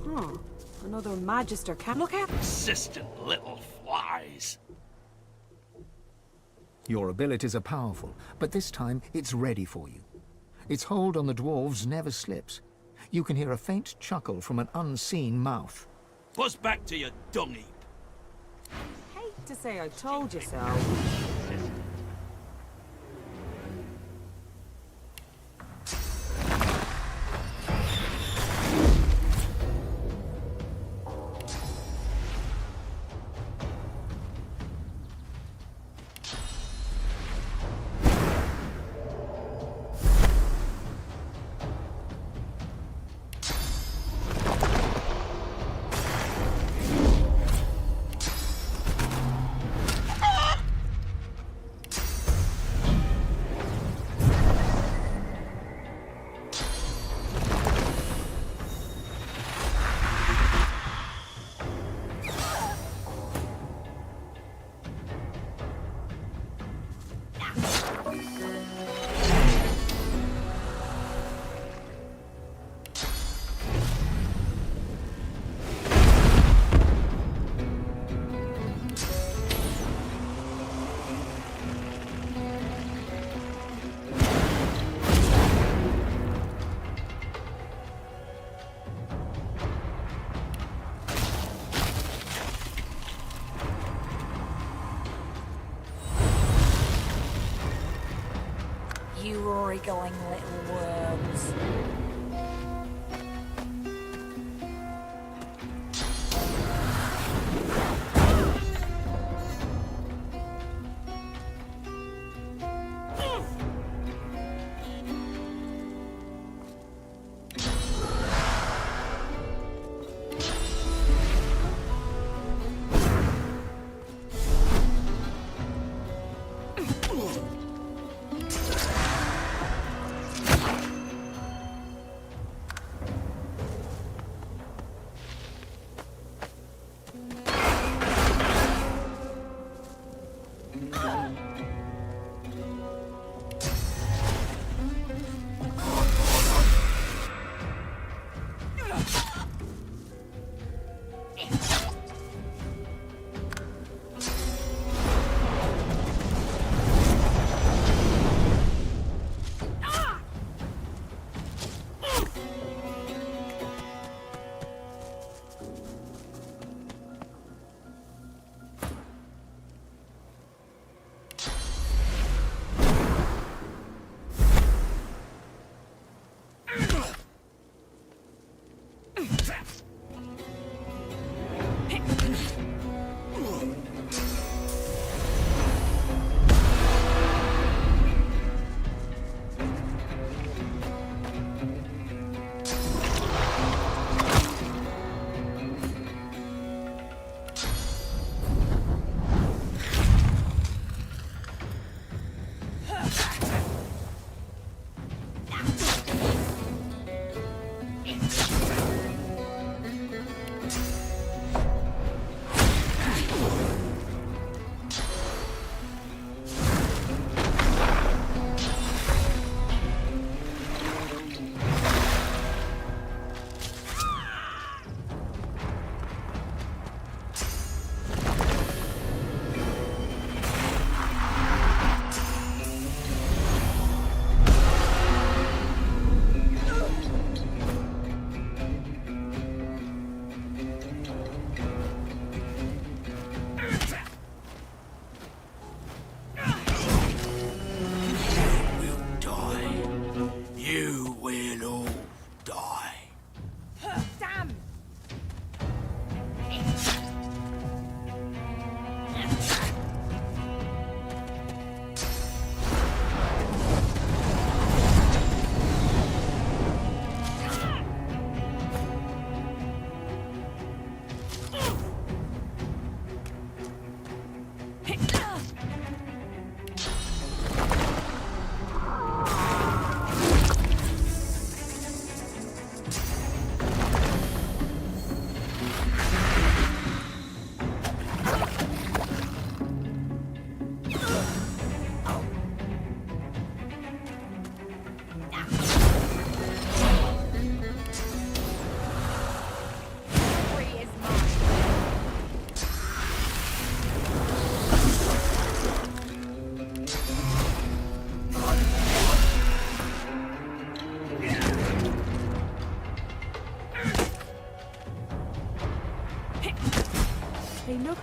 Huh. Another Magister camp. Look at Persistent little flies. Your abilities are powerful, but this time it's ready for you. Its hold on the dwarves never slips. You can hear a faint chuckle from an unseen mouth. Buzz back to your dung heap. Hate To say I told you so. You rory-going little worms.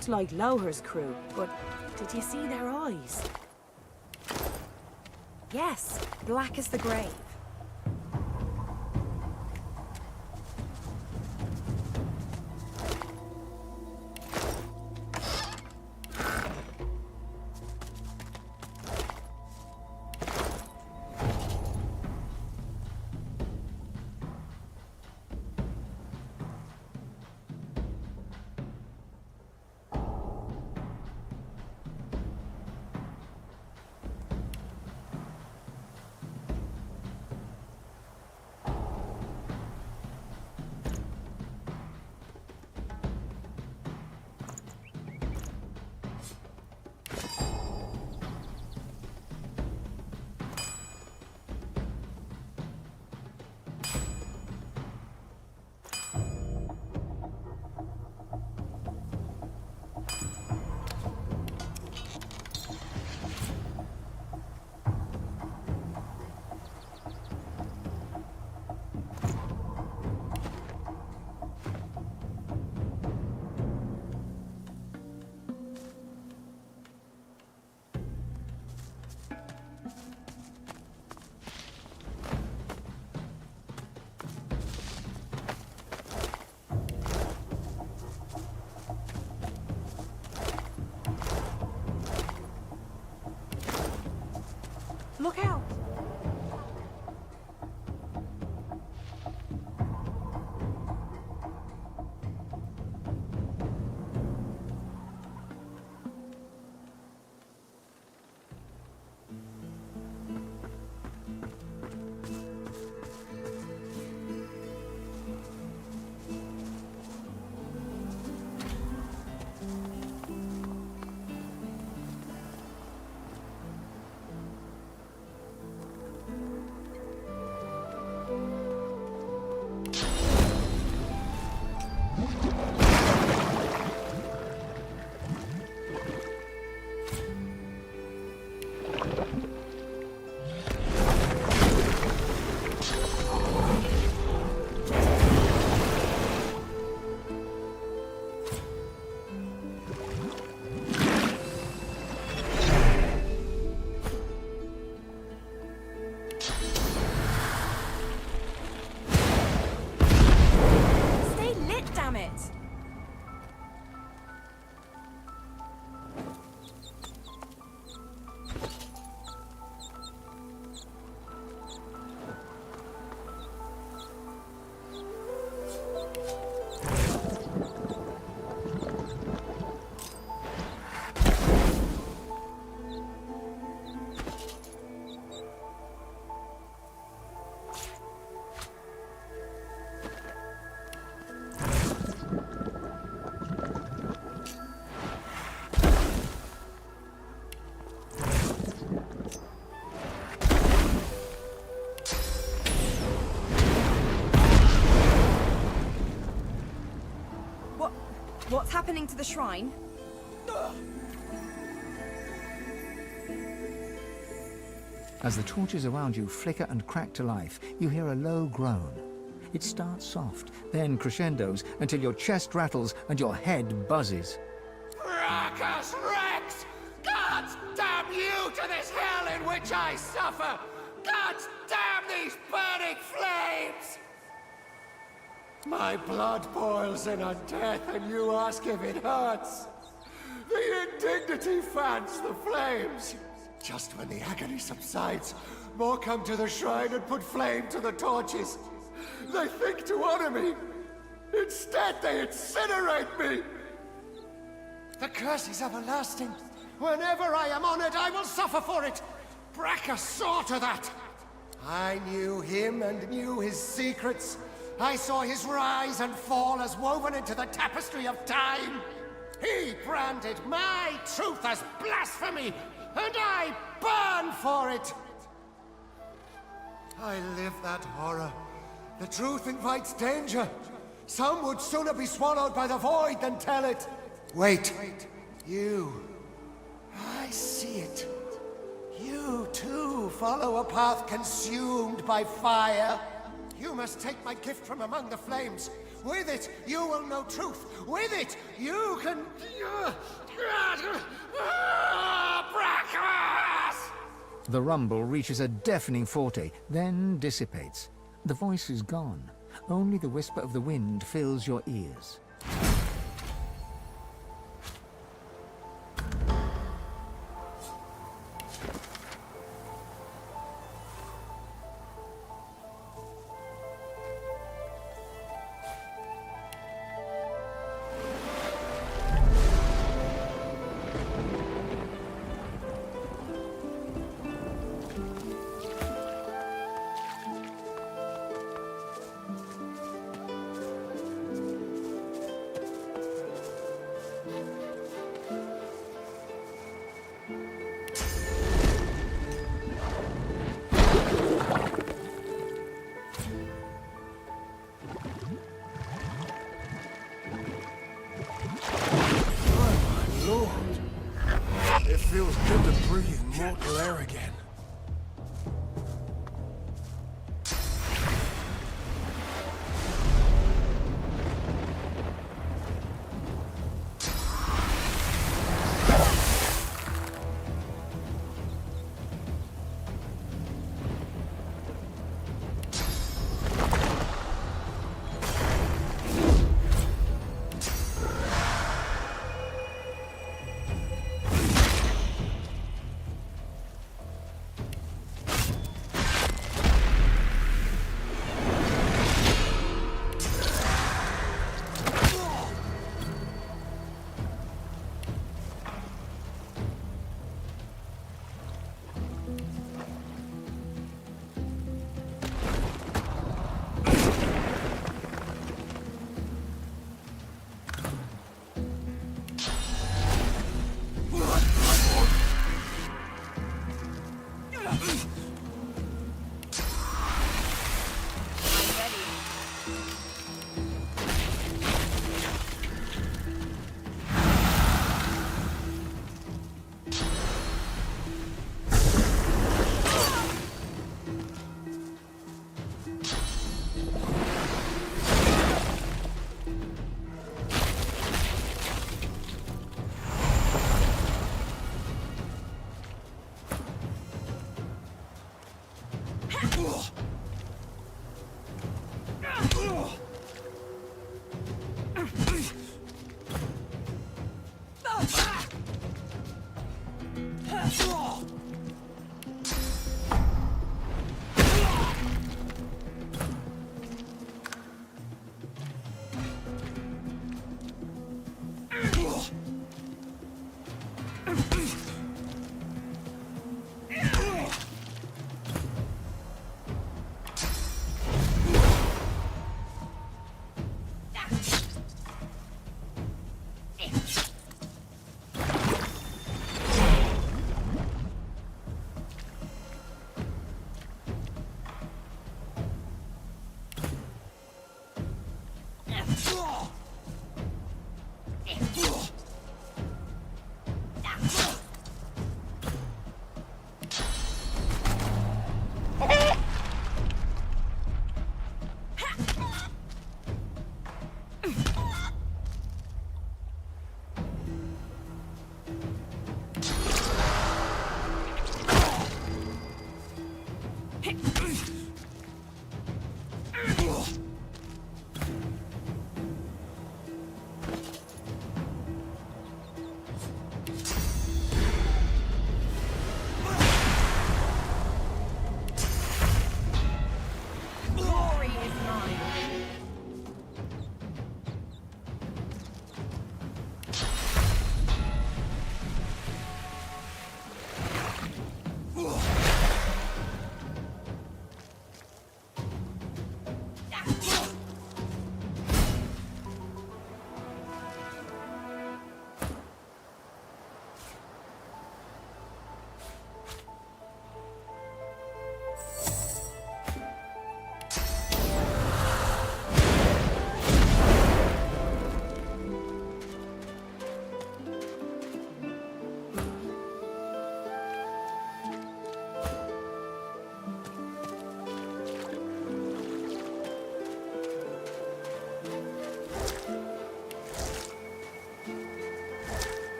looked like Loher's crew, but did you see their eyes? Yes, black as the grave. Look out! What's happening to the shrine? As the torches around you flicker and crack to life, you hear a low groan. It starts soft, then crescendos until your chest rattles and your head buzzes. Fracas Rex! Gods damn you to this hell in which I suffer! Gods damn these burning flames! My blood boils in on death, and you ask if it hurts. The indignity fans the flames. Just when the agony subsides, more come to the shrine and put flame to the torches. They think to honor me. Instead, they incinerate me. The curse is everlasting. Whenever I am honored, I will suffer for it. Bracca saw to that. I knew him and knew his secrets. I saw his rise and fall as woven into the tapestry of time. He branded my truth as blasphemy, and I burn for it. I live that horror. The truth invites danger. Some would sooner be swallowed by the void than tell it. Wait. You. I see it. You, too, follow a path consumed by fire. You must take my gift from among the flames. With it, you will know truth. With it, you can... Breakfast! The rumble reaches a deafening forte, then dissipates. The voice is gone. Only the whisper of the wind fills your ears. It feels good to breathe mortal air again.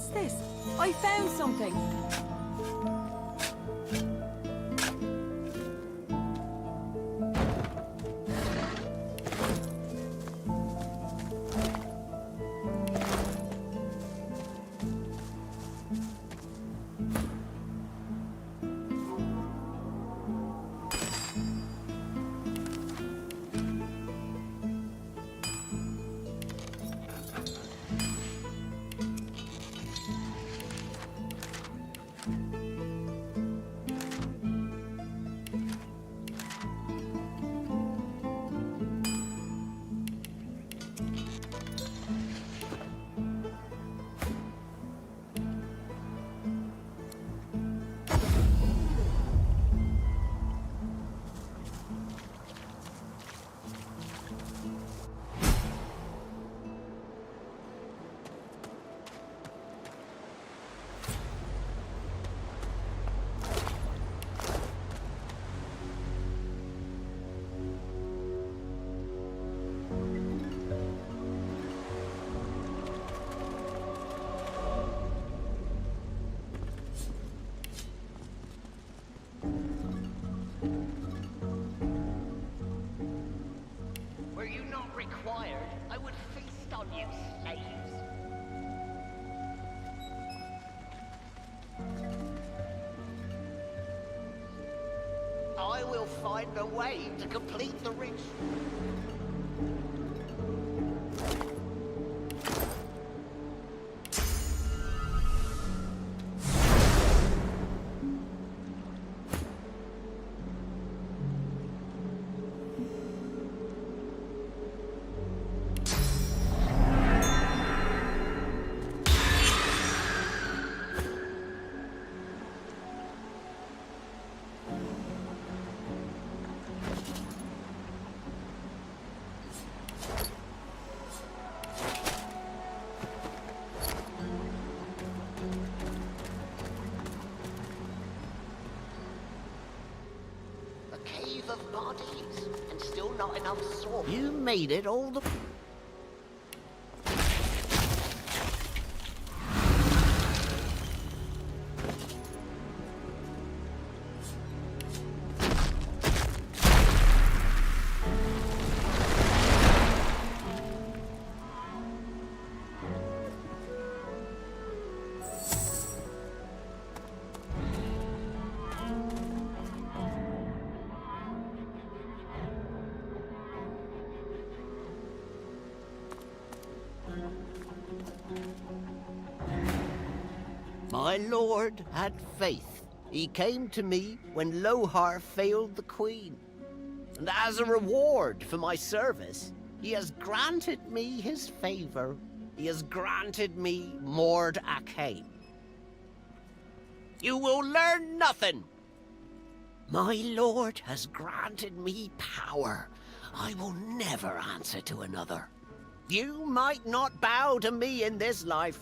What's this? I found something. Were you not required, I would feast on you, slaves. I will find a way to complete the ritual. Of bodies, and still not enough salt. You made it all the... My lord had faith. He came to me when Lohar failed the queen. And as a reward for my service, he has granted me his favor. He has granted me Mord Akane. You will learn nothing. My lord has granted me power. I will never answer to another. You might not bow to me in this life.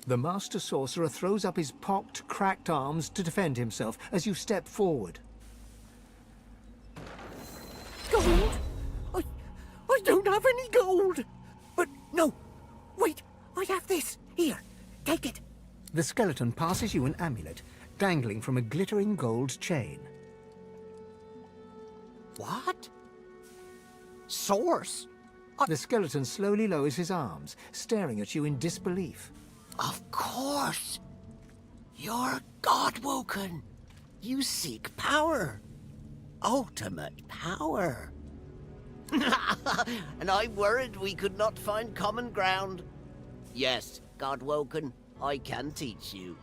The Master Sorcerer throws up his pocked, cracked arms to defend himself as you step forward. Gold? I don't have any gold! But no! Wait! I have this! Here, take it! The skeleton passes you an amulet, dangling from a glittering gold chain. What? Source? The skeleton slowly lowers his arms, staring at you in disbelief. Of course! You're God-woken! You seek power! Ultimate power! And I worried we could not find common ground. Yes, God-woken, I can teach you.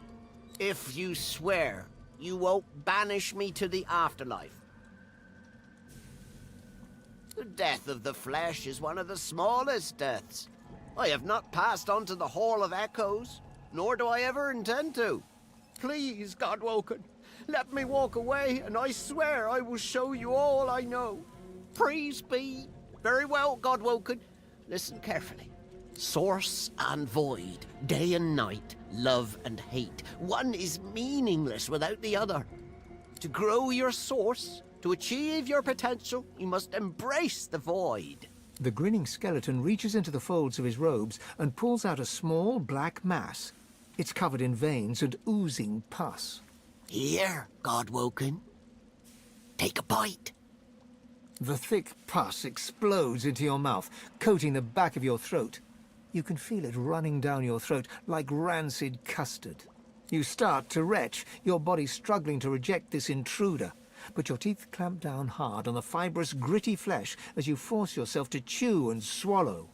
If you swear you won't banish me to the afterlife. The death of the flesh is one of the smallest deaths. I have not passed on to the Hall of Echoes, nor do I ever intend to. Please, God-woken, let me walk away, and I swear I will show you all I know. Praise be. Very well, God-woken. Listen carefully. Source and void, day and night, love and hate. One is meaningless without the other. To grow your source, to achieve your potential, you must embrace the void. The grinning skeleton reaches into the folds of his robes and pulls out a small black mass. It's covered in veins and oozing pus. Here, God-woken. Take a bite. The thick pus explodes into your mouth, coating the back of your throat. You can feel it running down your throat like rancid custard. You start to retch, your body struggling to reject this intruder. But your teeth clamp down hard on the fibrous, gritty flesh as you force yourself to chew and swallow.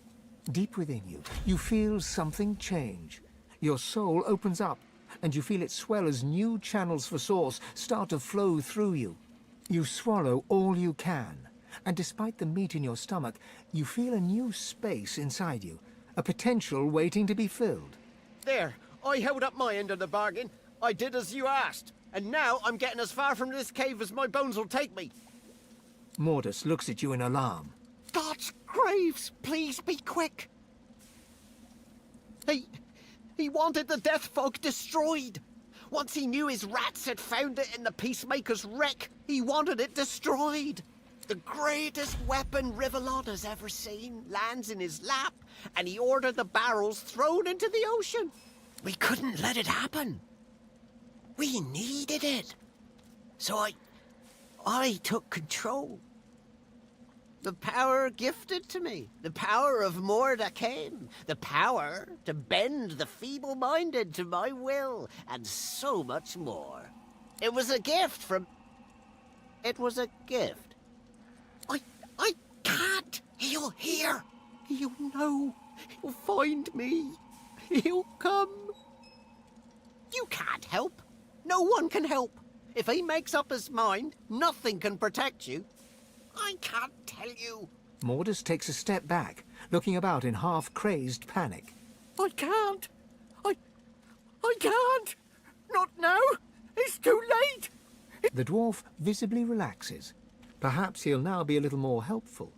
Deep within you, you feel something change. Your soul opens up, and you feel it swell as new channels for source start to flow through you. You swallow all you can, and despite the meat in your stomach, you feel a new space inside you, a potential waiting to be filled. There, I held up my end of the bargain. I did as you asked. And now I'm getting as far from this cave as my bones will take me. Mordus looks at you in alarm. God's graves, please be quick. He wanted the Death Folk destroyed. Once he knew his rats had found it in the Peacemaker's wreck, he wanted it destroyed. The greatest weapon Rivellon has ever seen lands in his lap, and he ordered the barrels thrown into the ocean. We couldn't let it happen. We needed it. So I took control. The power gifted to me. The power of Mordecane. The power to bend the feeble-minded to my will. And so much more. It was a gift from... It was a gift. I can't. He'll hear. He'll know. He'll find me. He'll come. You can't help. No one can help. If he makes up his mind, nothing can protect you. I can't tell you. Mordus takes a step back, looking about in half-crazed panic. I can't. I can't. Not now. It's too late. The dwarf visibly relaxes. Perhaps he'll now be a little more helpful.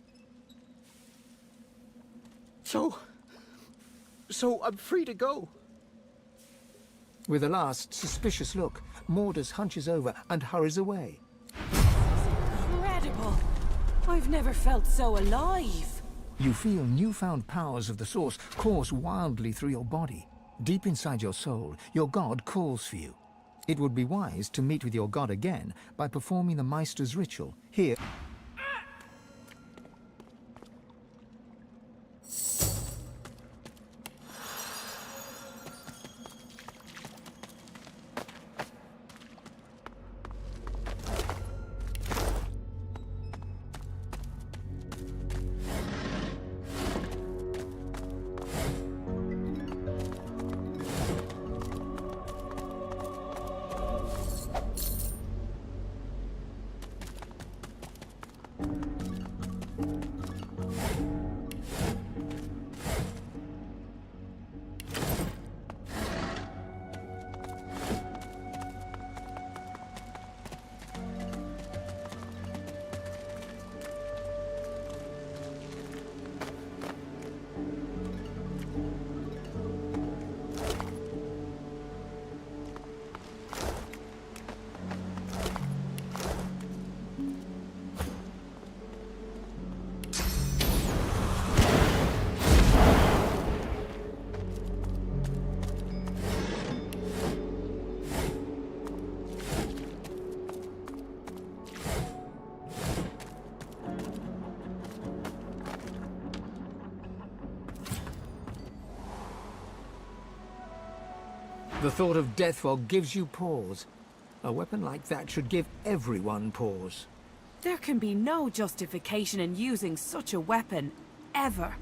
So I'm free to go. With a last suspicious look, Mordus hunches over and hurries away. Incredible! I've never felt so alive. You feel newfound powers of the source course wildly through your body. Deep inside your soul, your god calls for you. It would be wise to meet with your god again by performing the Meister's ritual here. The thought of death fog gives you pause. A weapon like that should give everyone pause. There can be no justification in using such a weapon, ever.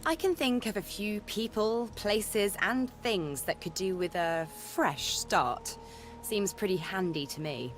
I can think of a few people, places, and things that could do with a fresh start. Seems pretty handy to me.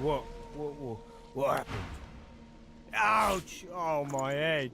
What happened? Ouch! Oh, my head.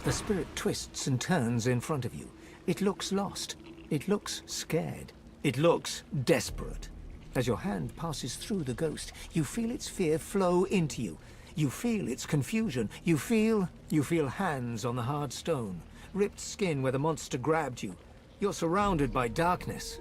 The spirit twists and turns in front of you. It looks lost. It looks scared. It looks desperate. As your hand passes through the ghost, you feel its fear flow into you. You feel its confusion. You feel hands on the hard stone. Ripped skin where the monster grabbed you. You're surrounded by darkness.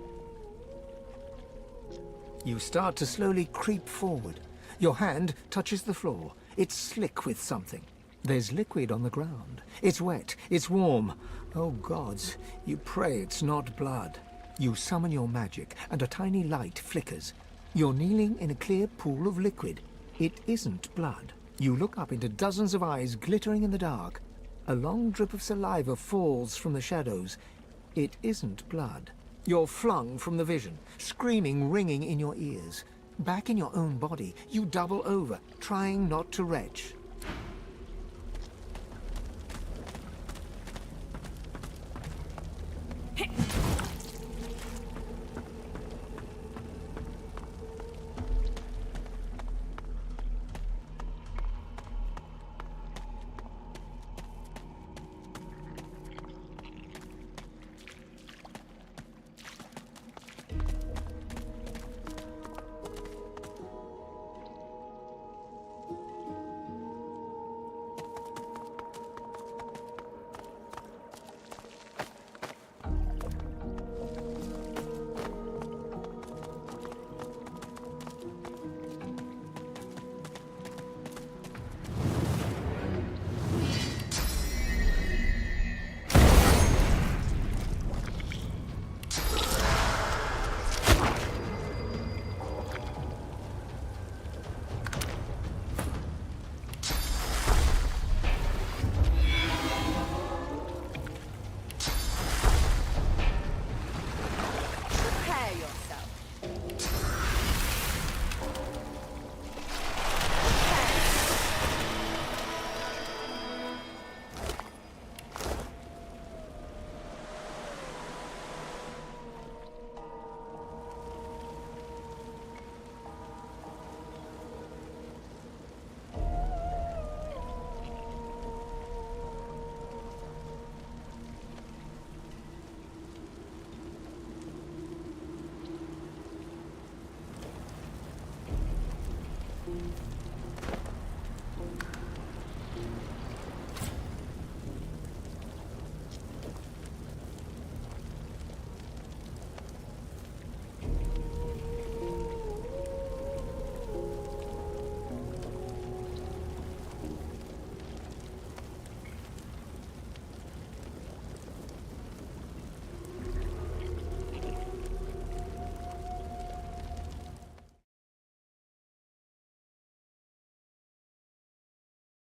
You start to slowly creep forward. Your hand touches the floor. It's slick with something. There's liquid on the ground. It's wet. It's warm. Oh gods, you pray it's not blood. You summon your magic, and a tiny light flickers. You're kneeling in a clear pool of liquid. It isn't blood. You look up into dozens of eyes glittering in the dark. A long drip of saliva falls from the shadows. It isn't blood. You're flung from the vision, screaming ringing in your ears. Back in your own body, you double over, trying not to retch. Hit.